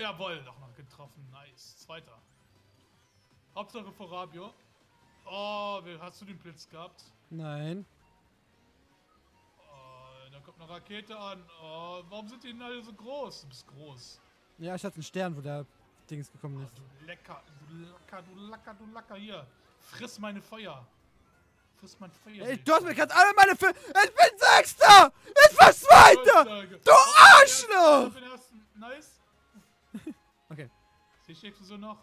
Jawohl, doch noch getroffen, nice. Zweiter. Hauptsache vor Rabio. Oh, hast du den Blitz gehabt? Nein. Oh, da kommt eine Rakete an. Oh, warum sind die denn alle so groß? Du bist groß. Ja, ich hatte einen Stern, wo der Dings gekommen ist. Du Lacker, hier. Friss meine Feuer. Ey, du hast mir gerade alle meine Ich bin Sechster! Ich war Zweiter! Du Arschloch! Nice. Okay. Siehst du so noch?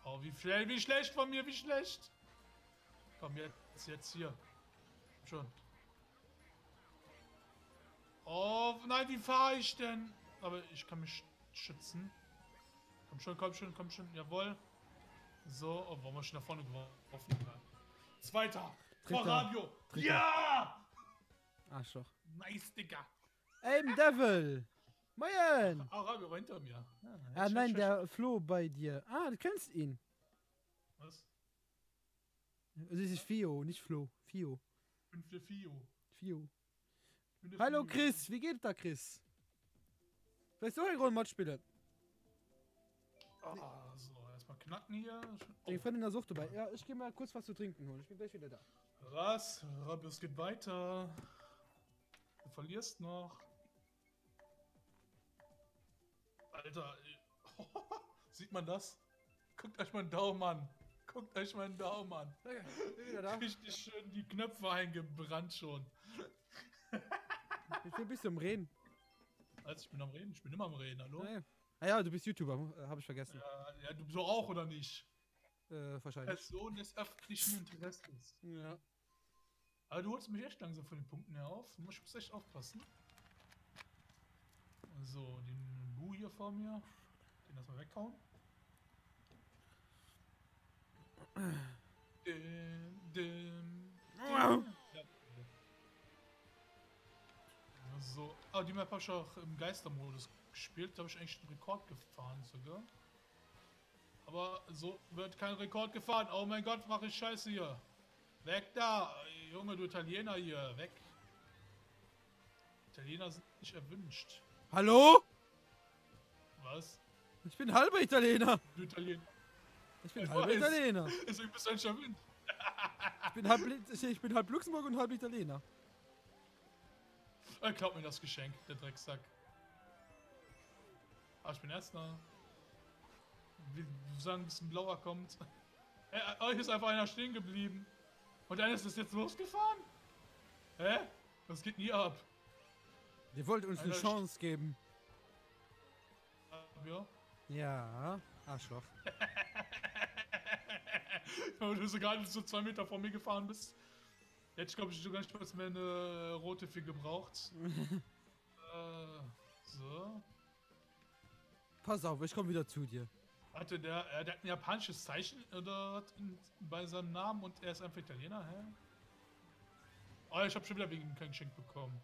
Oh, wie schlecht von mir, wie schlecht. Komm, jetzt hier. Schon. Oh, nein, wie fahre ich denn? Aber ich kann mich schützen. Komm schon. Jawohl. So, oh, warum ich nach vorne geworfen? Zweiter. Vor Radio. Ja! Arschloch. Nice, Digga. Aim Devil! Moin! Ah, Rabio war hinter mir. Ah, nein, der Flo bei dir. Ah, du kennst ihn. Was? Also, das ist Fio, nicht Flo. Fio. Ich bin der Fio. Fio. Ich bin der Hallo Fio. Chris, wie geht's da, Chris? Willst du einen Mod spielen? Ah, so, erstmal knacken hier. Ich bin in der Sucht dabei. Ja, ich geh mal kurz was zu trinken holen. Ich bin gleich wieder da. Was? Rabio, es geht weiter. Du verlierst noch. Alter, sieht man das? Guckt euch meinen Daumen an. Guckt euch meinen Daumen an. Okay, bin wieder da. Richtig schön die Knöpfe eingebrannt schon. Ich bin ein bisschen am Reden. Also ich bin am Reden, ich bin immer am Reden, hallo? Ah, ja. Ah ja, du bist YouTuber, habe ich vergessen. Ja, du so auch, oder nicht? Wahrscheinlich. Person des öffentlichen Interesses. Ja. Aber du holst mich echt langsam von den Punkten her auf. Du musst echt aufpassen. So, den Bu hier vor mir. Den lassen wir weghauen. Ja. So. Ah, die Map habe ich auch im Geistermodus gespielt. Da habe ich eigentlich einen Rekord gefahren sogar. Aber so wird kein Rekord gefahren. Oh mein Gott, mache ich Scheiße hier. Weg da! Junge, du Italiener hier. Weg. Italiener sind nicht erwünscht. Hallo? Was? Ich bin halber Italiener. Du Italiener. Ich bin Ich halber weiß. Italiener. Deswegen bist du nicht erwünscht. Ich bin halb Luxemburg und halb Italiener. Er klaut mir das Geschenk, der Drecksack. Aber ich bin Erster. Wir sagen, bis ein Blauer kommt. Euch ist einfach einer stehen geblieben. Und einer ist das jetzt losgefahren? Hä? Was geht nie ab? Ihr wollt uns eine Einer Chance geben. Ja. Ja, Arschloch. Weil du so gerade so 2 Meter vor mir gefahren bist. Jetzt glaube ich sogar nicht mehr eine rote für gebraucht. So. Pass auf, ich komme wieder zu dir. Hatte der hat ein japanisches Zeichen oder hat bei seinem Namen und er ist einfach Italiener, hä? Oh, ich habe schon wieder wegen ihm kein Geschenk bekommen.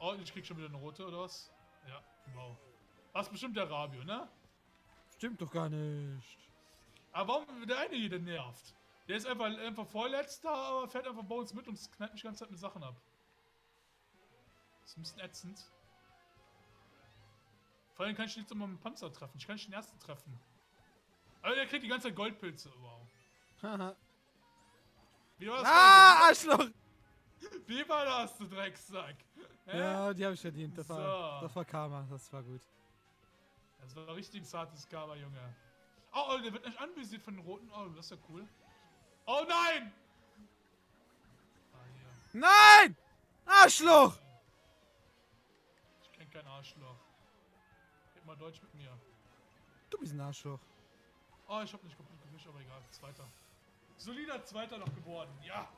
Oh, ich krieg schon wieder eine rote, oder was? Ja, wow. Das ist bestimmt der Rabio, ne? Stimmt doch gar nicht. Aber warum wird der eine hier denn nervt? Der ist einfach Vorletzter, aber fährt einfach bei uns mit und knallt mich die ganze Zeit mit Sachen ab. Das ist ein bisschen ätzend. Vor allem kann ich jetzt immer mit dem Panzer treffen. Ich kann nicht den ersten treffen. Aber der kriegt die ganze Zeit Goldpilze. Wow. Haha. Wie war das? Arschloch! Wie war das, du Drecksack? Hä? Ja, die habe ich verdient. Das So. war Karma, das war gut. Das war richtig zartes Karma, Junge. Oh, der wird nicht anvisiert von den Roten. Oh, das ist ja cool. Oh nein! Ah, hier. Nein! Arschloch! Ich kenn kein Arschloch. Red mal Deutsch mit mir. Du bist ein Arschloch. Oh, ich hab nicht kaputt gewischt, aber egal. Zweiter. Solider Zweiter noch geworden. Ja!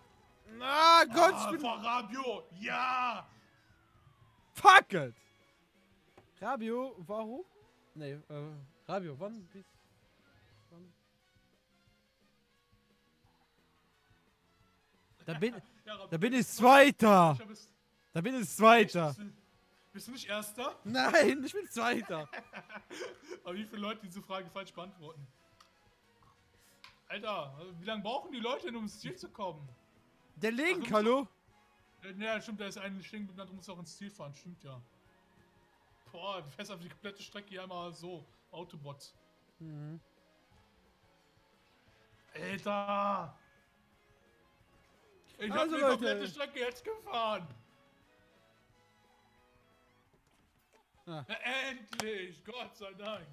Ah Gott, ich bin... Vor Rabio! Ja! Fuck it! Rabio, warum? Nee, Rabio, wann bist... Wann? Da bin, Ja, Rabio. da bin ich Zweiter! Ich hab es- Da bin ich Zweiter! Bist du nicht Erster? Nein, ich bin Zweiter! Aber wie viele Leute diese Frage falsch beantworten? Alter, wie lange brauchen die Leute denn, um ins Ziel zu kommen? Der Link, Ach, hallo? Ja, stimmt, da ist ein stehen geblieben, du musst auch ins Ziel fahren, stimmt ja. Boah, du fährst auf die komplette Strecke hier einmal so. Autobot. Mhm. Alter! Ich hab Also, die Leute. komplette Strecke jetzt gefahren! Ah. Na, endlich! Gott sei Dank!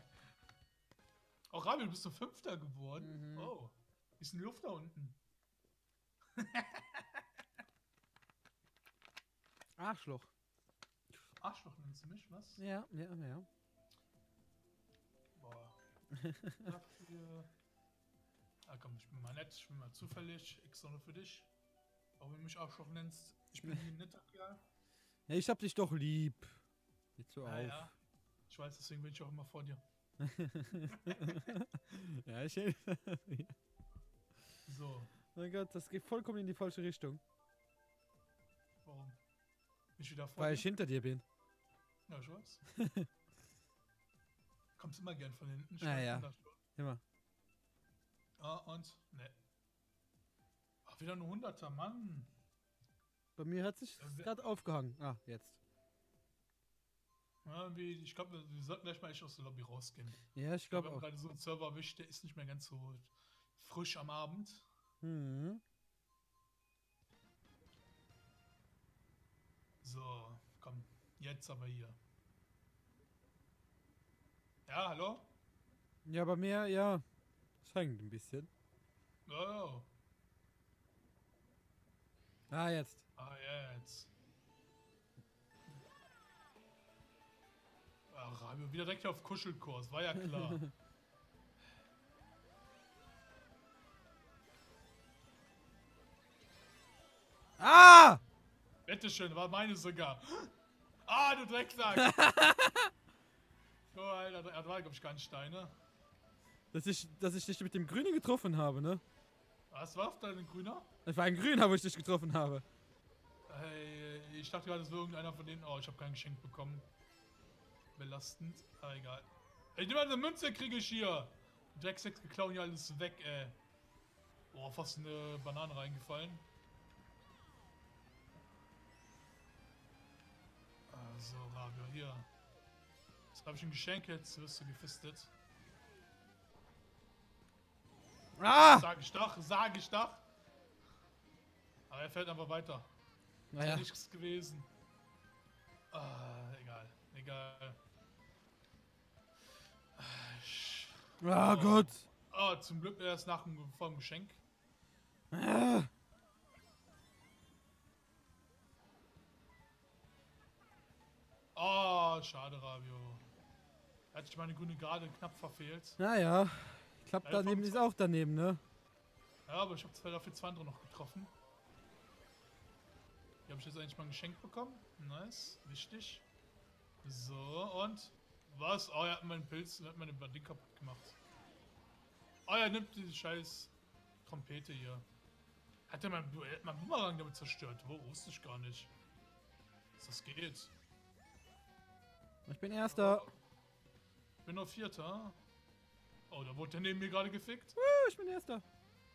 Auch Rabio, du bist du Fünfter geworden? Mhm. Oh. Ist eine Luft da unten. Arschloch. Arschloch nennst du mich, was? Ja. Boah. Dafür. Ah komm, ich bin mal nett, ich bin mal zufällig, extra nur für dich. Auch wenn du mich Arschloch nennst, ich bin ein netter Kerl. Ja, ich hab dich doch lieb. Jetzt so Ja, auf. ja. Ich weiß, deswegen bin ich auch immer vor dir. Ja, ich... So, Mein Gott, das geht vollkommen in die falsche Richtung. warum? Bin ich wieder vor Weil dir? ich hinter dir bin. Ja, ich weiß. Kommst immer gern von hinten. Ich Ja, weiß, ja. das schon. Immer. Ah, und? Ne. Ach, wieder nur 100er, Mann. Bei mir hat sich gerade aufgehangen. Ah, jetzt. Ja, ich glaube, wir sollten gleich mal echt aus der Lobby rausgehen. Ja, ich Wir glaube haben auch. gerade so einen Server erwischt, der ist nicht mehr ganz so frisch am Abend. Mhm. So, komm, jetzt aber hier. Ja, hallo? Ja, bei mir, ja. Es hängt ein bisschen. Oh, Ah, jetzt. jetzt. Ach, wieder direkt auf Kuschelkurs, war ja klar. Ah! Bitteschön, war meine sogar. Ah, du Drecksack! Oh, Alter, er war, glaube ich, kein Stein, ne? Dass ich dich mit dem Grünen getroffen habe, ne? Was war auf dein Grüner? Das war ein Grüner, wo ich dich getroffen habe. Hey, ich dachte gerade, es wäre irgendeiner von denen. Oh, ich habe kein Geschenk bekommen. Belastend. Aber egal. Ey, nimm mal eine Münze, kriege ich hier. Die Drecksacks geklauen hier alles weg, ey. Oh, fast eine Banane reingefallen. Also, Rabio, hier. Jetzt habe ich ein Geschenk, jetzt wirst du gefistet. Ah! Sag ich doch, sag ich doch. Aber er fällt einfach weiter. Ist ja Naja. nichts gewesen. Ah, egal, egal. Ah, Gott. Oh, zum Glück erst nach dem vor dem Geschenk. Ah. Oh, schade, Rabio. Hatte ich meine grüne gerade knapp verfehlt. Naja. Klappt Ja, daneben vom ist auch daneben, ne? Ja, aber ich habe dafür 2 andere noch getroffen. Hier habe ich jetzt eigentlich mal ein Geschenk bekommen. Nice, wichtig. So, und? Was? Oh, er hat meinen Pilz, er hat meine Ding kaputt gemacht. Oh, er nimmt diese scheiß Trompete hier. Hat er mein Boomerang damit zerstört? Wo? Wusste ich gar nicht. Dass das geht. Ich bin Erster. Ich bin noch Vierter. Oh, da wurde der neben mir gerade gefickt. Ich bin Erster.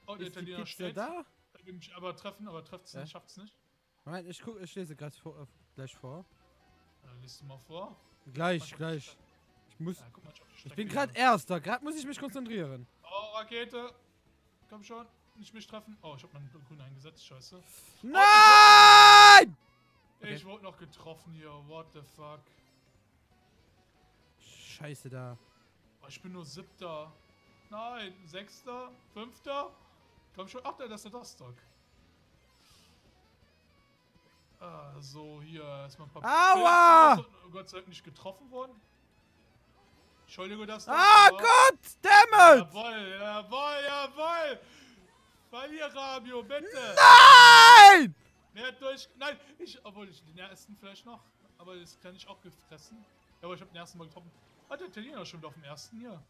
Oh, der Ist die Italiener Pizza steht. da? Er will mich aber treffen, aber trifft es Ja. nicht, schafft's nicht. Moment, ich lese gleich vor. Liest du mal vor. Gleich. Ich muss. Ja, guck mal, ich auf die Ich Strecke bin hier. gerade Erster. Gerade muss ich mich konzentrieren. Oh, Rakete. Komm schon. Nicht mich treffen. Oh, ich hab meinen Grün eingesetzt. Scheiße. Nein! Okay. Ich wurde noch getroffen hier. What the fuck. Scheiße da. Oh, ich bin nur 7. Nein, 6., 5. Komm schon. Ach, das ist der Dostok. Ah, so, hier erstmal ein paar. Aua! Pilze. Oh, Gott sei Dank nicht getroffen worden. Entschuldige, das. Ah, Gott! Damn it! Jawohl! Verlier, Rabio, bitte! Nein! Mehr durch. Nein, obwohl ich den ersten vielleicht noch. Aber das kann ich auch gefressen. Ja, aber ich habe den ersten Mal getroffen. Hat der Italiener schon wieder auf dem ersten hier?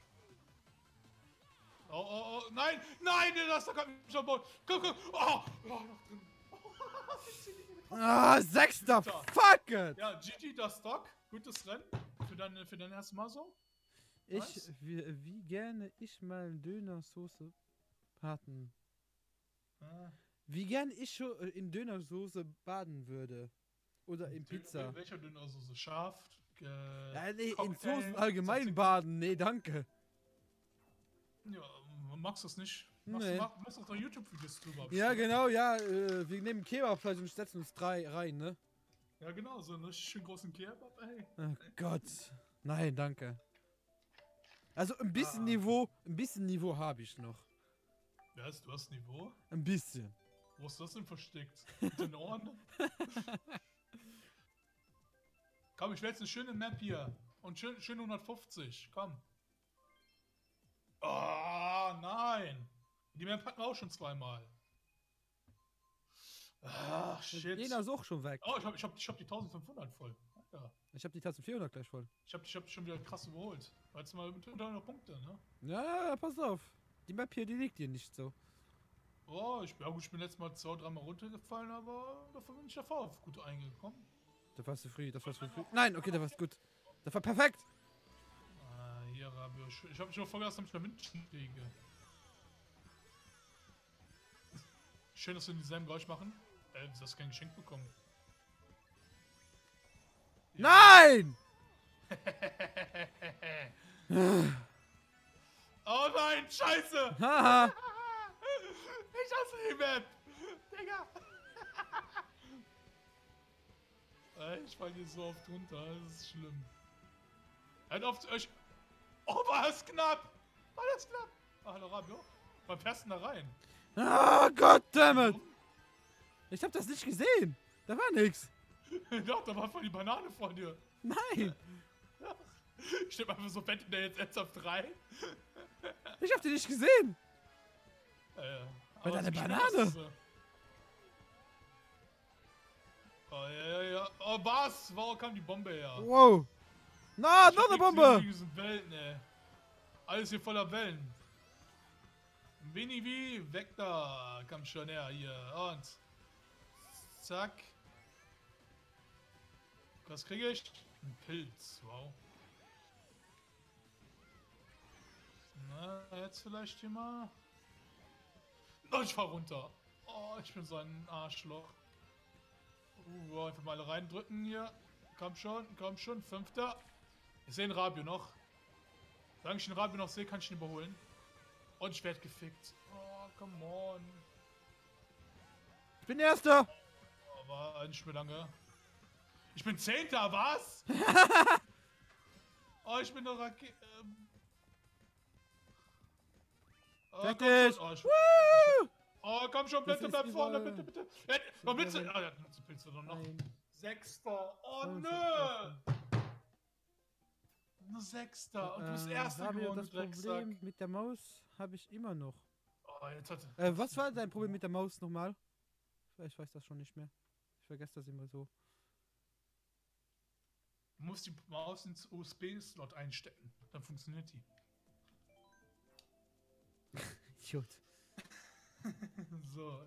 Oh, nein! Das da kommt mich am Boden. Komm! Oh, noch drin. Ah, Sechster! Fuck it! Ja, GG, das Stock. Gutes Rennen. Für dein erstes Mal so. Wie gerne ich mal Dönersoße braten. Wie gerne ich schon in Dönersoße baden würde. Oder in Pizza. Welcher Dönersoße? Scharf? Ja, nee, in Cocktail, Soßen allgemein Tzatziki? baden. Nee, danke. Ja, magst du das nicht? Nee. Machst du doch YouTube-Videos drüber. Ja, genau, ja. Wir nehmen Kebabfleisch und setzen uns 3 rein, ne? Ja, genau, so einen richtig schön großen Kebab, ey. Oh Gott. Nein, danke. Also ein bisschen Niveau habe ich noch. Ja, du hast Niveau. Ein bisschen. Wo ist das denn versteckt? Mit den Ohren? Komm, ich will jetzt eine schöne Map hier. Und schön 150. Komm. Oh, nein. Die Map hatten wir auch schon 2-mal. Ach, shit. Jena ist auch schon weg. Oh, ich hab die 1500 voll. Alter. Ich habe die 1400 gleich voll. Ich hab schon wieder krass überholt. War jetzt mal unter 100 Punkte, ne? Ja, pass auf. Die Map hier, die liegt hier nicht so. Oh, ich bin letztes Mal 2-3 Mal runtergefallen, aber dafür bin ich davor auf gut eingekommen. Das war zu früh, das war zu früh. Nein, okay, das war gut. Das war perfekt. Hier, Rabio. Ich hab mich nur vorgelassen, dass ich da München kriege. Schön, dass wir denselben Geräusch machen. Du hast kein Geschenk bekommen. Nein! Oh nein, scheiße! Haha. Ich hasse die Map! Digga! Ich fall hier so oft runter, das ist schlimm. Hört auf euch. Oh, war das knapp! War das knapp! Oh, hallo Rabio. Wann fährst du da rein? Ah, goddammit! Ich hab das nicht gesehen. Da war nix. Doch, da war voll die Banane vor dir. Nein! Ich stehe einfach so fett in der jetzt ernsthaft rein. Ich hab die nicht gesehen. Aber deine es ist Banane. Spaß. Oh, ja. Oh, was? Warum kam die Bombe her? Wow. Na, Ich noch hab eine nichts Bombe. gegen diesen Wellen, ey. Alles hier voller Wellen. Winnie wie, weg da. Komm schon her, hier. Und. Zack. Was kriege ich? Ein Pilz, wow. Na, jetzt vielleicht hier mal. Oh, ich fahr runter. Oh, ich bin so ein Arschloch. Einfach mal reindrücken hier. Komm schon. 5. Ich sehe den Rabio noch. Solange ich den Rabio noch sehe, kann ich ihn überholen. Und ich werde gefickt. Oh, come on. Ich bin Erster. Aber nicht mehr lange. Ich bin 10. Was? Oh, ich bin eine Rakete. Oh, Fertig. komm schon. Woo! Oh, komm schon, Das bitte, ist bleib vorne, überall. bitte. Warum willst du? Ah, ja, du willst du doch noch. Nein. 6. Oh, Oh, nö. Nur 6. Und du bist Erster Rabio, geworden, das du Drecksack. Problem mit der Maus habe ich immer noch. Oh, jetzt hat... Was war dein Problem mit der Maus nochmal? Ich weiß das schon nicht mehr. Ich vergesse das immer so. Du musst die Maus ins USB-Slot einstecken. Dann funktioniert die. Idiot. So,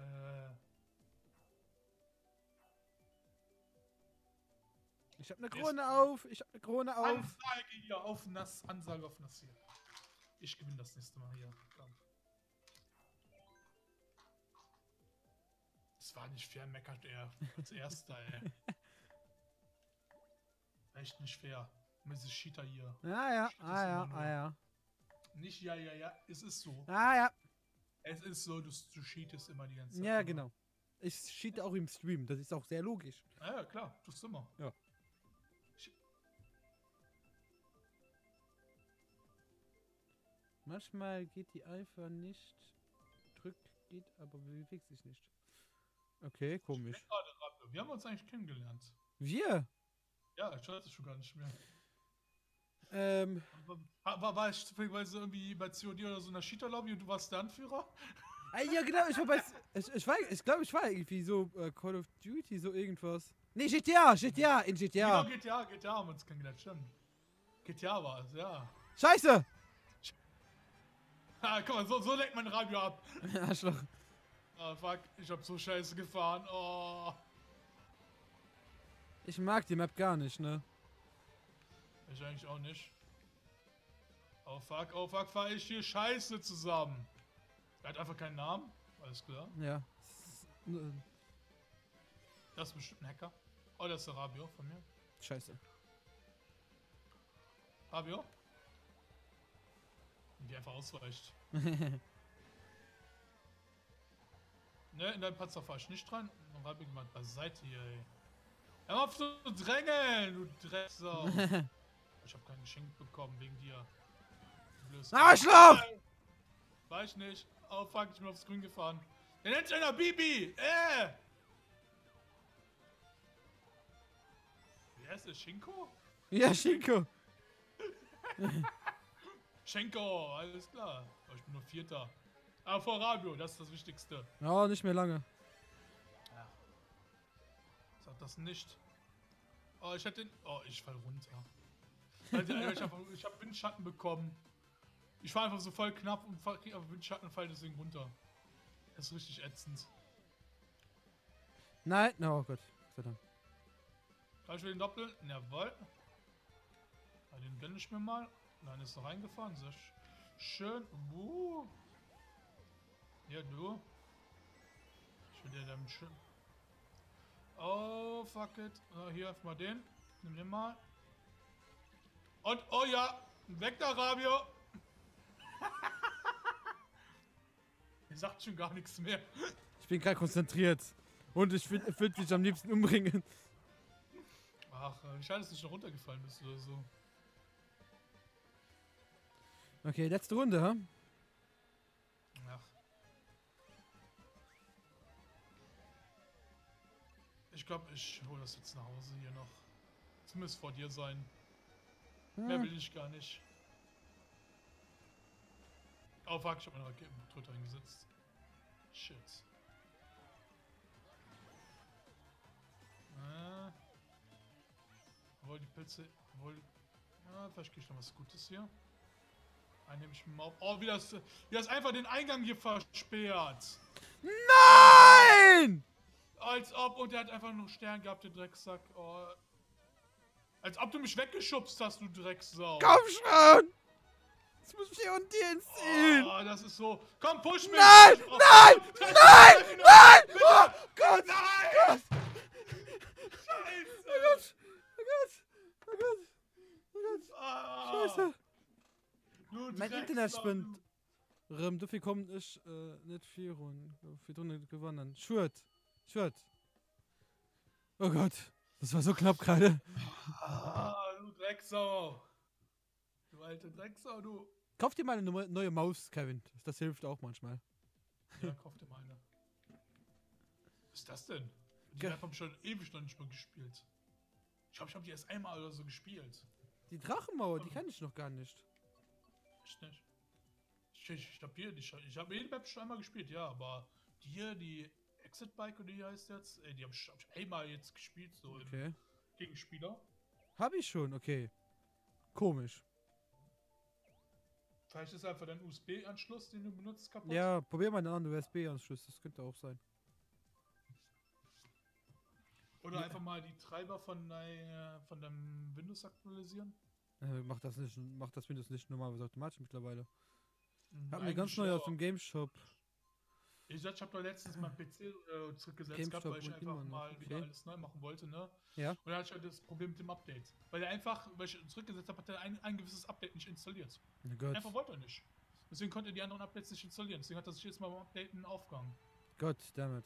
Ich habe eine Krone auf. Ich habe eine Krone auf. Ansage hier auf Nass. Ansage auf Nass hier. Ich gewinne das nächste Mal hier. Komm. Das war nicht fair, meckert er als Erster, ey. Echt nicht fair. Mrs. Cheater hier. Ja. immer nur. Ja. Nicht ja. Es ist so. Ja. Es ist so, du cheatest immer die ganze Zeit. Ja, genau. Ich cheate auch im Stream. Das ist auch sehr logisch. Ja, klar. Tust du immer. Ja. Manchmal geht die einfach nicht. Geht, aber bewegt sich nicht. Okay, komisch. Wir haben uns eigentlich kennengelernt. Wir? Ja, ich weiß es schon gar nicht mehr. War ich zufälligerweise irgendwie bei COD oder so in der Cheater-Lobby und du warst der Anführer? Ja, genau, ich war bei. Ich glaube, ich war irgendwie so Call of Duty, so irgendwas. Nee, GTA, in GTA. Genau, GTA haben wir uns kennengelernt, stimmt. GTA war es, ja. Scheiße! Ah, guck mal, so lenkt mein Radio ab. Arschloch. Ah, fuck, ich hab so scheiße gefahren. Oh. Ich mag die Map gar nicht, ne? Ich eigentlich auch nicht. Oh fuck, fahr ich hier scheiße zusammen. Er hat einfach keinen Namen, alles klar. Ja. Das ist bestimmt ein Hacker. Oh, das ist der Rabio von mir. Scheiße. Rabio? Die einfach ausweicht. Ne, in deinem Panzer fahr ich nicht dran. Und Rabio jemand beiseite hier, ey. Hör auf zu drängeln, du Drecksau. Ich hab kein Geschenk bekommen wegen dir. Blödes Arschloch! War ich nicht. Oh fuck, ich bin aufs Grün gefahren. Der nennt sich einer Bibi! Wie heißt der? Schinko? Ja, Shinko. Schenko, alles klar. Oh, ich bin nur Vierter. Aber vor Rabio, das ist das Wichtigste. Ja, nicht mehr lange. Ja. Sag das nicht. Oh, ich hätte den. Oh, ich fall runter. Alter, ich hab Windschatten bekommen. Ich war einfach so voll knapp und krieg einfach Windschatten und fall deswegen runter. Das ist richtig ätzend. Nein, oh Gott. Verdammt. Gleich wieder den Doppel. Jawohl. Ja, den gönne ich mir mal. Nein, ist noch reingefahren. Sehr schön. Ja, du. Ich will dir dann schön. Oh, fuck it. Hier einfach mal den. Nimm den mal. Und, oh ja. Weg da, Rabio. Er sagt schon gar nichts mehr. Ich bin gerade konzentriert. Und ich würde dich am liebsten umbringen. Ach, schade, dass du schon runtergefallen bist oder so. Okay, letzte Runde, ha? Ach. Ich glaube, ich hole das jetzt nach Hause hier noch. Zumindest vor dir sein. Mehr will ich gar nicht. Oh fuck, ich habe meine Raketentröte eingesetzt. Shit. Obwohl die Pilze. Obwohl. Ja, vielleicht kriege ich noch was Gutes hier. Einen nehme ich mir mal auf. Oh, wie das einfach den Eingang hier versperrt. Nein! Als ob. Und der hat einfach nur Stern gehabt, der Drecksack. Oh. Als ob du mich weggeschubst hast, du Drecksau. Komm schon! Jetzt muss ich hier und dir ins Ziel! Oh, das ist so. Komm, push mich! Nein! Oh, Nein! Nein! Nein! Oh Gott! Nein! Scheiße! Scheiße! Oh Gott! Oh Gott! Oh Gott! Ah, Scheiße! du Mein Drecksau, Internet du. spinnt. Du viel kommt ich nicht viel Runden. Viel Runden gewonnen. Schurt! Oh Gott! Das war so knapp gerade. Ah, du Drecksau! Du alte Drecksau, du! Kauf dir mal eine neue Maus, Kevin. Das hilft auch manchmal. Ja, kauf dir mal eine. Was ist das denn? Die habe ich schon ewig noch nicht mal gespielt. Ich glaube, ich habe die erst einmal oder so gespielt. Die Drachenmauer, die kann ich noch gar nicht. Echt nicht? Ich habe jede Map schon einmal gespielt, ja, aber die hier, die Exit Bike oder die heißt jetzt, die habe ich einmal jetzt gespielt, so Okay. im Gegenspieler. Hab ich schon, okay. Komisch. Vielleicht ist einfach dein USB-Anschluss, den du benutzt, kaputt. Ja, probier mal einen anderen USB-Anschluss, das könnte auch sein. Oder einfach mal die Treiber von deinem Windows aktualisieren. Macht das Windows nicht normalerweise automatisch mittlerweile. Hab mir Eigentlich ganz neu ja. aus dem Game Shop. Ich habe doch letztens mein PC zurückgesetzt gehabt, weil ich und einfach immer noch, mal wieder okay. alles neu machen wollte, ne? Ja. Und dann hatte ich halt das Problem mit dem Update. Weil ich zurückgesetzt habe, hat er ein gewisses Update nicht installiert. Oh Gott. Einfach wollte er nicht. Deswegen konnte er die anderen Updates nicht installieren. Deswegen hat er sich jetzt mal beim Updaten aufgegangen. Gott, damit.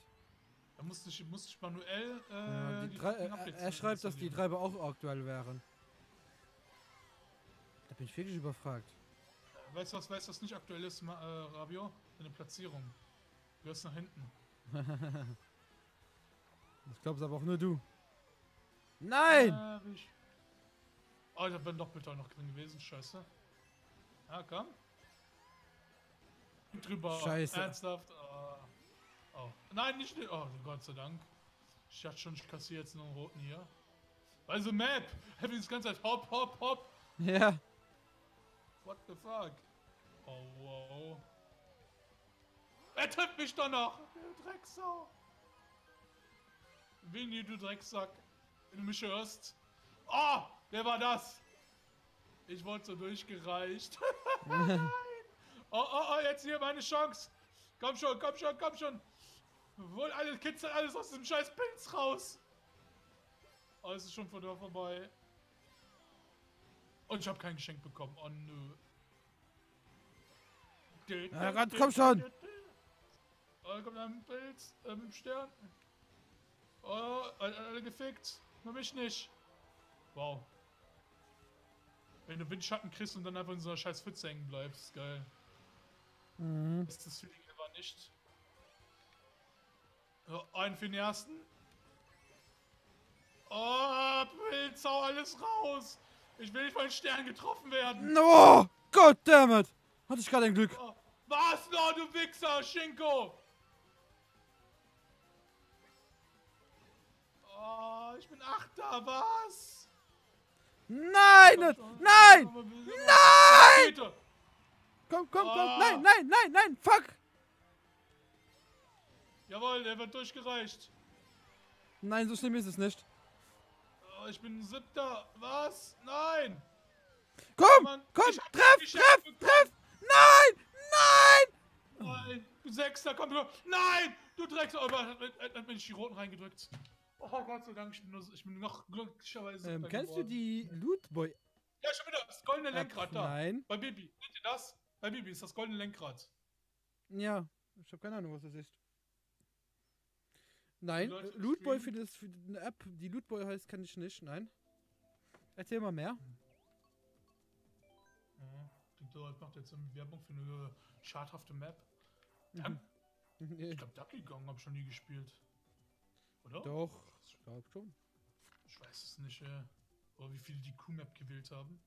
Da musste ich manuell Ja, die Updates er schreibt, dass die installieren. Treiber auch aktuell wären. Da bin ich wirklich überfragt. Weißt du, was nicht aktuell ist, Rabio? Deine Platzierung. Du gehörst nach hinten. Das glaubst aber auch nur du. Nein! Oh, da wäre doch bitte auch noch drin gewesen, scheiße. Ja, komm. Drüber. Scheiße. Ernsthaft. Oh. Nein, nicht. Oh, Gott sei Dank. Ich dachte schon, ich kassiere jetzt noch einen roten hier. Also Map! Heavy das ganze Zeit hopp, hopp, hopp. Ja. What the fuck? Oh, wow. Er trifft mich doch noch! Du Drecksau! Winnie, du Drecksack. Wenn du mich hörst. Oh! Wer war das? Ich wurde so durchgereicht. Nein! Oh, jetzt hier meine Chance. Komm schon. Hol kitzel alles aus dem scheiß Pilz raus. Oh, es ist schon von da vorbei. Und ich habe kein Geschenk bekommen. Oh, nö. Ja, Gott, komm schon! Oh, da kommt ein Pilz mit dem Stern. Oh, alle gefickt. Nur mich nicht. Wow. Wenn du Windschatten kriegst und dann einfach in so einer scheiß Pfütze hängen bleibst, ist geil. Mhm. Ist das Feeling aber nicht. Oh, einen für den ersten. Oh, Pilz, hau alles raus. Ich will nicht von den Stern getroffen werden. No! Goddammit! Hatte ich gerade ein Glück. Oh, was noch, du Wichser, Schinko? Oh, ich bin Achter, was? Nein! Nein! Nein! Komm! Ah. Nein! Fuck! Jawohl, der wird durchgereicht. Nein, so schlimm ist es nicht. Oh, ich bin 7. Was? Nein! Komm! Mann, Komm! ich hab Treff! Geschenk Treff! bekommen. Treff! Nein! Nein! Nein! 6. Komm, komm! Nein! Du Drecks! Oh, hat mir die Roten reingedrückt. Oh Gott sei Dank, ich bin noch glücklicherweise 7. Kennst du geworden. die Lootboy? Ja, schon wieder das goldene Lenkrad da. Nein. Bei Bibi. Seht ihr das? Bei Bibi ist das goldene Lenkrad. Ja, ich habe keine Ahnung, was das ist. Nein, Leute, Lootboy streamen. für eine App, die Lootboy heißt, kann ich nicht. Nein. Erzähl mal mehr. Ja, denkt ihr, macht jetzt eine Werbung für eine schadhafte Map? Mhm. Ich glaube, Ducky Gong habe ich schon nie gespielt. Oder? Doch, ich glaube schon. Ich weiß es nicht, oder wie viele die Q-Map gewählt haben.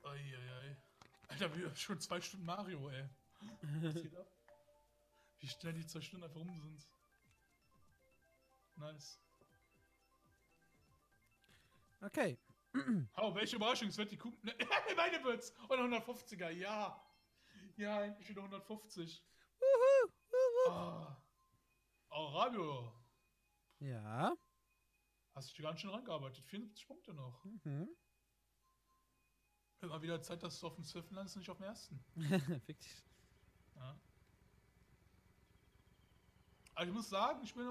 Eieiei. Alter, wir haben schon 2 Stunden Mario, ey. Was geht ab? Wie schnell die 2 Stunden einfach rum sind. Nice. Okay. Oh, welche Überraschung, es wird die Q... Ne, meine wird's! Und 150er, ja! Ja, endlich wieder 150. Wuhu, wuhu. Oh, Radio. Ja. Hast du dich ganz schön rangearbeitet. 74 Punkte noch. Mhm. Wird mal wieder Zeit, dass du auf dem 12. landest, nicht auf dem 1. Fick dich. Ja. Aber ich muss sagen, ich bin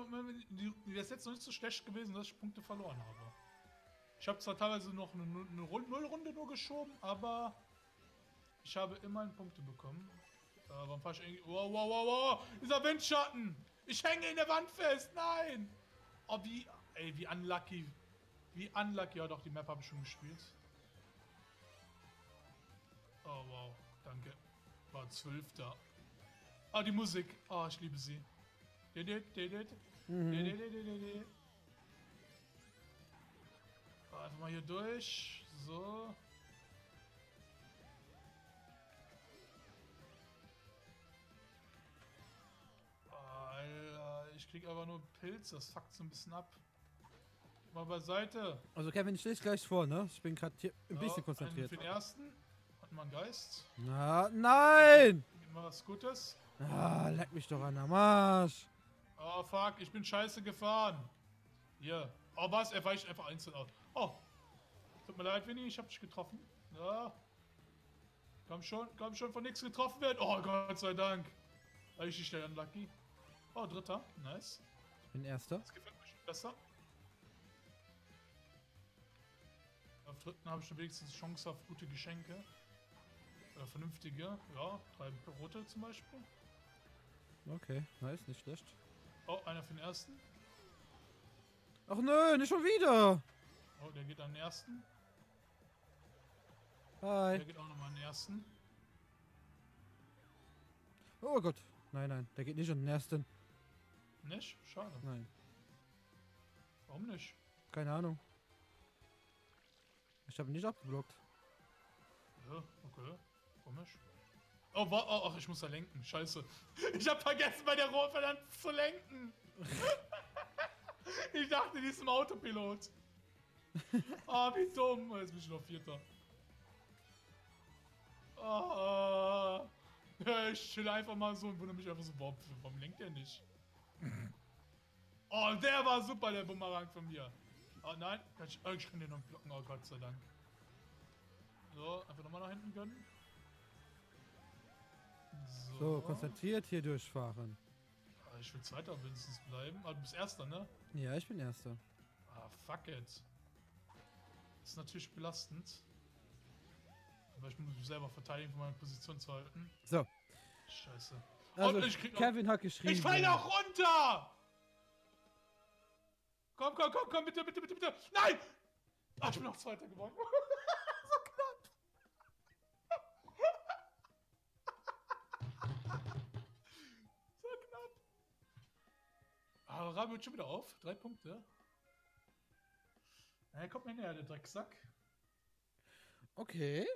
das jetzt noch nicht so schlecht gewesen, dass ich Punkte verloren habe. Ich habe zwar teilweise noch eine Nullrunde nur geschoben, aber ich habe immerhin Punkte bekommen. Warum fahr ich irgendwie... Wow, wow, wow, wow! Dieser Windschatten! Ich hänge in der Wand fest! Nein! Oh, wie unlucky. Wie unlucky. Ja, doch, die Map habe ich schon gespielt. Oh, wow. Danke. War 12. Ah, die Musik. Oh, ich liebe sie. Mhm. Einfach mal hier durch. So. Alter, ich krieg aber nur Pilz. Das fuckt so ein bisschen ab. Mal beiseite. Also Kevin, ich steh's gleich vor, ne? Ich bin gerade hier ein bisschen Einen konzentriert. für den ersten. Hat man Geist. Na, nein! Immer was Gutes. Ah, leck mich doch an der Marsch. Oh fuck, ich bin scheiße gefahren. Hier. Oh was, er weicht einfach einzeln aus. Oh. Tut mir leid, Winnie, ich hab dich getroffen. Ja. Komm schon, von nichts getroffen werden. Oh Gott sei Dank. Richtig schnell unlucky. Oh, 3. Nice. Ich bin Erster. Das gefällt mir schon besser. Auf 3. habe ich wenigstens Chance auf gute Geschenke. Vernünftige. Ja, 3 rote zum Beispiel. Okay, nice, nicht schlecht. Oh, einer für den ersten. Ach nö, nicht schon wieder. Oh, der geht an den ersten. Hi. Der geht auch nochmal an den ersten. Oh Gott. Nein, nein, der geht nicht an den ersten. Nicht? Schade. Nein, Warum nicht? keine Ahnung. Ich habe ihn nicht abgeblockt. Ja, okay. Komisch. Oh, ach, ich muss da lenken. Scheiße. Ich hab vergessen, bei der Rohr verdammt zu lenken. Ich dachte, die ist im Autopilot. Ah, wie dumm. Jetzt bin ich noch 4. Ah, ja, ich chill einfach mal so und wundere mich einfach so, warum lenkt der nicht? Oh, der war super, der Bumerang von mir. Oh nein, ich kann den noch blocken, oh Gott sei Dank. So, einfach nochmal nach hinten gönnen. So, konzentriert hier durchfahren. Ah, ich will Zweiter wenigstens bleiben. Ah, du bist Erster, ne? Ja, ich bin Erster. Ah, fuck it. Das ist natürlich belastend. Aber ich muss mich selber verteidigen, um meine Position zu halten. So. Scheiße. Also, Und ich krieg noch... Kevin hat geschrieben. Ich fall noch runter! Komm, bitte. Nein! Ah, ich bin noch Zweiter geworden. So knapp. So knapp. Aber Rabi hört schon wieder auf. 3 Punkte. Er kommt mir näher, der Drecksack. Okay.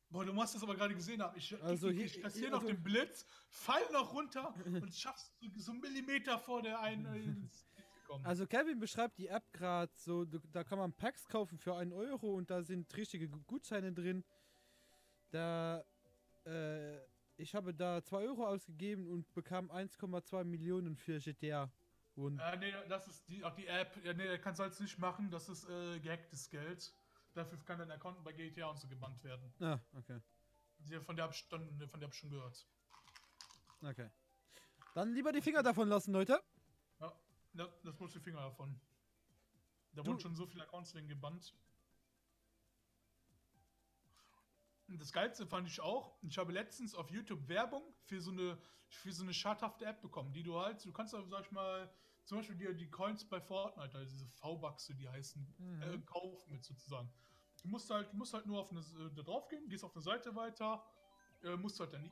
Boah, du musst das aber gerade gesehen haben. Ich kassiere noch also- den Blitz, fall noch runter und schaff's so einen Millimeter vor der einen ins kommen. Also Kevin beschreibt die App gerade so, da kann man Packs kaufen für 1 Euro und da sind richtige Gutscheine drin. Ich habe da 2 Euro ausgegeben und bekam 1,2 Millionen für GTA Und Nee, das ist auch die App. Ja, nee, kannst du halt nicht machen. Das ist gehacktes Geld. Dafür kann dein Account bei GTA und so gebannt werden. okay. Von der hab ich schon gehört. Okay. Dann lieber die Finger davon lassen, Leute. Ja, das muss die Finger davon. Da Du- wurden schon so viele Accounts wegen gebannt. Und das Geilste fand ich auch, ich habe letztens auf YouTube Werbung für so eine schadhafte App bekommen, die du kannst da, sag ich mal, zum Beispiel dir die Coins bei Fortnite, also diese V-Bucks, die heißen, kaufen mit sozusagen. Du musst halt nur da drauf gehen, gehst auf eine Seite weiter, musst halt deine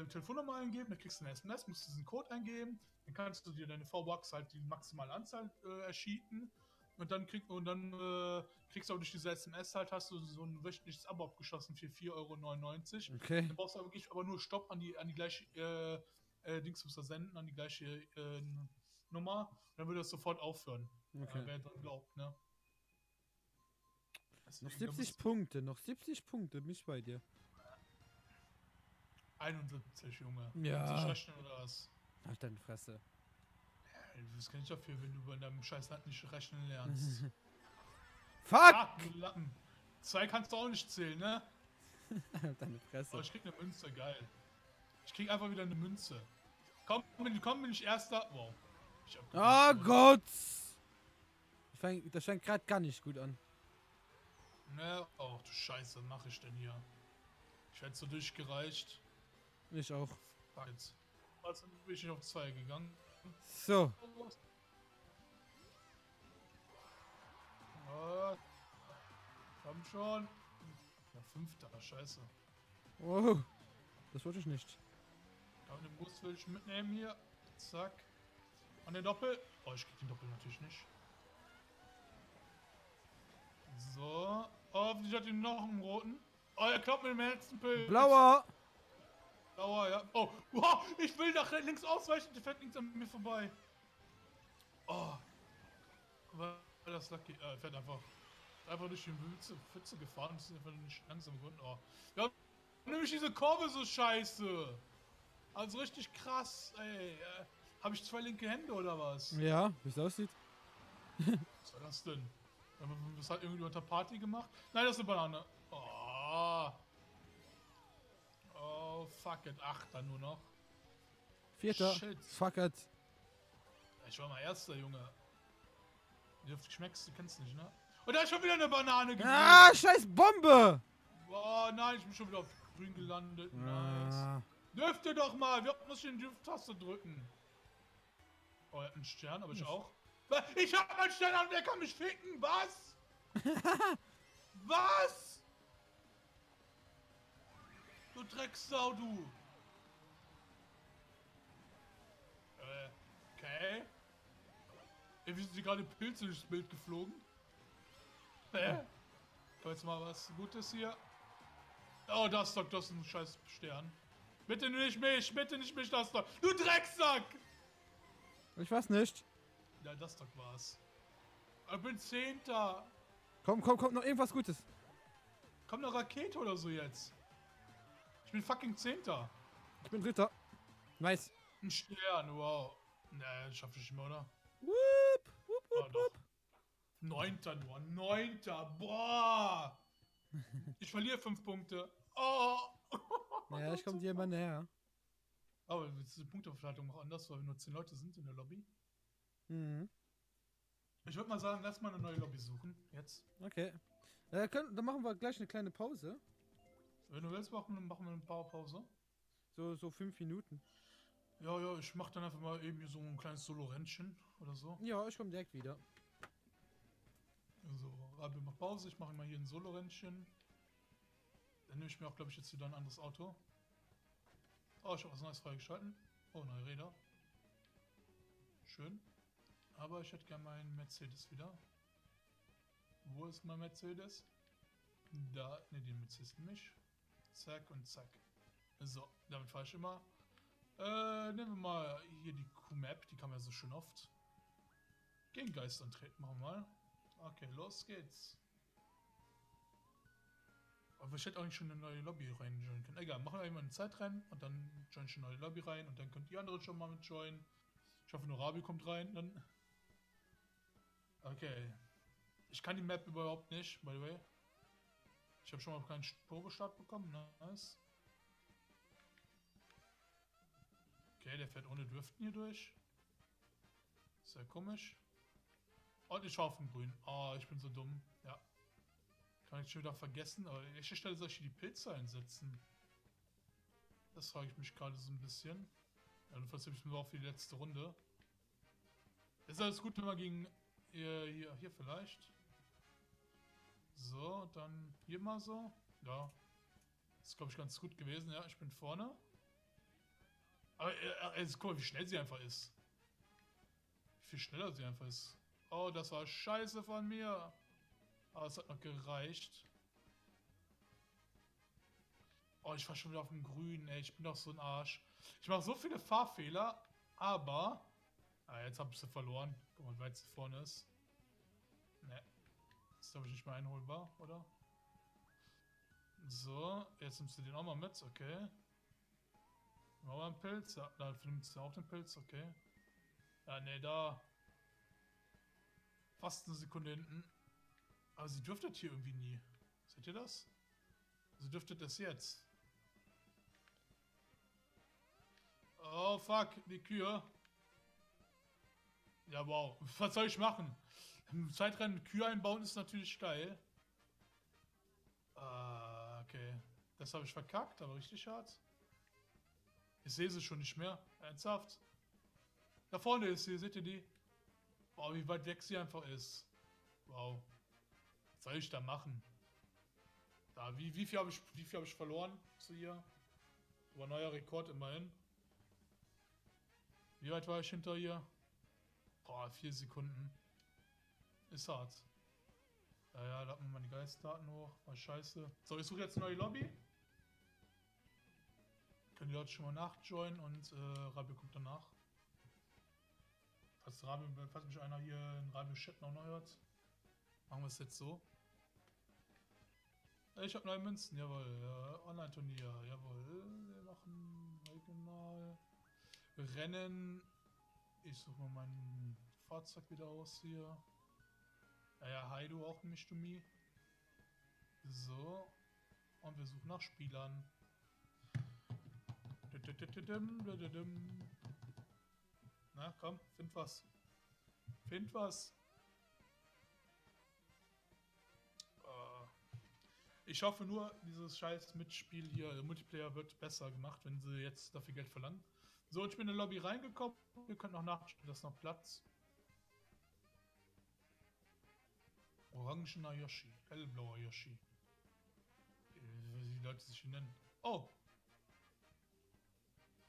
Telefonnummer eingeben, dann kriegst du eine SMS, musst diesen Code eingeben, dann kannst du dir deine V-Bucks halt die maximale Anzahl erschieten und dann kriegst du auch durch diese SMS halt, hast du so ein wöchentliches Abo abgeschlossen für 4,99 €. Okay. Dann brauchst du wirklich aber nur Stopp an die gleiche Dings musst du senden, an die gleiche Nummer, dann würde das sofort aufhören. Okay. Wer dran glaubt, ne? Noch 70 Punkte, bin ich bei dir. 71, Junge. Ja. Kannst du rechnen oder was? Halt deine Fresse. Das kann ich dafür, wenn du in deinem scheiß Land nicht rechnen lernst. Fuck! Ah, du Lappen. 2 kannst du auch nicht zählen, ne? Halt deine Fresse. Oh, ich krieg eine Münze, geil. Ich krieg einfach wieder eine Münze. Komm, bin ich Erster. Wow. Oh Gott! Das fängt gerade gar nicht gut an. Ne, oh du Scheiße, was mache ich denn hier? Ich werde so durchgereicht. Ich auch. Fuck jetzt. Also bin ich nicht auf 2 gegangen. So. Oh, komm schon. Ja, 5. Scheiße. Wow. Das wollte ich nicht. Aber den Bus will ich mitnehmen hier. Zack. An den Doppel. Oh, ich krieg den Doppel natürlich nicht. So. Oh, hoffentlich hat ihn noch einen roten. Oh, er klappt mit dem letzten Pilz. Blauer! Blauer, ja. Oh, wow, ich will nach links ausweichen, der fährt links an mir vorbei. Oh. War das lucky? Er fährt einfach durch die Pfütze gefahren, das ist einfach nicht langsam geworden. Oh. Ja, nämlich diese Kurve so scheiße. Also richtig krass, ey. Habe ich 2 linke Hände oder was? Ja, wie es aussieht. Was war das denn? Was hat irgendwie unter Party gemacht? Nein, das ist eine Banane. Oh. Oh, fuck it. 8 dann nur noch. 4. Shit. Fuck it. Ich war mal Erster, Junge. Wie oft schmeckst du? Kennst nicht, ne? Und da ist schon wieder eine Banane gewesen. Ah, scheiß Bombe! Oh nein, ich bin schon wieder auf grün gelandet. Nice. Ah. Dürfte doch mal. Wir müssen die Taste drücken. Oh, er hat einen Stern, aber ich auch. Ich hab einen Stern und der kann mich ficken. Was? Was? Du Drecksau, du. Okay. Ey, wie sind die gerade Pilze durchs Bild geflogen? Komm jetzt mal was Gutes hier. Oh, das ist ein scheiß Stern. Bitte nicht mich, das Doc. Du Drecksack! Ich weiß nicht. Ja, das Doc war's. Ich bin 10. Komm, noch irgendwas Gutes. Kommt eine Rakete oder so jetzt. Ich bin fucking 10. Ich bin 3. Nice. Ein Stern, wow. Naja, das schaff ich nicht mehr, oder? Wupp, wupp, Oh, wupp, doch. wupp. 9. nur. 9. Boah. Ich verliere 5 Punkte. Oh. Ja, ich komme dir immer näher. Aber diese Punkteverteilung noch anders, weil wir nur 10 Leute sind in der Lobby. Mhm. Ich würde mal sagen, lass mal eine neue Lobby suchen. Jetzt. Okay. Dann machen wir gleich eine kleine Pause. Wenn du willst, machen wir eine Pause. So 5 Minuten. Ja, ich mach dann einfach mal eben hier so ein kleines Solo-Rennchen oder so. Ja, ich komme direkt wieder. So, Rabi macht Pause, ich mache mal hier ein Solo-Rennchen. Dann nehme ich mir auch, glaube ich, jetzt wieder ein anderes Auto. Oh, ich habe was Neues freigeschalten. Oh, neue Räder. Schön. Aber ich hätte gerne meinen Mercedes wieder. Wo ist mein Mercedes? Da, ne, den Mercedes nämlich. Zack und zack. So, damit fahre ich immer. Nehmen wir mal hier die Q-Map, die kann man ja so schön oft. Gegen Geist antreten, machen wir mal. Okay, los geht's. Aber ich hätte auch nicht schon eine neue Lobby reinjoinen können. Egal, machen wir einmal ein Zeitrennen und dann join ich eine neue Lobby rein und dann könnt ihr andere schon mal mit joinen. Ich hoffe, nur Rabi kommt rein, dann. Okay. Ich kann die Map überhaupt nicht, by the way. Ich habe schon mal keinen Turbostart bekommen, nice. Okay, der fährt ohne Driften hier durch. Sehr komisch. Und ich schaue auf den Grün. Oh, ich bin so dumm. Ja. Kann ich schon wieder vergessen, aber an welcher Stelle soll ich hier die Pilze einsetzen? Das frage ich mich gerade so ein bisschen. Ja, jedenfalls habe ich mir auch für die letzte Runde. Ist alles gut, wenn man gegen hier vielleicht. So, dann hier mal so. Ja. Das ist, glaube ich, ganz gut gewesen. Ja, ich bin vorne. Aber guck mal, wie schnell sie einfach ist. Wie viel schneller sie einfach ist. Oh, das war scheiße von mir. Aber es hat noch gereicht. Oh, ich war schon wieder auf dem Grün, ey. Ich bin doch so ein Arsch. Ich mache so viele Fahrfehler, aber... Ah, jetzt habe ich sie verloren. Guck mal, wie weit sie vorne ist. Ne. Ist, glaube ich, nicht mehr einholbar, oder? So, jetzt nimmst du den auch mal mit, okay. Machen wir einen Pilz. Ja, da nimmst du auch den Pilz, okay. Ja, ne, da. Fast eine Sekunde hinten. Aber sie dürftet hier irgendwie nie. Seht ihr das? Sie dürftet es jetzt. Oh, fuck, die Kühe. Ja, wow. Was soll ich machen? Im Zeitrennen Kühe einbauen ist natürlich geil. Okay. Das habe ich verkackt, aber richtig hart. Ich sehe sie schon nicht mehr. Ernsthaft. Da vorne ist sie, seht ihr die? Boah, wie weit weg sie einfach ist. Wow. Was soll ich da machen? Da, wie viel habe ich verloren zu ihr? Aber neuer Rekord immerhin. Wie weit war ich hinter ihr? Boah, 4 Sekunden. Ist hart. Ja, laden wir mal die Geistdaten hoch. War scheiße. So, ich suche jetzt eine neue Lobby. Können die Leute schon mal nachjoinen und Rabi kommt danach. Falls mich einer hier in Rabi-Chat noch hört, machen wir es jetzt so. Ich habe neue Münzen, jawohl. Online-Turnier, jawohl. Wir machen regional. Rennen. Ich suche mal mein Fahrzeug wieder aus hier. Ja, hi du auch nicht, Dummi. So. Und wir suchen nach Spielern. Na, komm, find was. Find was. Ich hoffe nur, dieses scheiß Mitspiel hier, der Multiplayer wird besser gemacht, wenn sie jetzt dafür Geld verlangen. So, ich bin in die Lobby reingekommen. Wir können noch nachschauen, da ist noch Platz. Orangener Yoshi, hellblauer Yoshi. Wie die Leute sich hier nennen. Oh!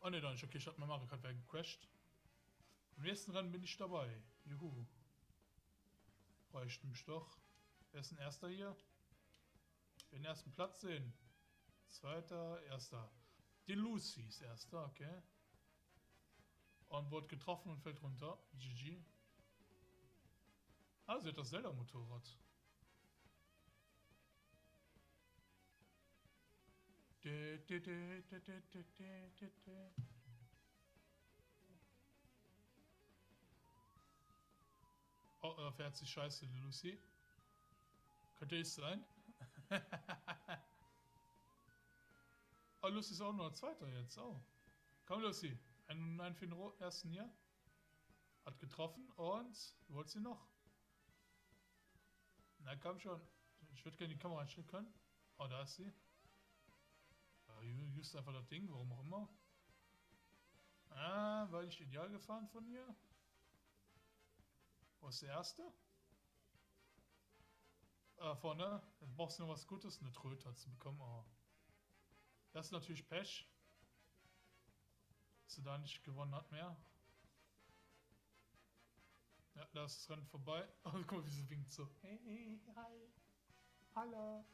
Oh ne, dann ist okay, ich hatte mein Mario Kart wäre gecrashed. Im nächsten Rennen bin ich dabei. Juhu. Reicht mich doch. Wer ist ein Erster hier? Den ersten Platz sehen. Zweiter, Erster. Die Lucy ist Erster, okay. Und wurde getroffen und fällt runter. GG. Ah, sie hat das Zelda-Motorrad. Oh, fährt sich scheiße, die Lucy. Könnte ich sein? Oh, Lucy ist auch nur Zweiter jetzt. Oh. Komm, Lucy. Einen für den ersten hier. Hat getroffen und wo wollt sie noch? Na komm schon. Ich würde gerne die Kamera einstellen können. Oh, da ist sie. Just einfach das Ding, warum auch immer. Ah, weil ich ideal gefahren von ihr. Wo ist der Erste? Vorne. Jetzt brauchst du noch was Gutes. Eine Tröte hat sie bekommen. Oh. Das ist natürlich Pech. Dass sie da nicht gewonnen hat mehr. Ja, da ist das Rennen vorbei. Oh, guck mal, wie sie winkt so. Hey, hi. Hallo.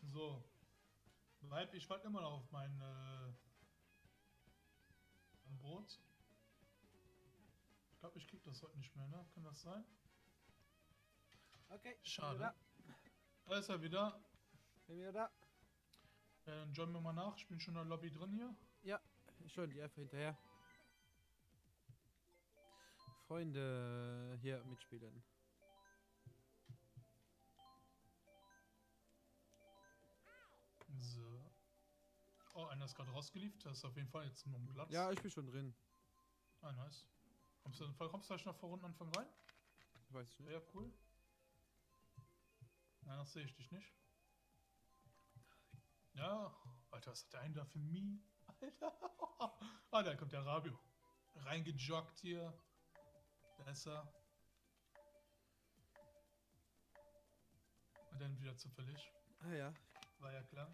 So. Ich warte immer noch auf mein Brot. Ich glaube, ich krieg das heute nicht mehr, ne? Kann das sein? Okay. Schade. Da ist er wieder. Bin wieder da. Dann join mir mal nach. Ich bin schon in der Lobby drin hier. Ja, schon, die einfach hinterher. Freunde hier mitspielen. So. Oh, einer ist gerade rausgeliefert. Das ist auf jeden Fall jetzt noch ein Platz. Ja, ich bin schon drin. Ah, nice. Kommst du gleich noch vor Rundenanfang rein? Weiß ich nicht. Ja, cool. Nein, das sehe ich dich nicht. Ja, Alter, was hat der einen da für Mi? Alter. Ah, da kommt der Rabio. Reingejoggt hier. Da ist er. Und dann wieder zufällig. Ah ja. War ja klar.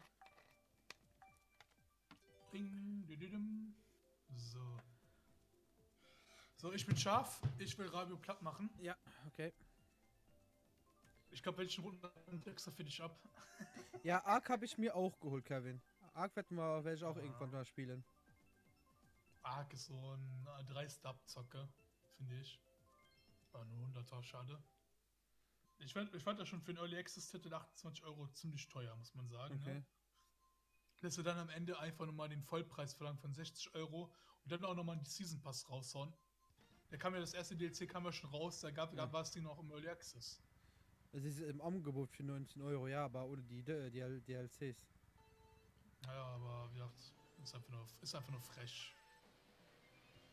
Ding, dididim. So. So, ich bin scharf. Ich will Rabio platt machen. Ja, okay. Ich glaube, welchen Runden extra für dich ab? Ja, Ark habe ich mir auch geholt, Kevin. Ark werde ich auch irgendwann mal spielen. Ark ist so ein 3-Star-Zocke, finde ich. War nur 100er, schade. Ich fand das schon für einen Early Access-Titel 28 € ziemlich teuer, muss man sagen. Okay. Ne? Dass wir dann am Ende einfach nochmal den Vollpreis verlangen von 60 € und dann auch nochmal die Season Pass raushauen. Da kam ja das erste DLC kam ja schon raus, da war es die noch im Early Access. Es ist im Angebot für 19 €, ja, aber ohne die DLCs. Naja, aber wie gesagt, ist einfach nur frech.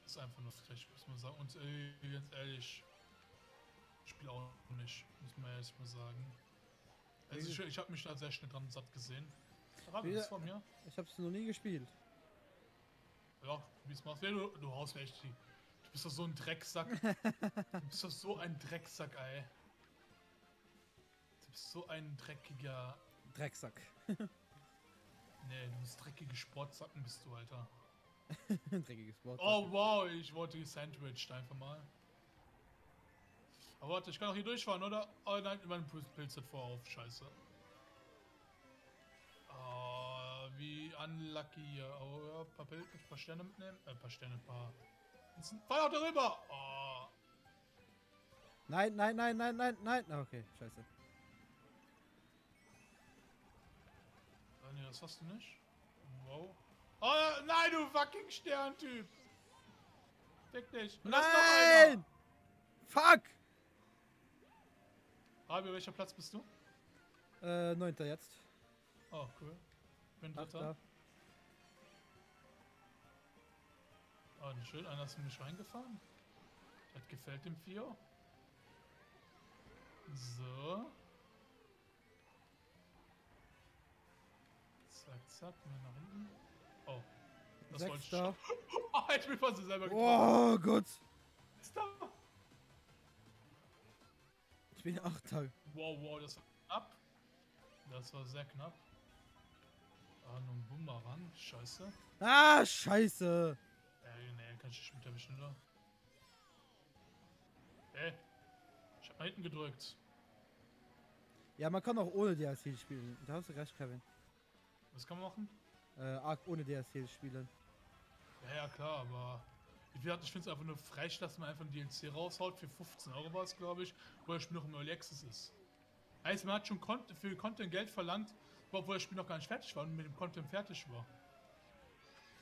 Ist einfach nur frech, muss man sagen. Und ganz ehrlich, ich spiele auch nicht, muss man ehrlich mal sagen. Also ich habe mich da sehr schnell dran satt gesehen. Rabi ist vor mir. Ich habe es noch nie gespielt. Ja, wie es macht. Du haust mir echt die. Du bist doch so ein Drecksack. Du bist doch so ein Drecksack, ey. Du bist so ein dreckiger... Drecksack. Nee, du bist dreckige Sportsacken bist du, Alter. Dreckiges Wort. Oh wow, ich wurde gesandwiched einfach mal. Aber warte, ich kann auch hier durchfahren, oder? Oh nein, mein Pilz hat vor auf, scheiße. Oh, wie unlucky hier. Oh ja, ein paar Sterne mitnehmen. Ein paar Sterne, ein paar... Fahr auch darüber! Oh. Nein, nein, nein, nein, nein, nein. Ah, okay, scheiße. Nee, das hast du nicht. Wow. Oh nein, du fucking Sterntyp! Fick dich. Und da ist noch einer. Fuck! Rabi, welcher Platz bist du? 9. jetzt. Oh, cool. Bin Dritter. 8. Oh, nicht schön. Einer ist in mich reingefahren. Das gefällt dem Fio. So. Zack, zack. Mal nach hinten. Oh. Das wollte ich 6. schon. Oh, ich bin fast selber getroffen. Oh Gott! Ist da? Ich bin 8. Wow, wow, das war knapp. Das war sehr knapp. Ah, nur ein Bumerang. Scheiße. Ah, scheiße! Nee, kann ich nicht mit erwischen, oder? Ich hab nach hinten gedrückt. Ja, man kann auch ohne DLC spielen. Da hast du recht, Kevin. Was kann man machen? Ark ohne DLC spielen. Ja, klar, aber ich finde es einfach nur frech, dass man einfach ein DLC raushaut. Für 15 € war es, glaube ich, wo das Spiel noch im Early Access ist. Heißt, man hat schon für Content Geld verlangt, obwohl das Spiel noch gar nicht fertig war und mit dem Content fertig war.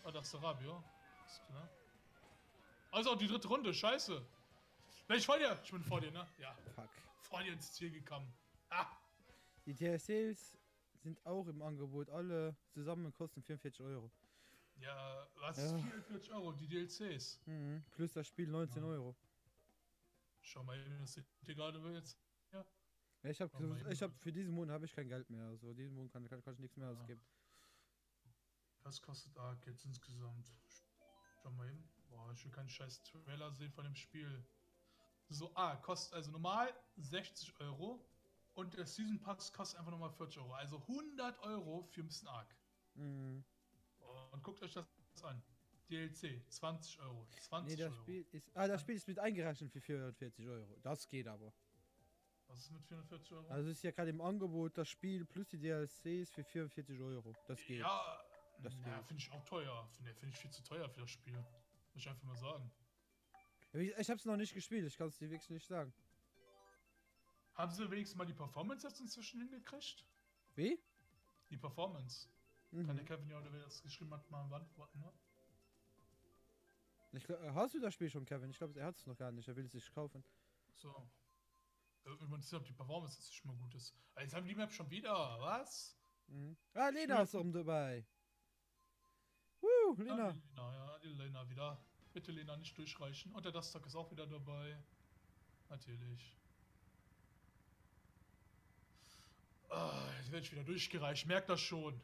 Oh, das ist der Rabio. Ist klar. Also die dritte Runde, scheiße. Ich vor dir. Ich bin vor dir, ne? Ja. Fuck. Vor dir ins Ziel gekommen. Ah! Die DLCs sind auch im Angebot. Alle zusammen kosten 44 €. Ja, was ist 44 €? Die DLCs. Mhm. Plus das Spiel 19 €. Schau mal eben, das hier gerade jetzt. Ja. Ja, ich hab für diesen Monat habe ich kein Geld mehr. Also diesen Monat kann ich nichts mehr ausgeben. Was kostet Ark jetzt insgesamt? Schau mal eben. Boah, ich will keinen scheiß Trailer sehen von dem Spiel. So, kostet also normal 60 € und der Season Pass kostet einfach nochmal 40 €. Also 100 € für ein bisschen Ark. Mhm. Und guckt euch das an. DLC, 20 €. 20 Nee, das €. Spiel ist. Das Spiel ist mit eingerechnet für 440 €. Das geht aber. Was ist mit 440 €? Also ist ja gerade im Angebot das Spiel plus die DLCs für 44 €. Das geht. Ja, Das geht. finde ich auch teuer. Finde ich viel zu teuer für das Spiel. Muss ich einfach mal sagen. Ich hab's noch nicht gespielt, ich kann es dir wirklich nicht sagen. Haben sie wenigstens mal die Performance jetzt inzwischen hingekriegt? Wie? Die Performance. Kann der Mhm. Kevin ja, oder wer das geschrieben hat, mal beantworten, ne? Ich glaub, hast du das Spiel schon, Kevin? Ich glaube, er hat es noch gar nicht. Er will es sich kaufen. So. Übrigens, ob die Performance jetzt schon mal gut ist. Ah, jetzt haben die Map schon wieder. Was? Mhm. Ah, Lena Schön. ist oben dabei. Lena. Die Lena wieder. Bitte Lena nicht durchreichen. Und der Dustak ist auch wieder dabei. Natürlich. Jetzt werde ich wieder durchgereicht. Merkt das schon.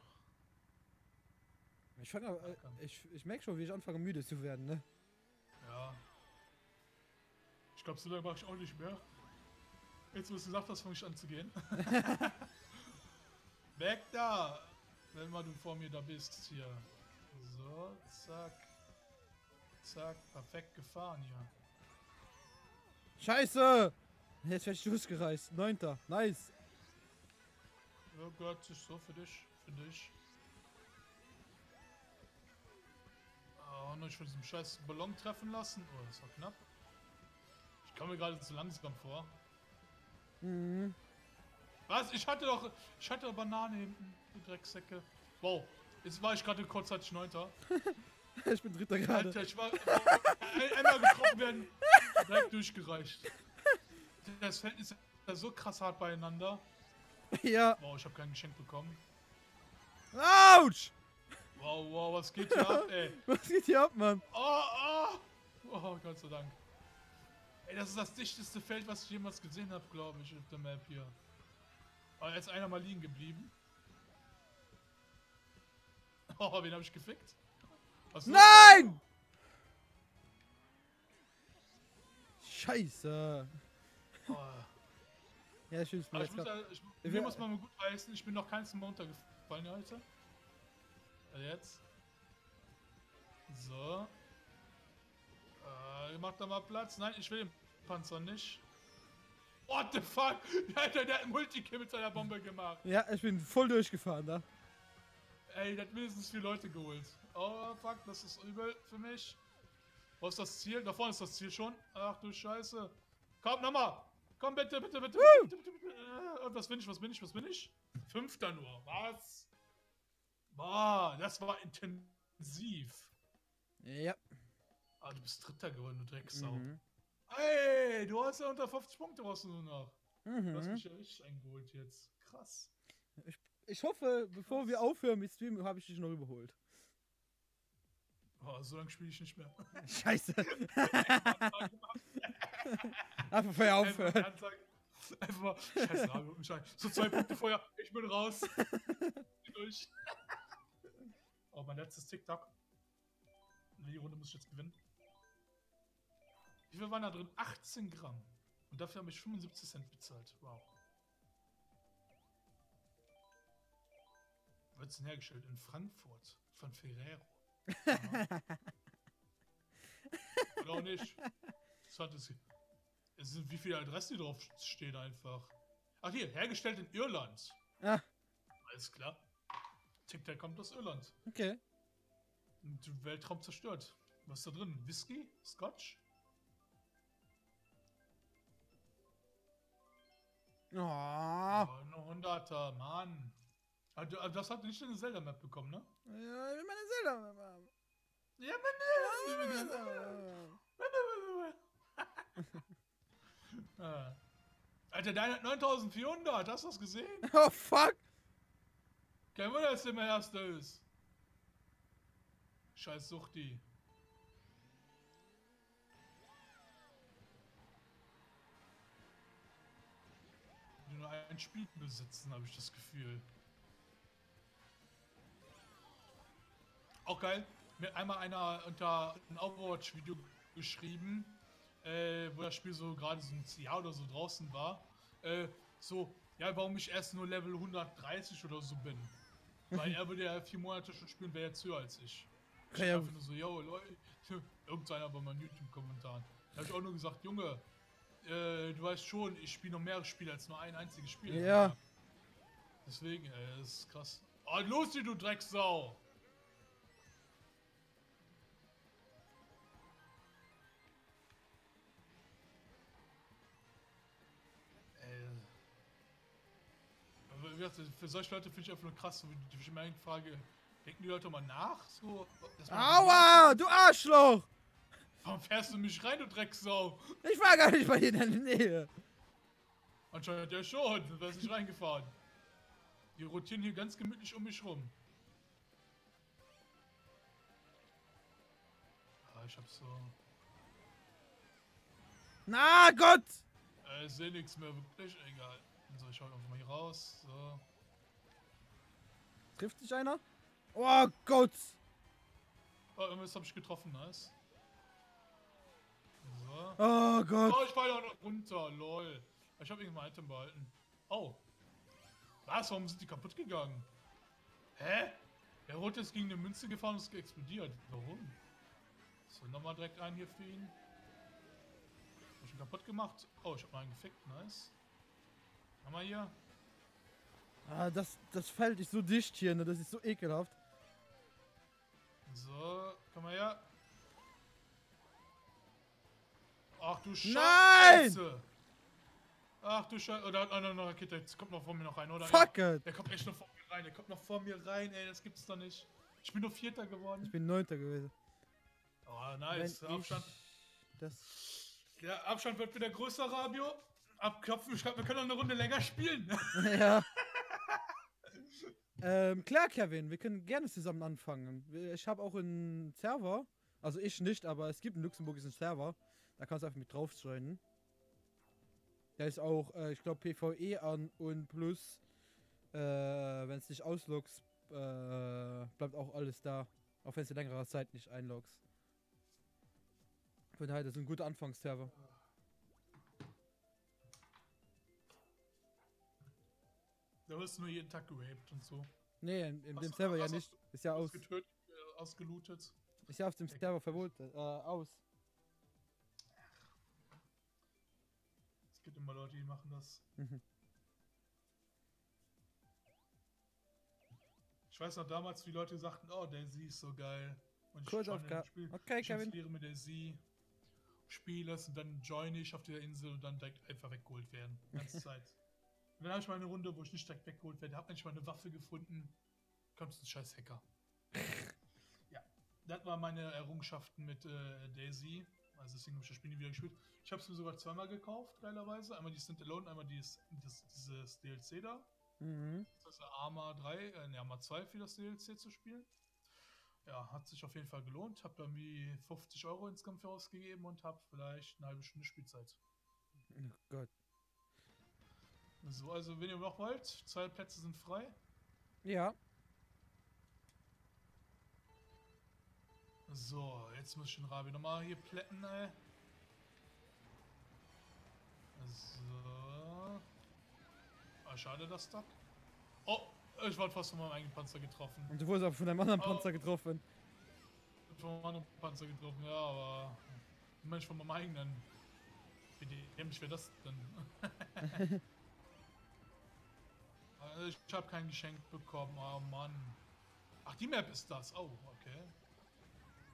Ich, ich merke schon, wie ich anfange müde zu werden, ne? Ja. Ich glaube, so lange mache ich auch nicht mehr. Jetzt, wo du gesagt hast, fange ich an zu gehen. Weg da! Wenn mal du vor mir da bist, hier. So, zack. Zack, perfekt gefahren hier. Scheiße! Jetzt werde ich durchgereist. 9. Nice. Oh Gott, ist so für dich. Für dich. Oh, nur ich von diesem scheiß Ballon treffen lassen. Oh, das war knapp. Ich komme mir gerade zu langsam vor. Mhm. Was? Ich hatte doch Banane hinten, die Drecksäcke. Wow, jetzt war ich gerade kurzzeitig 9. Ich bin 3. gerade. Alter, ich war einmal getroffen werden, direkt durchgereicht. Das Feld ist ja so krass hart beieinander. Ja. Wow, ich habe kein Geschenk bekommen. Autsch! Wow, wow, was geht hier ab, ey? Was geht hier ab, Mann? Oh, Gott sei Dank. Ey, das ist das dichteste Feld, was ich jemals gesehen habe, glaube ich, auf der Map hier. Aber jetzt einer mal liegen geblieben. Oh, wen habe ich gefickt? Was ist das? Nein! Scheiße. Oh. Ja, ich finde es mir Aber jetzt grad. mir muss man mal gut heißen, ich bin noch keins Mal runtergefallen heute. Jetzt. So. Macht da mal Platz. Nein, ich will den Panzer nicht. What the fuck? Alter, der hat Multikill mit seiner Bombe gemacht. Ja, ich bin voll durchgefahren da. Ey, der hat mindestens 4 Leute geholt. Oh fuck, das ist übel für mich. Wo ist das Ziel? Da vorne ist das Ziel schon. Ach du Scheiße. Komm, nochmal. Komm bitte, bitte, bitte, bitte, bitte, bitte. Und was bin ich? 5. nur. Was? Boah, das war intensiv. Ja. Ah, du bist 3. geworden, du Drecksau. Mhm. Ey, du hast ja unter 50 Punkte brauchst du nur noch. Du hast Mhm. mich ja richtig eingeholt jetzt. Krass. Ich hoffe, bevor wir aufhören mit Streamen, habe ich dich noch überholt. Oh, so lange spiele ich nicht mehr. Scheiße. Einfach vorher aufhören. Einfach mal, scheiße, so 2 Punkte vorher, ich bin raus. Durch. Oh, mein letztes TikTok. Die Runde muss ich jetzt gewinnen. Wie viel waren da drin? 18 Gramm. Und dafür habe ich 75 Cent bezahlt. Wow. Wo wird es denn hergestellt? In Frankfurt. Von Ferrero. Ja. Oder auch nicht. Es sind wie viele Adressen, die drauf stehen einfach. Ach hier, hergestellt in Irland. Ah, Alles klar. TikTok kommt aus Irland. okay. Und Weltraum zerstört. Was ist da drin? Whisky? Scotch? Oh. Oh, eine 100er, Mann. Aber das hat nicht eine Zelda-Map bekommen, ne? Ja, ich will meine Zelda haben. Ja, meine. Alter, deine hat 9400, hast du das gesehen? Oh, fuck. Kein Wunder, dass der immer Erster ist. Scheiß Suchti. Die nur ein Spiel besitzen, habe ich das Gefühl. Auch geil. Mir hat einmal einer unter ein Overwatch-Video geschrieben, wo das Spiel so gerade so ein Jahr oder so draußen war. So, ja, warum ich erst nur Level 130 oder so bin. Weil er würde ja 4 Monate schon spielen, wäre jetzt höher als ich. Ich Ja. einfach nur so, yo, Leute, irgendeiner bei meinen YouTube-Kommentaren. Da habe ich auch nur gesagt, Junge, du weißt schon, ich spiele noch mehrere Spiele als nur ein einziges Spiel. Ja. Deswegen, das ist krass. Oh, Lucy, du Drecksau! wie gesagt, für solche Leute finde ich einfach nur krass, so, wie ich mir frage, denken die Leute mal nach? So, dass man- Aua, du Arschloch! Warum fährst du mich rein, du Drecksau? Ich war gar nicht bei dir in der Nähe. Anscheinend ja schon, du wärst nicht reingefahren. Die rotieren hier ganz gemütlich um mich rum. Ah, ich hab so... Na Gott! Ich sehe nichts mehr, wirklich, egal. So, ich schau einfach mal hier raus, so. Trifft dich einer? Oh Gott! Oh, irgendwas hab ich getroffen, nice. So. Oh Gott! Oh, ich fall auch noch runter, lol. Ich hab irgendein Item behalten. Oh. Was? Warum sind die kaputt gegangen? Hä? Der Rote ist gegen eine Münze gefahren und ist explodiert. Warum? So, nochmal direkt einen hier für ihn. Hab ich schon kaputt gemacht. Oh, ich hab mal einen gefickt, nice. Nochmal hier. Ah, das Feld ist so dicht hier, ne? Das ist so ekelhaft. So, komm mal her. Ach du Nein! Scheiße! Ach du Scheiße. Oh, da hat einer eine Rakete. Jetzt kommt noch vor mir noch rein, oder? Fuck Ja. it! Der kommt echt noch vor mir rein. Der kommt noch vor mir rein, ey. Das gibt's doch nicht. Ich bin nur Vierter geworden. Ich bin 9. gewesen. Oh, nice. Wenn Der Abstand. Der Abstand wird wieder größer, Rabio. Abklopfen. Ich glaube, wir können noch eine Runde länger spielen. Ja. Klar, Kevin, wir können gerne zusammen anfangen. Ich habe auch einen Server. Also ich nicht, aber es gibt in Luxemburg einen Server. Da kannst du einfach mit drauf joinen. Der ist auch, ich glaube, PvE an und plus, wenn es dich ausloggst, bleibt auch alles da. Auch wenn du längere Zeit nicht einloggst. Von daher, das ist ein guter Anfangsserver. Da wirst du nur jeden Tag geraped und so. Nee, in dem Hast du- Server ja hast du- nicht. Ist ja aus. Ausgetötet, ausgelootet. Ist ja auf dem Server verboten. Aus. Es gibt immer Leute, die machen das. Mhm. Ich weiß noch damals, wie Leute sagten, oh, Daisy ist so geil. Und ich Kurz joine auf K. das Spiel. Okay, Ich Kevin. installiere mir Daisy, spiele es und dann joine ich auf dieser Insel und dann direkt einfach weggeholt werden. Die ganze Zeit. Und dann habe ich mal eine Runde, wo ich nicht direkt weggeholt werde. Hab endlich mal eine Waffe gefunden. Kommst du ein scheiß Hacker. Ja, das waren meine Errungenschaften mit Daisy. Also deswegen habe ich das Spiel nie wieder gespielt. Ich habe es mir sogar zweimal gekauft, geilerweise. Einmal die Standalone, einmal dieses DLC da. Mhm. Das ist Arma 3, Arma 2 für das DLC zu spielen. Ja, hat sich auf jeden Fall gelohnt. Hab da irgendwie 50 Euro insgesamt für ausgegeben und hab vielleicht eine halbe Stunde Spielzeit. Oh Gott. So, also wenn ihr noch wollt, 2 Plätze sind frei. Ja. So, jetzt muss ich den Rabi nochmal hier plätten, ey. So. Ah, schade, das Duck. Oh, ich war fast von meinem eigenen Panzer getroffen. Und du wurdest auch von einem anderen Oh. Panzer getroffen. Von meinem anderen Panzer getroffen, ja, aber. Mensch, von meinem eigenen. Wie dämlich wäre das denn? Also ich habe kein Geschenk bekommen, oh Mann. Ach, die Map ist das. Oh, okay.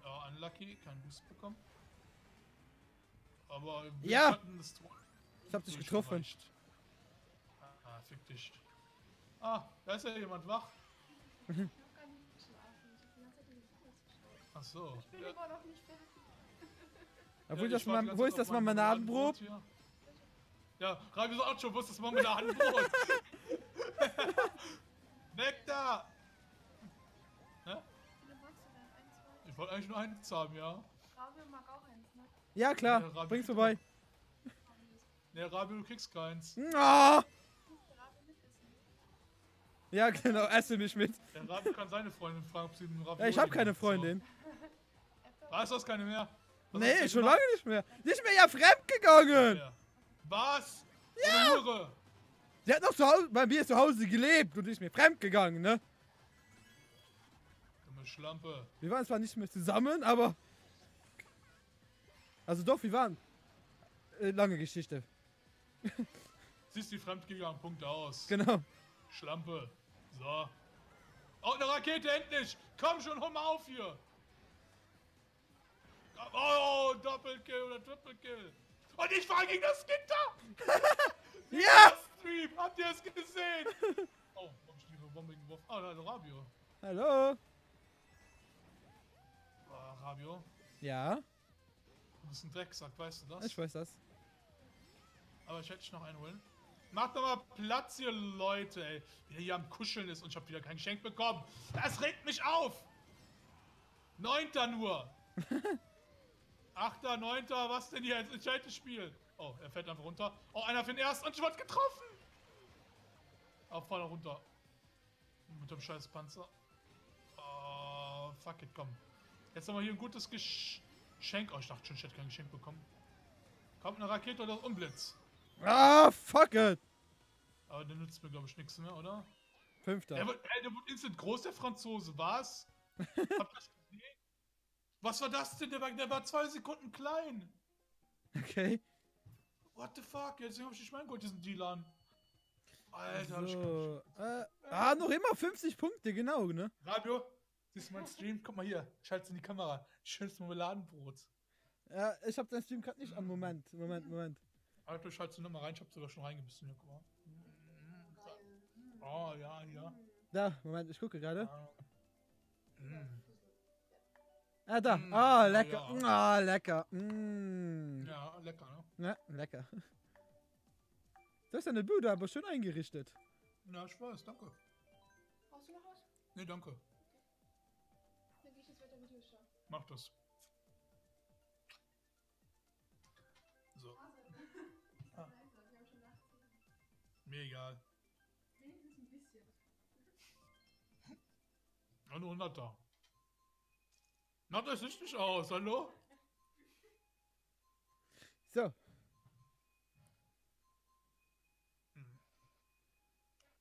Ja, unlucky, kein Boost bekommen. Aber wir Ja! hatten das Tor Ich hab dich durchgereicht. getroffen. Ah, fick dich. Ah, da ist ja jemand wach. Ich hab gar nicht geschlafen. Ich hab die ganze Zeit in die Videos geschaut. Ach so. Ich bin immer noch nicht fertig. Obwohl Ja, das ich warte mal, ganz wo kurz ist das auf mein Marmeladenbrot? hier. Ja, Rabi sagt auch schon, wo ist das Marmeladenbrot? Weg da! Hä? Wie viele magst du denn? Eins, zwei? Ich wollte eigentlich nur eins haben, ja. Rabe mag auch eins, ne? Ja, klar. Ja, Rabi Bring's kriegt vorbei. Ne, Rabi, du kriegst keins. Ah! Ich muss Rabe mitessen. Ja, genau. Esse mich mit. Der Rabi kann seine Freundin fragen, ob sie einen Rabi. Ja, ich habe keine Freundin. Weißt du, hast keine mehr? Was hast Nee, du schon gemacht? lange nicht mehr. Die ist mir ja fremd gegangen. Ja. Was? Ja! Hure. Sie hat noch zu Hause, bei mir zu Hause gelebt und ist mir fremd gegangen, ne? Dumme Schlampe. Wir waren zwar nicht mehr zusammen, aber... Also doch, wir waren... lange Geschichte. Sie ist die fremdgegangen, Punkt aus. Genau. Schlampe. So. Oh, eine Rakete, endlich! Komm schon, hol mal auf hier! Oh, Doppelkill oder Triple-Kill. Und ich war gegen das Gitter! Ja! Stream, habt ihr es gesehen? Bombe geworfen. Ah, da ist Rabio. Hallo? Ah, Rabio. Ja, Du bist ein Drecksack, weißt du das? ich weiß das. Aber ich hätte dich noch einholen. Macht doch mal Platz hier, Leute, ey. Wie der hier am Kuscheln ist und ich habe wieder kein Geschenk bekommen. Das regt mich auf. 9. nur. 8., 9., was denn hier? Jetzt entscheidet das Spiel. Oh, er fällt einfach runter. Oh, einer für den ersten und ich wurde getroffen. Auf Fall runter. Mit dem scheiß Panzer. Oh, fuck it, komm. Jetzt haben wir hier ein gutes Geschenk. Oh, ich dachte schon, ich hätte kein Geschenk bekommen. Kommt eine Rakete oder ein Blitz? Ah, fuck it! Aber der nützt mir, glaube ich, nichts mehr, oder? 5. Der wird instant groß, der Franzose. Was? Habt ihr das gesehen? Was war das denn? Der war 2 Sekunden klein. Okay. What the fuck? Jetzt hab ich nicht mein Gold, diesen Deal an. Alter, hab ich So, noch immer 50 Punkte, genau, ne? Rabio, siehst du meinen Stream? Guck mal hier. Ich halte in die Kamera. Schönes Marmeladenbrot. Ja, ich hab deinen Stream gerade nicht an. Moment. Alter, ich halte sie nochmal rein. Ich hab sogar schon reingebissen. Hier, guck mal. Oh, ja, ja. Da, Moment, ich gucke gerade. Mm. Ah, da. Ah, lecker. Ja. Ah, lecker. Mm. Ja, lecker, ne? Ja, lecker. Das ist eine Bude, aber schön eingerichtet. Ja, ich weiß, danke. Brauchst du noch was? Nee, danke. Dann gehe ich jetzt weiter Videos schauen. Mach das. So, Ah. Langsam, wir haben schon nachgesehen. mir egal. Wenigstens ein bisschen. Ein 100er. Na, das sieht nicht aus, hallo? So.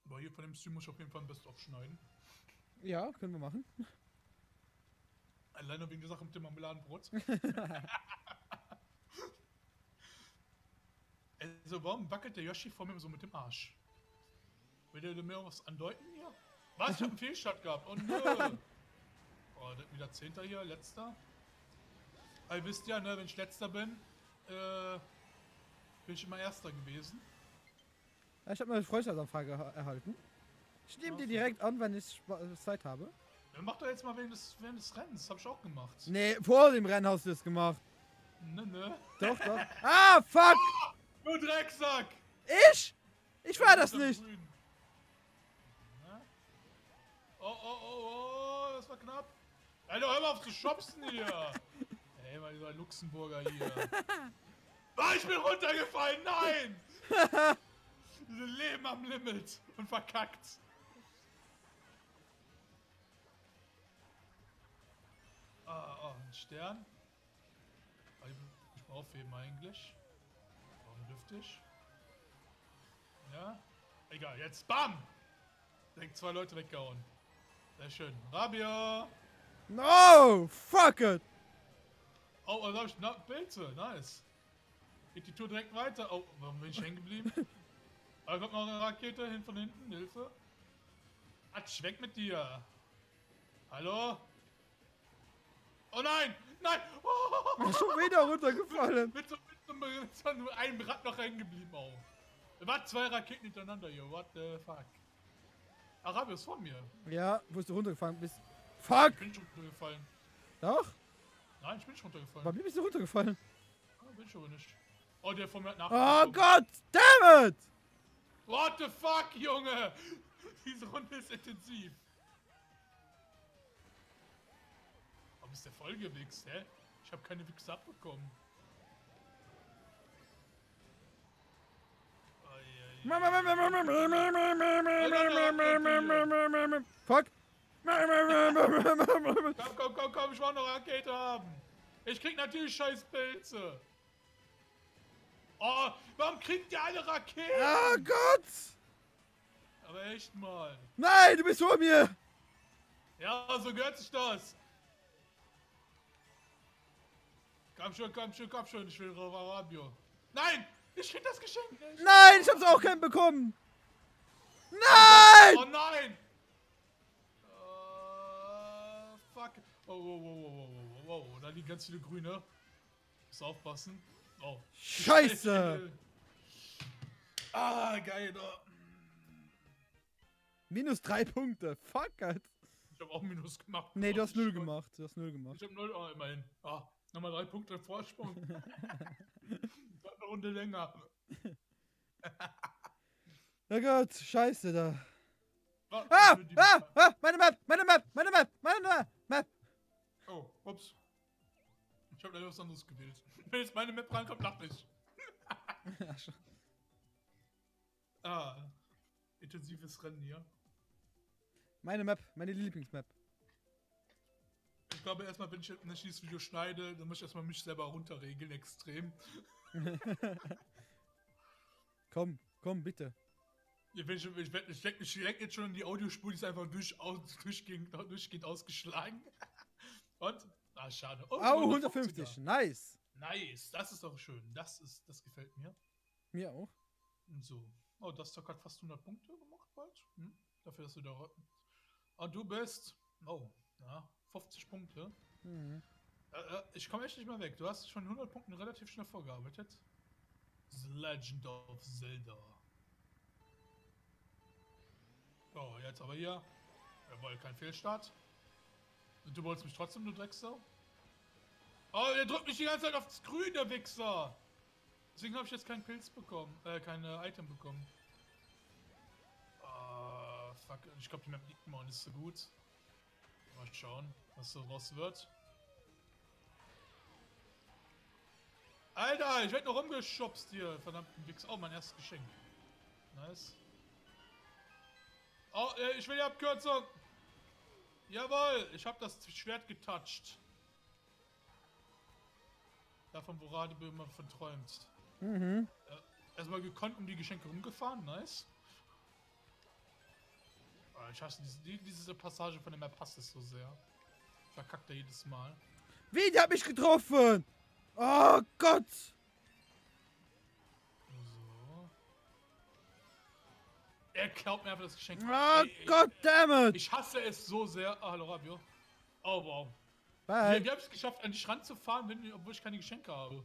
Aber hier von dem Stream muss ich auf jeden Fall ein Best-of schneiden. Ja, können wir machen. Alleine wegen der Sache mit dem Marmeladenbrot. Also, warum wackelt der Yoshi vor mir so mit dem Arsch? Will der mir was andeuten hier? Was? Ich hab einen Fehlstart gehabt. Oh nö. Oh, wieder 10. hier, letzter. Aber ihr wisst ja, ne, wenn ich letzter bin, bin ich immer erster gewesen. Ja, ich habe eine Freundschaftsanfrage erhalten. Ich nehme die direkt an, wenn ich Zeit habe. Dann mach doch jetzt mal während des Rennens. Hab ich auch gemacht. Nee, vor dem Rennen hast du das gemacht. Ne. Doch. Ah, fuck! Du Drecksack! Ich? Ich war das nicht. Grün. Na? Oh, das war knapp. Alter, hör mal auf zu schopsen hier. Ey, mal dieser Luxemburger hier. Ah, ich bin runtergefallen, nein! Diese Leben am Limit und verkackt. Oh, ein Stern. Ich mal aufheben eigentlich. Warum dürfte ich? Ja? Egal, jetzt BAM! Direkt 2 Leute weggehauen. Sehr schön. Rabia! No! Fuck it! Oh, was hab ich? Na, Pilze, nice. Geht die Tour direkt weiter. Oh, warum bin ich hängen geblieben? Da kommt noch eine Rakete hin von hinten, Hilfe. Atsch, weg mit dir. Hallo? Oh nein! Nein! Oh, Schon wieder runtergefallen. mit so einem Rad noch hängen geblieben auch. Warte, 2 Raketen hintereinander hier, what the fuck. Arabia ist vor mir. Ja, wo du runtergefallen bist. Fuck! Ich bin schon runtergefallen. Doch? Nein, ich bin nicht runtergefallen. Bei mir bist du runtergefallen. Ah, bin ich aber nicht. Oh, der vor mir hat Oh nachgezogen. Gott! Damn it! What the fuck, Junge? Diese Runde ist intensiv. Warum ist der voll gewichst, hä? Ich habe keine Wichse abbekommen. Fuck! Komm, ich will noch Rakete haben. Ich krieg natürlich scheiß Pilze. Oh, warum kriegt ihr alle Raketen? Oh Gott! Aber echt mal. Nein, du bist vor mir! Ja, so gehört sich das. Komm schon, ich will Rabio. Nein, ich krieg das Geschenk nicht. Nein, ich hab's auch keinen bekommen! Nein! Oh nein! Fuck. Oh, da liegen ganz viele Grüne. Muss aufpassen. Oh. Scheiße! Ah, geil. Oh. Minus 3 Punkte. Fuck, Alter. Ich habe auch Minus gemacht. Nee, du hast 0 0 gemacht. Du hast 0 gemacht. Ich habe 0, oh, immerhin. Ah, nochmal 3 Punkte Vorsprung. War eine Runde länger. Oh Gott, scheiße da. Ah, Meine Map. Oh, ups. Ich habe leider was anderes gewählt. Wenn jetzt meine Map rankommt, lach ich. Ja, schon. Intensives Rennen hier. Meine Map, meine Lieblingsmap. Ich glaube, erstmal, wenn ich dieses Video schneide, dann muss ich erstmal mich selber runterregeln, extrem. Komm, bitte. Ich lenke jetzt schon in die Audiospur, die ist einfach durchgehend ausgeschlagen. Und? Ah, schade. Oh, 150, nice. Nice, das ist doch schön. Das gefällt mir. Mir auch. Und so. Oh, das Stock hat fast 100 Punkte gemacht bald. Dafür, dass du da... Und du bist... Oh, ja, 50 Punkte. Mhm. Ich komme echt nicht mehr weg. Du hast schon 100 Punkten relativ schnell vorgearbeitet. The Legend of Zelda. Oh, jetzt aber hier. Jawohl, kein Fehlstart. Und du wolltest mich trotzdem, du Drecksau? Oh, der drückt mich die ganze Zeit aufs Grün, der Wichser! Deswegen habe ich jetzt keinen Pilz bekommen. Keine Item bekommen. Ah, fuck. Ich glaube, die Map liegt mir auch nicht so gut. Mal schauen, was so raus wird. Alter, ich werde noch rumgeschubst hier. Verdammten Wichser. Oh, mein erstes Geschenk. Nice. Oh, ich will die Abkürzung. Jawohl, ich habe das Schwert getoucht. Davon, wo Radebe immer von träumt. Mhm. Erstmal gekonnt um die Geschenke rumgefahren, nice. Ich hasse diese Passage von der Map, passt es so sehr. Verkackt er jedes Mal. Wie, die hat mich getroffen! Oh Gott! So. Er klaut mir einfach das Geschenk. Oh Goddammit! Ich hasse es so sehr. Ah, hallo Rabio. Oh wow. Bye. Wie hab ich es geschafft, an dich ranzufahren, obwohl ich keine Geschenke habe?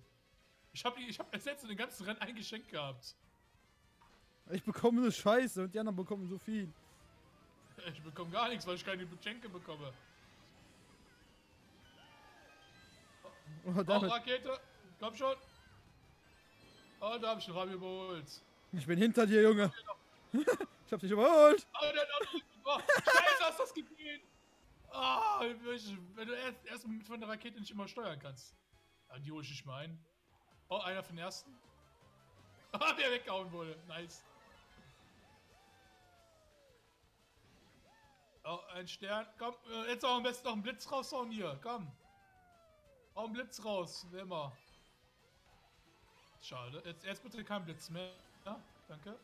Ich hab als letztes in den ganzen Rennen ein Geschenk gehabt. Ich bekomme nur Scheiße und die anderen bekommen so viel. Ich bekomme gar nichts, weil ich keine Geschenke bekomme. Oh, Oh, damit. Rakete! Komm schon! Oh, da hab ich den Rabio überholt. Ich bin hinter dir, Junge. Ich hab dich überholt. Oh, Scheiße, hast du das gesehen? Ah, wenn du erst von der Rakete nicht immer steuern kannst. Ja, die hol ich nicht mal ein. Oh, einer von den ersten. Ah, der weggehauen wurde. Nice. Oh, ein Stern. Komm, jetzt auch am besten noch einen Blitz raushauen hier. Komm. Hau einen Blitz raus. Wie immer. Schade. Jetzt bitte kein Blitz mehr. Ja, danke.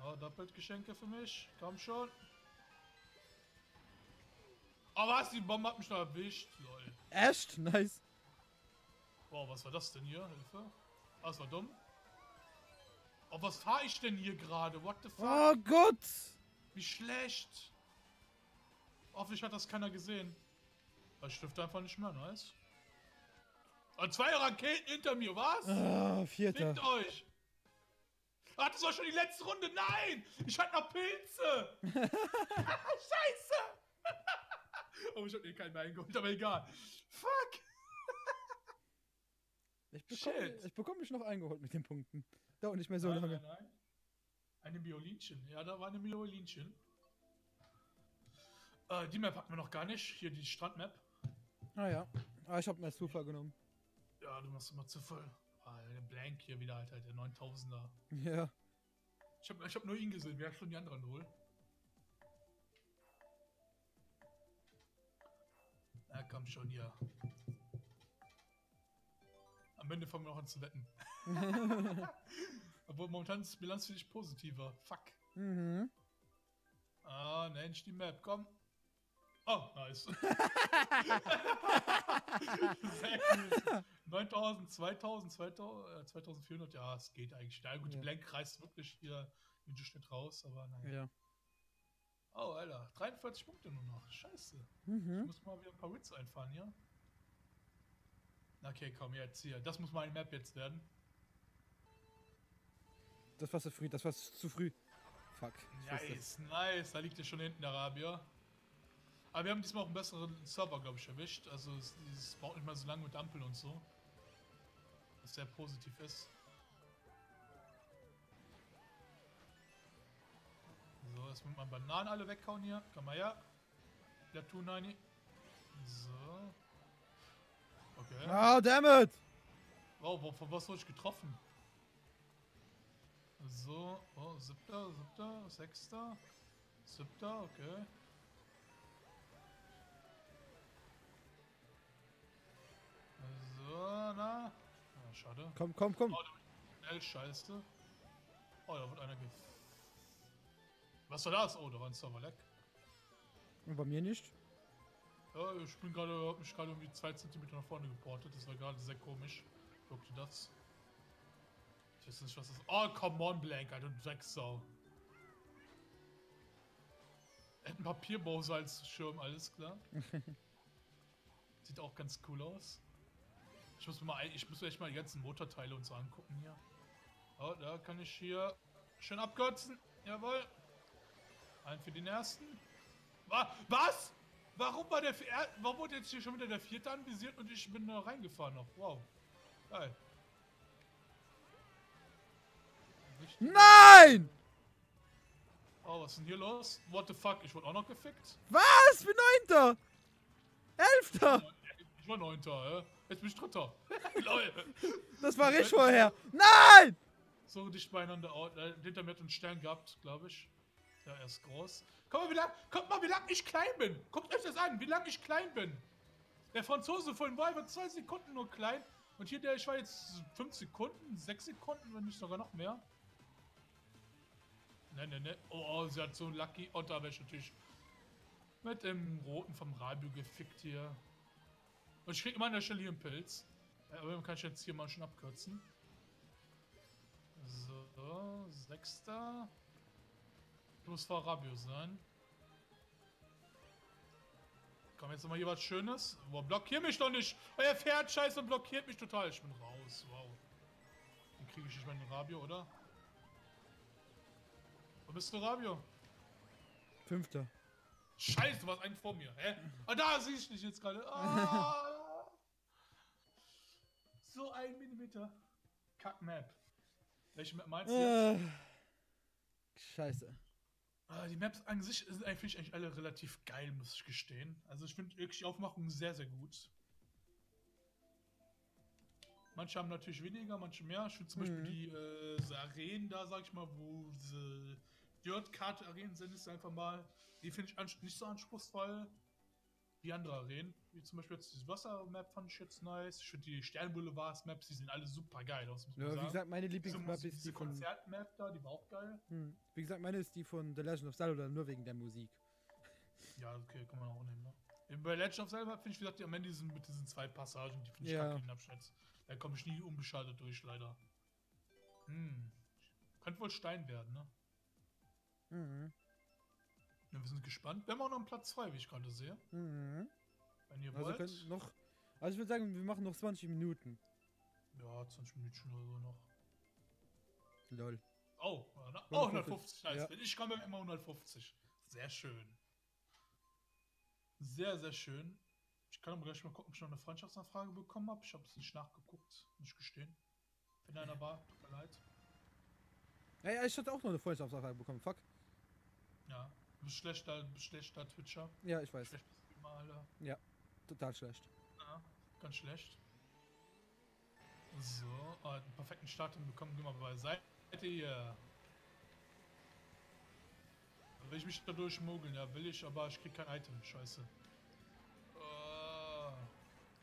Oh, doppelt Geschenke für mich. Komm schon. Oh, was? Die Bombe hat mich noch erwischt. Lol. Echt? Nice. Wow, was war das denn hier? Hilfe. Oh, das war dumm. Oh, was fahre ich denn hier gerade? What the fuck? Oh Gott! Wie schlecht. Hoffentlich hat das keiner gesehen. Das stiftet einfach nicht mehr, nice. Und 2 Raketen hinter mir, was? Ah, Vierter. Fickt euch! Ach, das war schon die letzte Runde. Nein! Ich hatte noch Pilze! Scheiße! Oh, ich hab mir keinen mehr eingeholt, aber egal. Fuck! Ich bekomme mich noch eingeholt mit den Punkten. Dauert nicht mehr so lange. Nein. Eine Violinchen. Ja, da war eine Violinchen. Die Map hatten wir noch gar nicht. Hier die Strandmap. Ah ja. Ah, ich habe mir als Zufall genommen. Ja, du machst immer zu voll. Ah, der Blank hier wieder, Alter, der 9000er. Ja. Ich hab nur ihn gesehen, wer hat schon die anderen wohl? Na komm schon hier. Am Ende fangen wir noch an zu wetten. Obwohl momentan ist die Bilanz für dich positiver. Fuck. Mhm. Ah, nenn ich die Map, komm. Oh, nice. 9000, 2000, 2400, ja, es geht eigentlich. Na gut, die Ja. Blank reißt wirklich hier im Schnitt raus, aber naja. Ja. Oh, Alter, 43 Punkte nur noch. Scheiße. Ich Mhm. muss mal wieder ein paar Wins einfahren hier. Okay, komm, jetzt hier. Das muss meine Map jetzt werden. Das war zu früh, das war zu früh. Fuck. Ich wusste es. Nice. Da liegt ja schon hinten der Arabier. Aber wir haben diesmal auch einen besseren Server, glaube ich, erwischt. Also es braucht nicht mal so lange mit Ampeln und so. Was sehr positiv ist. So, jetzt muss man Bananen alle weghauen hier. Komm mal her. Der Tunani. So. Okay. Oh, damn it! Oh, von was wurde ich getroffen? So, oh, 7., 6., 7., okay. So, na. Ah, schade. Komm. Oh, da scheiße. Oh, da wird einer Was war das? Oh, da war ein Server-Lag. Und bei mir nicht. Ja, ich bin gerade, hab mich gerade irgendwie 2 cm nach vorne geportet. Das war gerade sehr komisch. Guckte das. Ich weiß nicht, was das ist. Oh, come on, Blank, Alter, du Drecksau. Er hat einen Papierbowser als Schirm, alles klar. Sieht auch ganz cool aus. Ich muss mir echt mal die ganzen Motorteile und so angucken hier. Oh, da kann ich hier schön abkürzen. Jawohl. Einen für den ersten. Was? Warum wurde jetzt hier schon wieder der 4. anvisiert und ich bin da reingefahren noch? Wow. Geil. Richtig. Nein! Oh, was ist denn hier los? What the fuck? Ich wurde auch noch gefickt? Was? Ich bin 9. 11. Ich war 9. Jetzt bin ich 3. Lol. Das war richtig vorher. Nein! So dicht beieinander. Oh, hinter mir hat einen Stern gehabt, glaube ich. Ja, er ist groß. Guck mal, wie lang ich klein bin. Guckt euch das an, wie lang ich klein bin. Der Franzose vorhin war 2 Sekunden nur klein. Und hier ich war jetzt 5 Sekunden, 6 Sekunden, wenn nicht sogar noch mehr. Ne. Oh, sie hat so einen Lucky. Und da wäre ich natürlich mit dem Roten vom Radio gefickt hier. Und ich krieg immer an der Stelle hier einen Pilz. Aber dann kann ich jetzt hier mal schon abkürzen. So, 6. Muss vor Rabio sein. Komm, jetzt nochmal hier was Schönes. Boah, blockier mich doch nicht! Euer Pferd scheiße und blockiert mich total. Ich bin raus, wow. Dann kriege ich nicht meinen Rabio, oder? Wo bist du, Rabio? 5. Scheiße, du warst einen vor mir, hä? Ah, da sehe ich dich jetzt gerade. Ah. So 1 Millimeter. Kack-Map. Welche Map meinst du jetzt? Scheiße. Die Maps an sich sind eigentlich alle relativ geil, muss ich gestehen. Also ich finde wirklich die Aufmachung sehr, sehr gut. Manche haben natürlich weniger, manche mehr. Ich finde zum Beispiel die Arenen da, sag ich mal, wo diese Dirt-Karte-Arenen sind, ist einfach mal, die finde ich nicht so anspruchsvoll wie andere Arenen. Wie zum Beispiel jetzt diese Wasser-Map fand ich jetzt nice. Ich finde die Sternboulevards-Maps, die sehen alle super geil aus, muss man sagen. Wie gesagt, meine Lieblingsmap ist die von... Konzert-Map da, die war auch geil. Wie gesagt, meine ist die von The Legend of Zelda, nur wegen der Musik. Ja, okay, kann man auch nehmen, ne? Bei Legend of Zelda finde ich, wie gesagt, am Ende mit diesen 2 Passagen, die finde ich kacke in den Abschnitt. Da komme ich nie unbeschadet durch, leider. Könnte wohl Stein werden, ne? Ja, wir sind gespannt. Wir haben auch noch einen Platz frei, wie ich gerade sehe. Wenn ihr wollt. Also ich würde sagen, wir machen noch 20 Minuten. Ja, 20 Minuten oder so noch. Lol. Oh, 150. Nice. Ja. Ich komme immer 150. Sehr schön. Sehr, sehr schön. Ich kann aber gleich mal gucken, ob ich noch eine Freundschaftsanfrage bekommen habe. Ich habe es nicht nachgeguckt, muss ich gestehen. Wenn einer war, tut mir leid. Ja, ich hatte auch noch eine Freundschaftsanfrage bekommen, fuck. Ja, du bist schlechter Twitcher. Ja, ich weiß. Schlechter Streamer, Alter. Ja, total schlecht. Ja, ganz schlecht. So, einen perfekten Start bekommen. Gehen wir mal beiseite hier. Will ich mich da durchmogeln? Ja, will ich, aber ich krieg kein Item. Scheiße.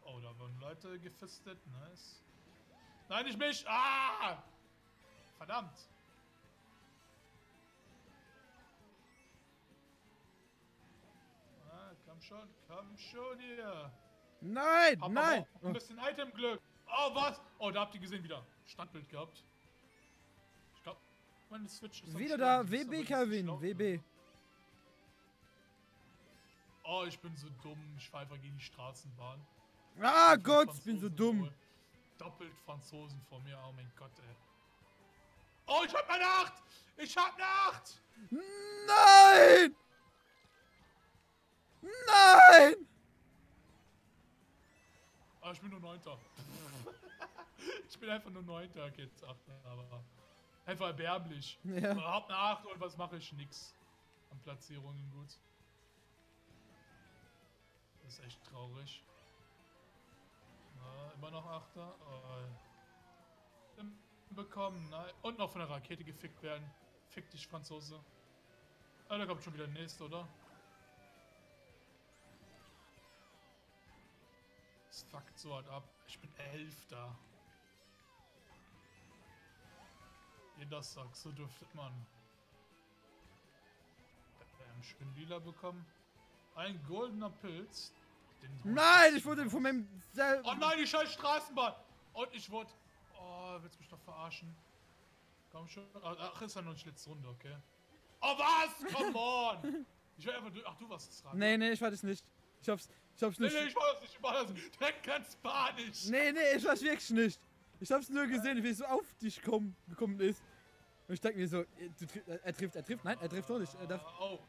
Oh, da wurden Leute gefistet. Nice. Nein, nicht mich! Ah! Verdammt! Komm schon hier! Nein, Hab nein! aber auch ein bisschen Item-Glück! Oh, was? Oh, da habt ihr gesehen wieder. Standbild gehabt. Ich glaube, meine Switch ist Wieder da, WB, Kevin, WB. Oh, ich bin so dumm. Ich fahre einfach gegen die Straßenbahn. Ah Gott, ich bin so dumm. Doppelt Franzosen vor mir. Oh mein Gott, ey. Oh, ich hab eine 8! Ich hab eine 8! Nein! Nein! Oh, ich bin nur 9. Ich bin einfach nur 9. Jetzt 8. Aber einfach erbärmlich. Ja. Ich hab eine 8 und was mache ich? Nix. An Platzierungen gut. Das ist echt traurig. Na, immer noch 8. Oh. Bekommen, nein. Und noch von der Rakete gefickt werden. Fick dich, Franzose. Ah, da kommt schon wieder der nächste, oder? Das fuckt so hart ab. Ich bin 11. Jeder sagt, so dürfte man. Schön lila bekommen. Ein goldener Pilz. Nein, ich wurde von meinem... Oh nein, die scheiß Straßenbahn! Und ich wurde... Oh, willst du mich doch verarschen? Komm schon. Ach, ist ja noch nicht letzte Runde, okay. Oh, was? Come on! Ich will einfach... Ach, du warst es dran. Nee, ich war das nicht. Ich hab's nicht. Nee, ich war das nicht. Ich war das nicht. Der kann Spanisch. Nee, ich war's wirklich nicht. Ich hab's nur gesehen, wie es so auf dich gekommen ist. Und ich denke mir so, er trifft. Nein, er trifft doch nicht. Oh,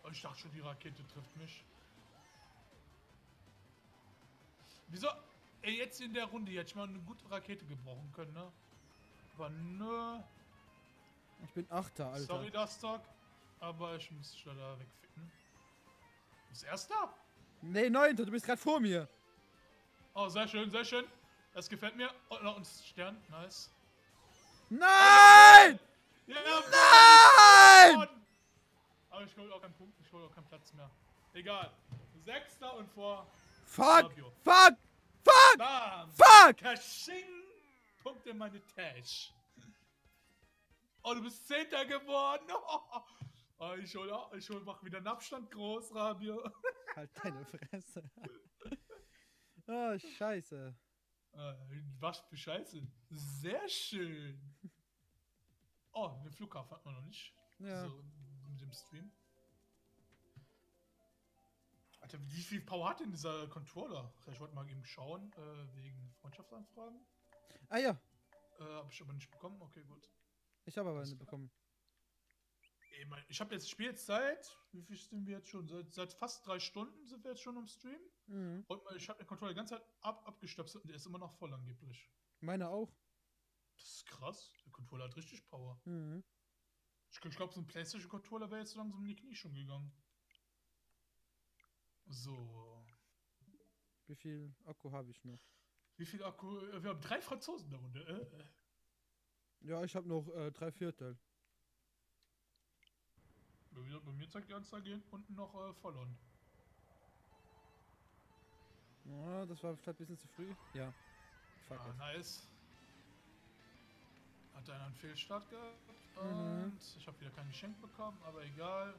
ich dachte schon, die Rakete trifft mich. Wieso? Ey, jetzt in der Runde hätte ich mal eine gute Rakete gebrauchen können, ne? Aber nö. Ich bin 8. Alter. Sorry, Dustok. Aber ich muss dich leider wegficken. Du bist Erster? Nee, 9. Du bist gerade vor mir. Oh, sehr schön, sehr schön. Das gefällt mir. Und noch ein Stern. Nice. Nein! Ja, Nein! Aber ich hole auch keinen Punkt. Ich hole auch keinen Platz mehr. Egal. 6. und vor... Fuck! Fabio. Fuck! Fuck! Bam! Fuck! Kaching! Punkte in meine Tasche. Oh, du bist 10. geworden. Oh, mach wieder einen Abstand groß, Rabio. Halt deine Fresse. Oh, scheiße. Was für Scheiße. Sehr schön. Oh, den Flughafen hat man noch nicht. Ja. So, mit dem Stream. Alter, wie viel Power hat denn dieser Controller? Ich wollte mal eben schauen, wegen Freundschaftsanfragen. Ah ja, Hab ich aber nicht bekommen. Okay, gut. ich habe aber eine bekommen. Ich habe jetzt Spielzeit. Wie viel sind wir jetzt schon? Seit fast 3 Stunden sind wir jetzt schon im Stream. Mhm. Und ich habe den Controller die ganze Zeit abgestöpselt und der ist immer noch voll angeblich. Meine auch. Das ist krass. Der Controller hat richtig Power. Mhm. Ich glaube, so ein PlayStation-Controller wäre jetzt so langsam in die Knie schon gegangen. So. Wie viel Akku habe ich noch? Wie viel Akku? Wir haben 3 Franzosen in der Runde. Ja, ich habe noch 3/4. Bei mir zeigt die Anzeige hier unten noch voll on. Ja, das war vielleicht ein bisschen zu früh. Ja. Fuck it. Nice. Hat einer einen Fehlstart gehabt. Mhm. Und ich habe wieder kein Geschenk bekommen, aber egal.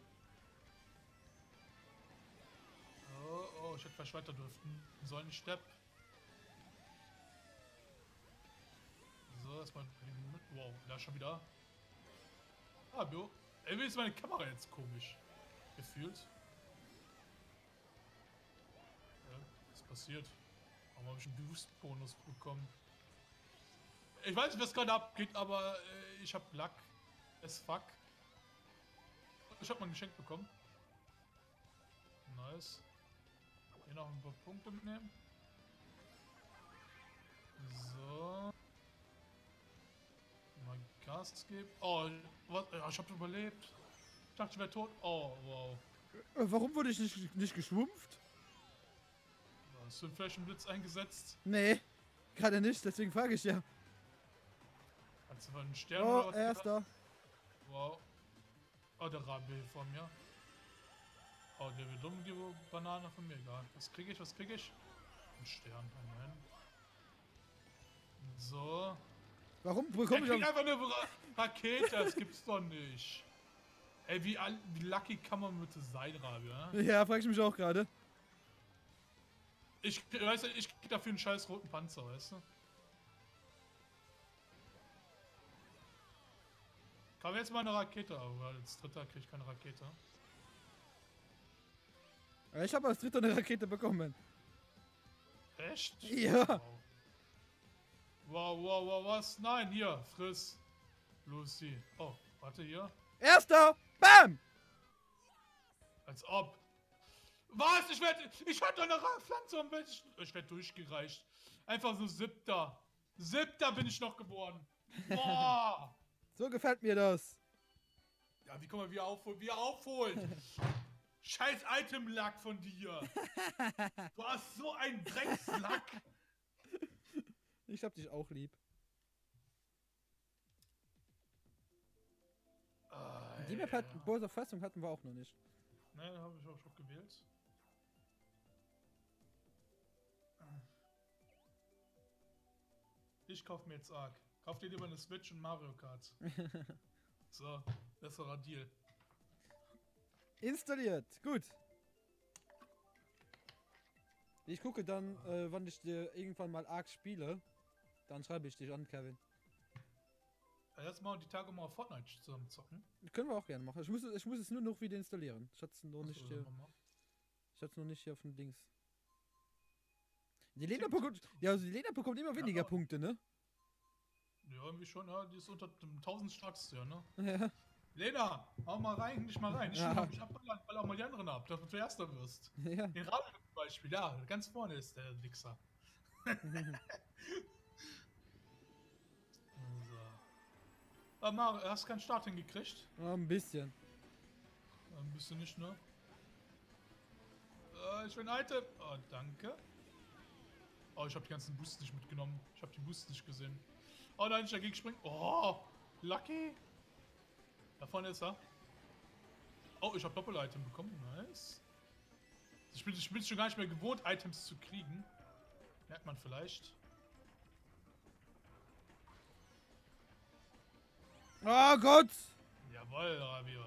Oh, ich hätte vielleicht weiter dürften. Soll nicht Stepp. So, erstmal. Wow, da schon wieder. Ah, Bio. Irgendwie ist meine Kamera jetzt komisch. Gefühlt. Ja, was passiert? Warum habe ich einen Boost-Bonus bekommen? Ich weiß nicht, was gerade abgeht, aber ich habe Lack. As fuck. Ich habe mal ein Geschenk bekommen. Nice. Hier noch ein paar Punkte mitnehmen. So. Mal Gas geben. Oh, was? Ich hab überlebt. Ich dachte, ich wäre tot. Oh, wow. Warum wurde ich nicht geschwumpft? Hast du einen Flächenblitz eingesetzt? Nee, gerade nicht, deswegen frage ich ja. Hast du einen Stern Oh, oder was? Erster. Wow. Oh, der Rabe von mir. Oh, der wird dumm, die Banane von mir. Egal. Was kriege ich? Ein Stern. Nein. So. Warum Ich bekomme krieg ich einfach eine Rakete, das gibt's doch nicht. Ey, wie lucky kann man bitte sein, Rabe, ja? Ja, frage ich mich auch gerade. Ich krieg dafür einen scheiß roten Panzer, weißt du? Kam jetzt mal eine Rakete, aber als Dritter krieg ich keine Rakete. Ich habe als Dritter eine Rakete bekommen. Echt? Ja. Wow, was? Nein, hier, friss. Lucy. Oh, warte hier. Erster! Bam! Als ob. Was? Ich hatte eine Pflanze und ich werde durchgereicht. Einfach so 7. 7. bin ich noch geworden. Boah! So gefällt mir das. Ja, wie kann man wieder aufholen? Scheiß Item-Lack von dir. Du hast so einen Dreckslack. Ich hab dich auch lieb. Die Map hat Bowser Fassung hatten wir auch noch nicht. Ne, habe ich auch schon gewählt. Ich kauf mir jetzt Ark. Kauf dir lieber eine Switch und Mario Kart. So, besserer Deal. Installiert. Gut. Ich gucke dann, wann ich dir irgendwann mal Ark spiele. Dann schreibe ich dich an, Kevin. Jetzt mal die Tage mal Fortnite zusammen zocken. Können wir auch gerne machen. Ich muss es nur noch wieder installieren. Ich hatte es noch nicht Achso, hier. dann machen Ich hatte es noch nicht hier auf dem Dings. Die Lena bekommt, ja, also die Lena bekommt immer weniger Punkte, ne? wir. Ja, irgendwie schon, ja. Die ist unter dem 1000 starkste, ja, ne? Ja. Lena, hau mal rein, nicht mal rein. Ich Ja. will mich abballern, weil auch mal die anderen ab, dass du Erster wirst. Ja. Den Radio zum Beispiel, ja, ganz vorne ist der Wichser. So. Mario, hast du keinen Start hingekriegt? Ja, ein bisschen. Ein bisschen nicht, ne? Ich will ein Item. Oh, danke. Oh, ich habe die ganzen Boosts nicht mitgenommen. Ich habe die Boosts nicht gesehen. Oh nein, ich dagegen springen. Oh, lucky. Da vorne ist er. Oh, ich habe Doppel-Item bekommen. Nice. Ich bin schon gar nicht mehr gewohnt, Items zu kriegen. Merkt man vielleicht. Oh Gott! Jawohl, Rabio.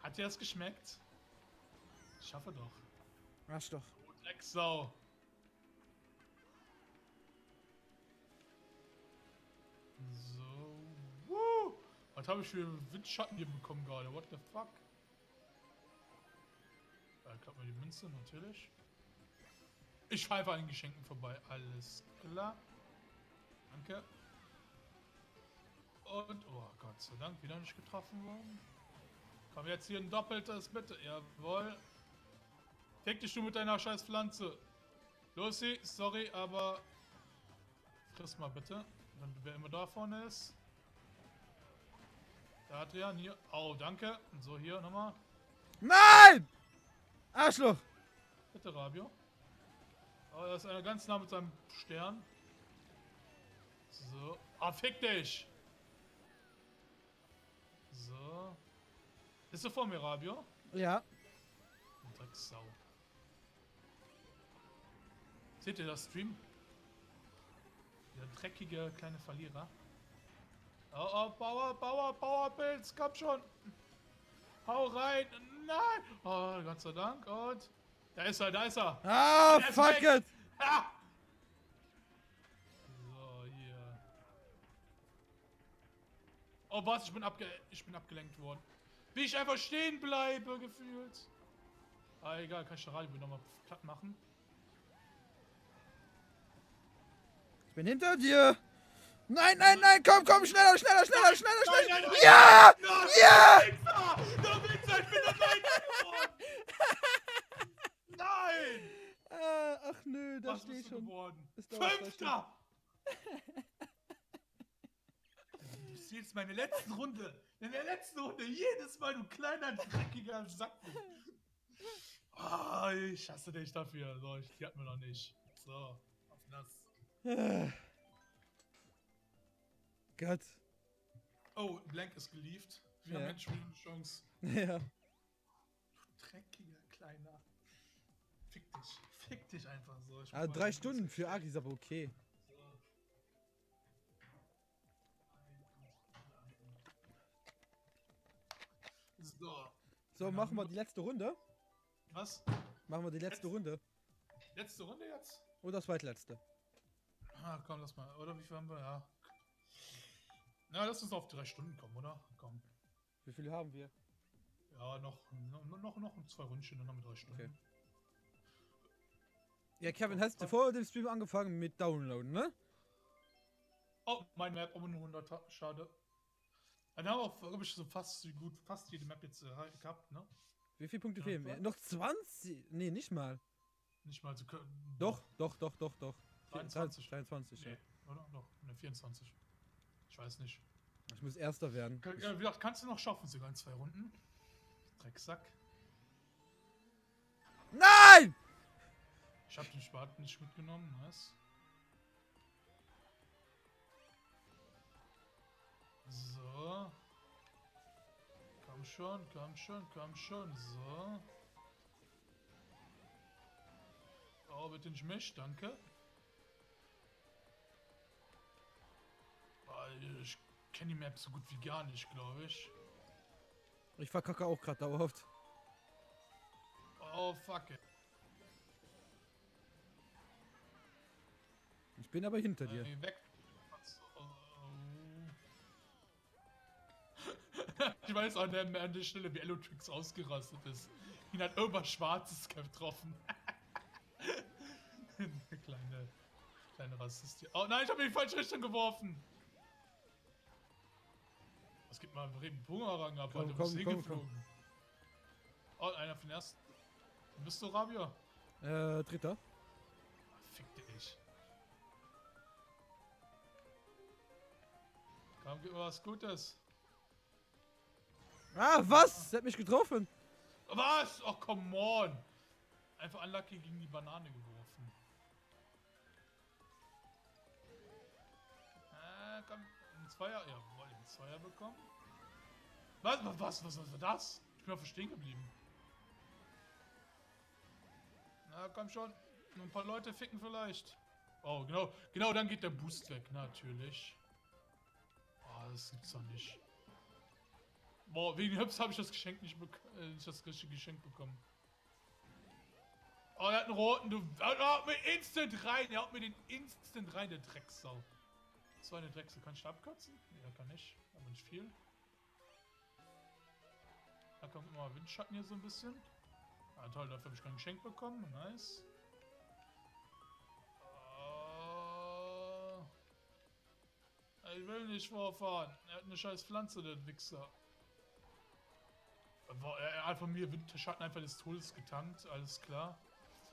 Hat dir das geschmeckt? Ich schaffe doch. Arsch doch. Oh, Drecksau. So. Woo! Was habe ich für Windschatten hier bekommen gerade? What the fuck? Da klappt mir die Münze, natürlich. Ich pfeife an den Geschenken vorbei. Alles klar. Danke. Und, oh Gott sei Dank, wieder nicht getroffen worden. Komm jetzt hier ein doppeltes, bitte. Jawohl. Fick dich du mit deiner scheiß Pflanze. Lucy, sorry, aber friss mal bitte. Dann, wer immer da vorne ist. Der Adrian hier. Oh, danke. Und so, hier nochmal. Nein! Arschloch! Bitte, Rabio. Oh, da ist einer ganz nah mit seinem Stern. So. Ah, fick dich! So. Bist du vor mir, Rabio? Ja. Drecksau. Seht ihr das Stream? Der dreckige kleine Verlierer. Oh, oh, Bauerpilz, komm schon! Hau rein! Nein! Oh, Gott sei Dank. Und. Da ist er, da ist er! Ah, Der ist fuck weg. it! Ah! So, hier. Oh, was? Ich bin abgelenkt worden. Wie ich einfach stehen bleibe, gefühlt. Ah, egal, kann ich das Radio nochmal platt machen. Ich bin hinter dir! Nein, nein, nein, komm, komm, schneller, schneller, schneller, schneller, Nein, schneller! nein, nein, Ja! nein, Ja! Du Wichser, ich bin der Zweite geworden! Nein! Ach nö, da Was steht bist du schon. geworden? Es dauert 2 Fünfter! Du siehst meine letzten Runde. In der letzten Runde. Jedes Mal, du kleiner, dreckiger Sack. Oh, ich hasse dich dafür. So, die hatten wir noch nicht. So, auf das. Gott. Oh, Blank ist gelieft. Wir haben jetzt schon eine Chance. Ja. Du dreckiger, kleiner. Fick dich. Fick dich einfach so. Ich Ah, 3 Stunden für Ark ist aber okay. So. So, machen wir die letzte Runde. Was? Machen wir die letzte Runde. Letzte Runde jetzt? Oder zweitletzte. Ah, komm, lass mal. Oder wie viel haben wir? Ja. Na, lass uns auf 3 Stunden kommen, oder? Komm. Wie viel haben wir? Ja, noch 2 Rundchen, dann haben wir 3 Stunden. Okay. Ja, Kevin, hast du vor dem Stream angefangen mit Downloaden, ne? Oh, mein Map um 100. Schade. Dann haben wir auch, glaube ich, so fast jede Map jetzt gehabt, ne? Wie viele Punkte Ja, fehlen mir? Noch 20? Nee, nicht mal. Nicht mal so. Doch. 23. 23, ja. Nee, oder? Doch, ne, 24. Ich weiß nicht. Ich muss Erster werden. Wie gesagt, kannst du noch schaffen, sogar in 2 Runden? Drecksack. Nein! Ich hab den Spaten nicht mitgenommen, nice. So. Komm schon, komm schon, komm schon. So. Oh, bitte nicht mich, danke. Oh, ich kenne die Map so gut wie gar nicht, glaube ich. Ich verkacke auch gerade dauerhaft. Oh, fuck it. Ich bin aber hinter dir. Weg. Ich weiß an der Stelle, wie Elotrix ausgerastet ist. Ihn hat irgendwas Schwarzes getroffen. kleine Rassist hier. Oh nein, ich habe in die falsche Richtung geworfen. Was gibt mal einen Bumerang ab? Komm, Du komm, bist komm, hingeflogen. Oh, einer von den ersten. Wo bist du, Rabia? Dritter. Fick dich. Komm, gib mir was Gutes. Ah, was? Der hat mich getroffen. Was? Oh, come on. Einfach unlucky gegen die Banane geworfen. Komm. Ein Zweier. Ja, wollte ich einen Zweier bekommen? Was war das? Ich bin auf stehen geblieben. Na, komm schon. Nur ein paar Leute ficken vielleicht. Oh, genau, dann geht der Boost weg, natürlich. Oh, das gibt's doch nicht. Boah, wegen Hübs habe ich das Geschenk nicht das richtige Geschenk bekommen. Oh, er hat einen roten, er haut mir instant rein, der Drecksau. So eine Drecksau, kann ich da abkürzen? Ja, kann ich, aber nicht viel. Da kommt immer Windschatten hier so ein bisschen. Ah, toll, dafür habe ich kein Geschenk bekommen, nice. Ich will nicht vorfahren, er hat eine scheiß Pflanze, der Wichser. Er hat von mir Winterschatten einfach des Todes getankt, alles klar.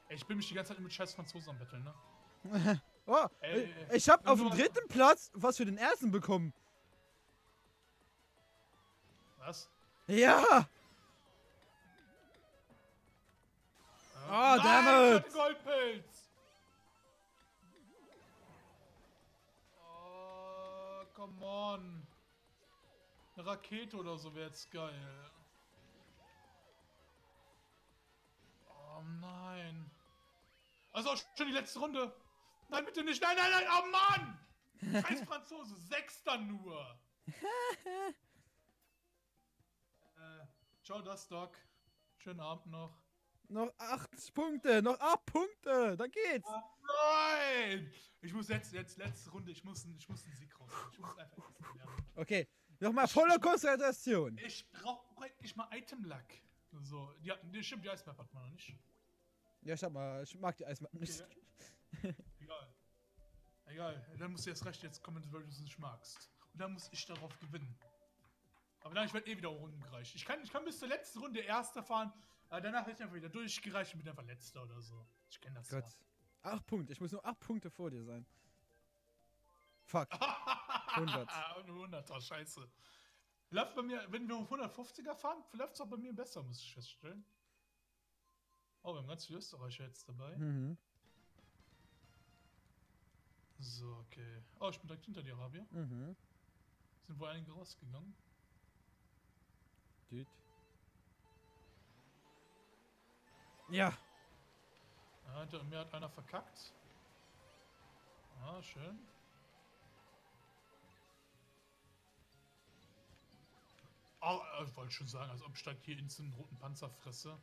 Ey, ich bin mich die ganze Zeit mit scheiß Franzosen am Betteln, ne? Oh, ich hab auf dem dritten Platz was für den ersten bekommen. Was? Ja! Oh, damn it! Goldpilz! Oh, come on. Eine Rakete oder so wäre jetzt geil. Oh nein. Also schon die letzte Runde. Nein, bitte nicht. Nein, nein, nein. Oh Mann. Scheiß Franzose. 6. nur. Ciao, das Doc. Schönen Abend noch. Noch 8 Punkte. Noch 8 Punkte. Dann geht's. Oh nein. Ich muss jetzt letzte Runde. Ich muss einen Sieg raus. Ich muss einfach essen lernen. Okay. Nochmal volle Konzentration. Ich brauche endlich mal Item-Lack. So, stimmt, die Eismap hat man noch nicht. Ja, ich mag die Eismappen nicht. Okay. Egal, dann musst du erst recht jetzt kommen, weil du es nicht magst. Und dann muss ich darauf gewinnen. Aber dann, ich werde eh wieder rumgereicht. Ich kann bis zur letzten Runde Erster fahren, aber danach werde ich einfach wieder durchgereicht und bin einfach Letzter oder so. Ich kenne das Gott. 8 Punkte. Ich muss nur 8 Punkte vor dir sein. Fuck. 100. 100er, scheiße. Läuft bei mir, wenn wir auf 150er fahren, läuft es auch bei mir besser, muss ich feststellen. Oh, wir haben ganz viele Österreicher jetzt dabei. Mhm. So, okay. Oh, ich bin direkt hinter dir, Rabia. Mhm. Sind wohl einige rausgegangen? Dude. Ja. Hinter mir hat einer verkackt. Ah, schön. Oh, ich wollte schon sagen, als ob ich hier instant einen roten Panzer fresse.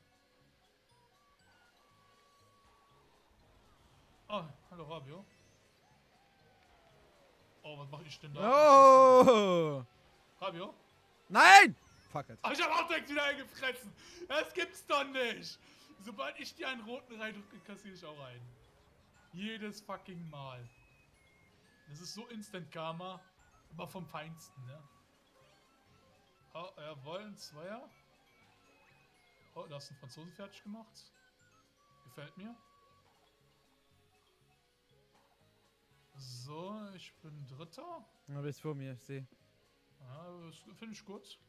Oh, hallo Rabio. Oh, was mache ich denn da? Oh! Rabio? Nein! Fuck it. Ach, ich hab auch direkt wieder eingefressen. Das gibt's doch nicht. Sobald ich dir einen roten reindrücke, kassiere ich auch einen. Jedes fucking Mal. Das ist so Instant Karma, aber vom Feinsten, ne? Oh, jawohl, ein Zweier. Oh, da hast du einen Franzosen fertig gemacht. Gefällt mir. So, ich bin Dritter. Ja, bist vor mir, ich sehe. Ja, das finde ich gut.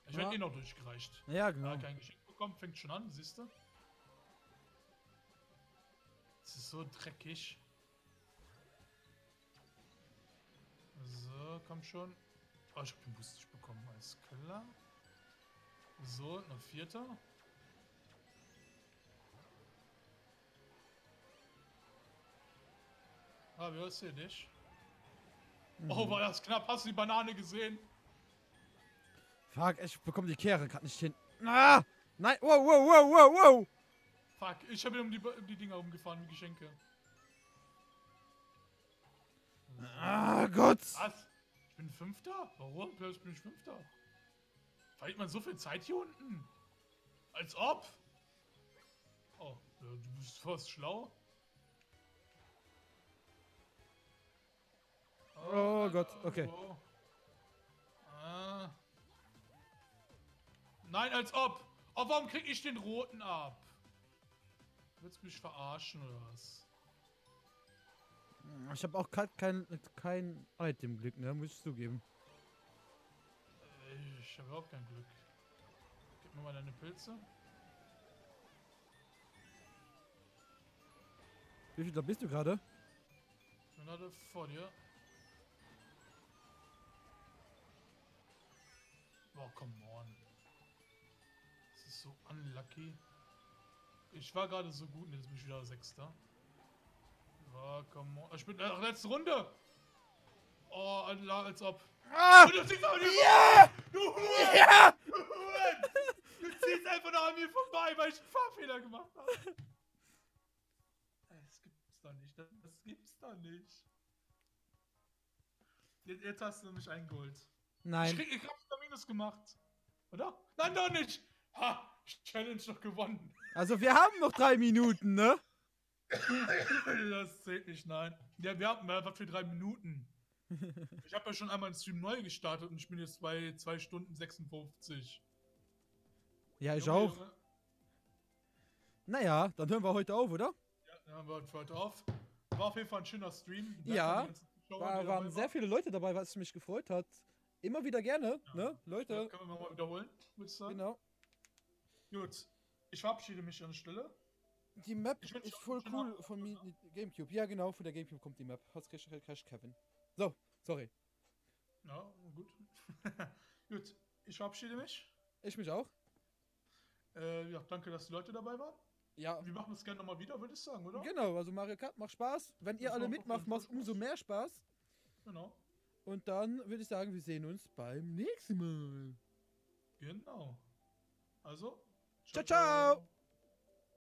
Ich Ja. werde eh noch durchgereicht. Ja, genau. Kein Geschenk bekommen, fängt schon an, siehst du? Es ist so dreckig. So, komm schon. Oh, ich habe den Boost nicht bekommen, alles klar. So, noch Vierter. Ah, wie hörst du dich? Oh, war das knapp. Hast du die Banane gesehen? Fuck, ich bekomme die Kehre gerade nicht hin. Ah! Nein, wow, wow, wow, wow, wow! Fuck, ich habe um die Dinger umgefahren wie Geschenke. Ah, Gott! Was? Ich bin Fünfter? Warum? Plötzlich bin ich Fünfter. Verliert man so viel Zeit hier unten? Als ob! Oh, ja, du bist fast schlau. Oh Gott, okay. Oh. Ah. Nein, als ob! Oh, warum krieg ich den roten ab? Willst du mich verarschen oder was? Ich habe auch kein Item-Glück, ne? Muss ich zugeben. Ich habe überhaupt kein Glück. Gib mir mal deine Pilze. Wie viel da bist du gerade? Ich bin gerade vor dir. Oh, come on. Das ist so unlucky. Ich war gerade so gut und jetzt bin ich wieder Sechster. Oh, come on. Ich bin letzte Runde. Oh, als ob. Ah! Und du ziehst auch nicht Ja! Du Huren! Ja! Du Huren! Du ziehst einfach noch an mir vorbei, weil ich einen Fahrfehler gemacht habe. Das gibt's doch nicht. Das gibt's doch nicht. Jetzt hast du mich eingeholt. Nein. Ich hab's da Minus gemacht. Oder? Nein, doch nicht! Ha! Challenge doch gewonnen. Also wir haben noch 3 Minuten, ne? Das zählt nicht, nein. Ja, wir haben was für 3 Minuten. Ich habe ja schon einmal den Stream neu gestartet und ich bin jetzt bei 2 Stunden 56. Ja, ich Junge, auch. Junge. Naja, dann hören wir heute auf, oder? Ja, dann hören wir für heute auf. War auf jeden Fall ein schöner Stream. Danke Ja, an die ganzen Zuschauer, die dabei Waren sehr viele Leute dabei, was mich gefreut hat. Immer wieder gerne, ne? Leute. Ja, können wir mal wiederholen, würde ich sagen. Genau. Gut. Ich verabschiede mich an der Stelle. Die Map Ich wünsch ist euch voll einen cool schönen von Abend. Gamecube. Ja, genau, von der Gamecube kommt die Map. Hat's recht, Kevin. So, sorry. Ja, gut. Gut, ich verabschiede mich. Ich mich auch. Ja, danke, dass die Leute dabei waren. Ja, Wir machen das gerne nochmal wieder, würde ich sagen, oder? genau. Also Mario Kart macht Spaß. Wenn ihr Das alle macht auf mitmacht, jeden Fall macht umso mehr Spaß. Genau. Und dann würde ich sagen, wir sehen uns beim nächsten Mal. Genau. Also. Ciao, ciao.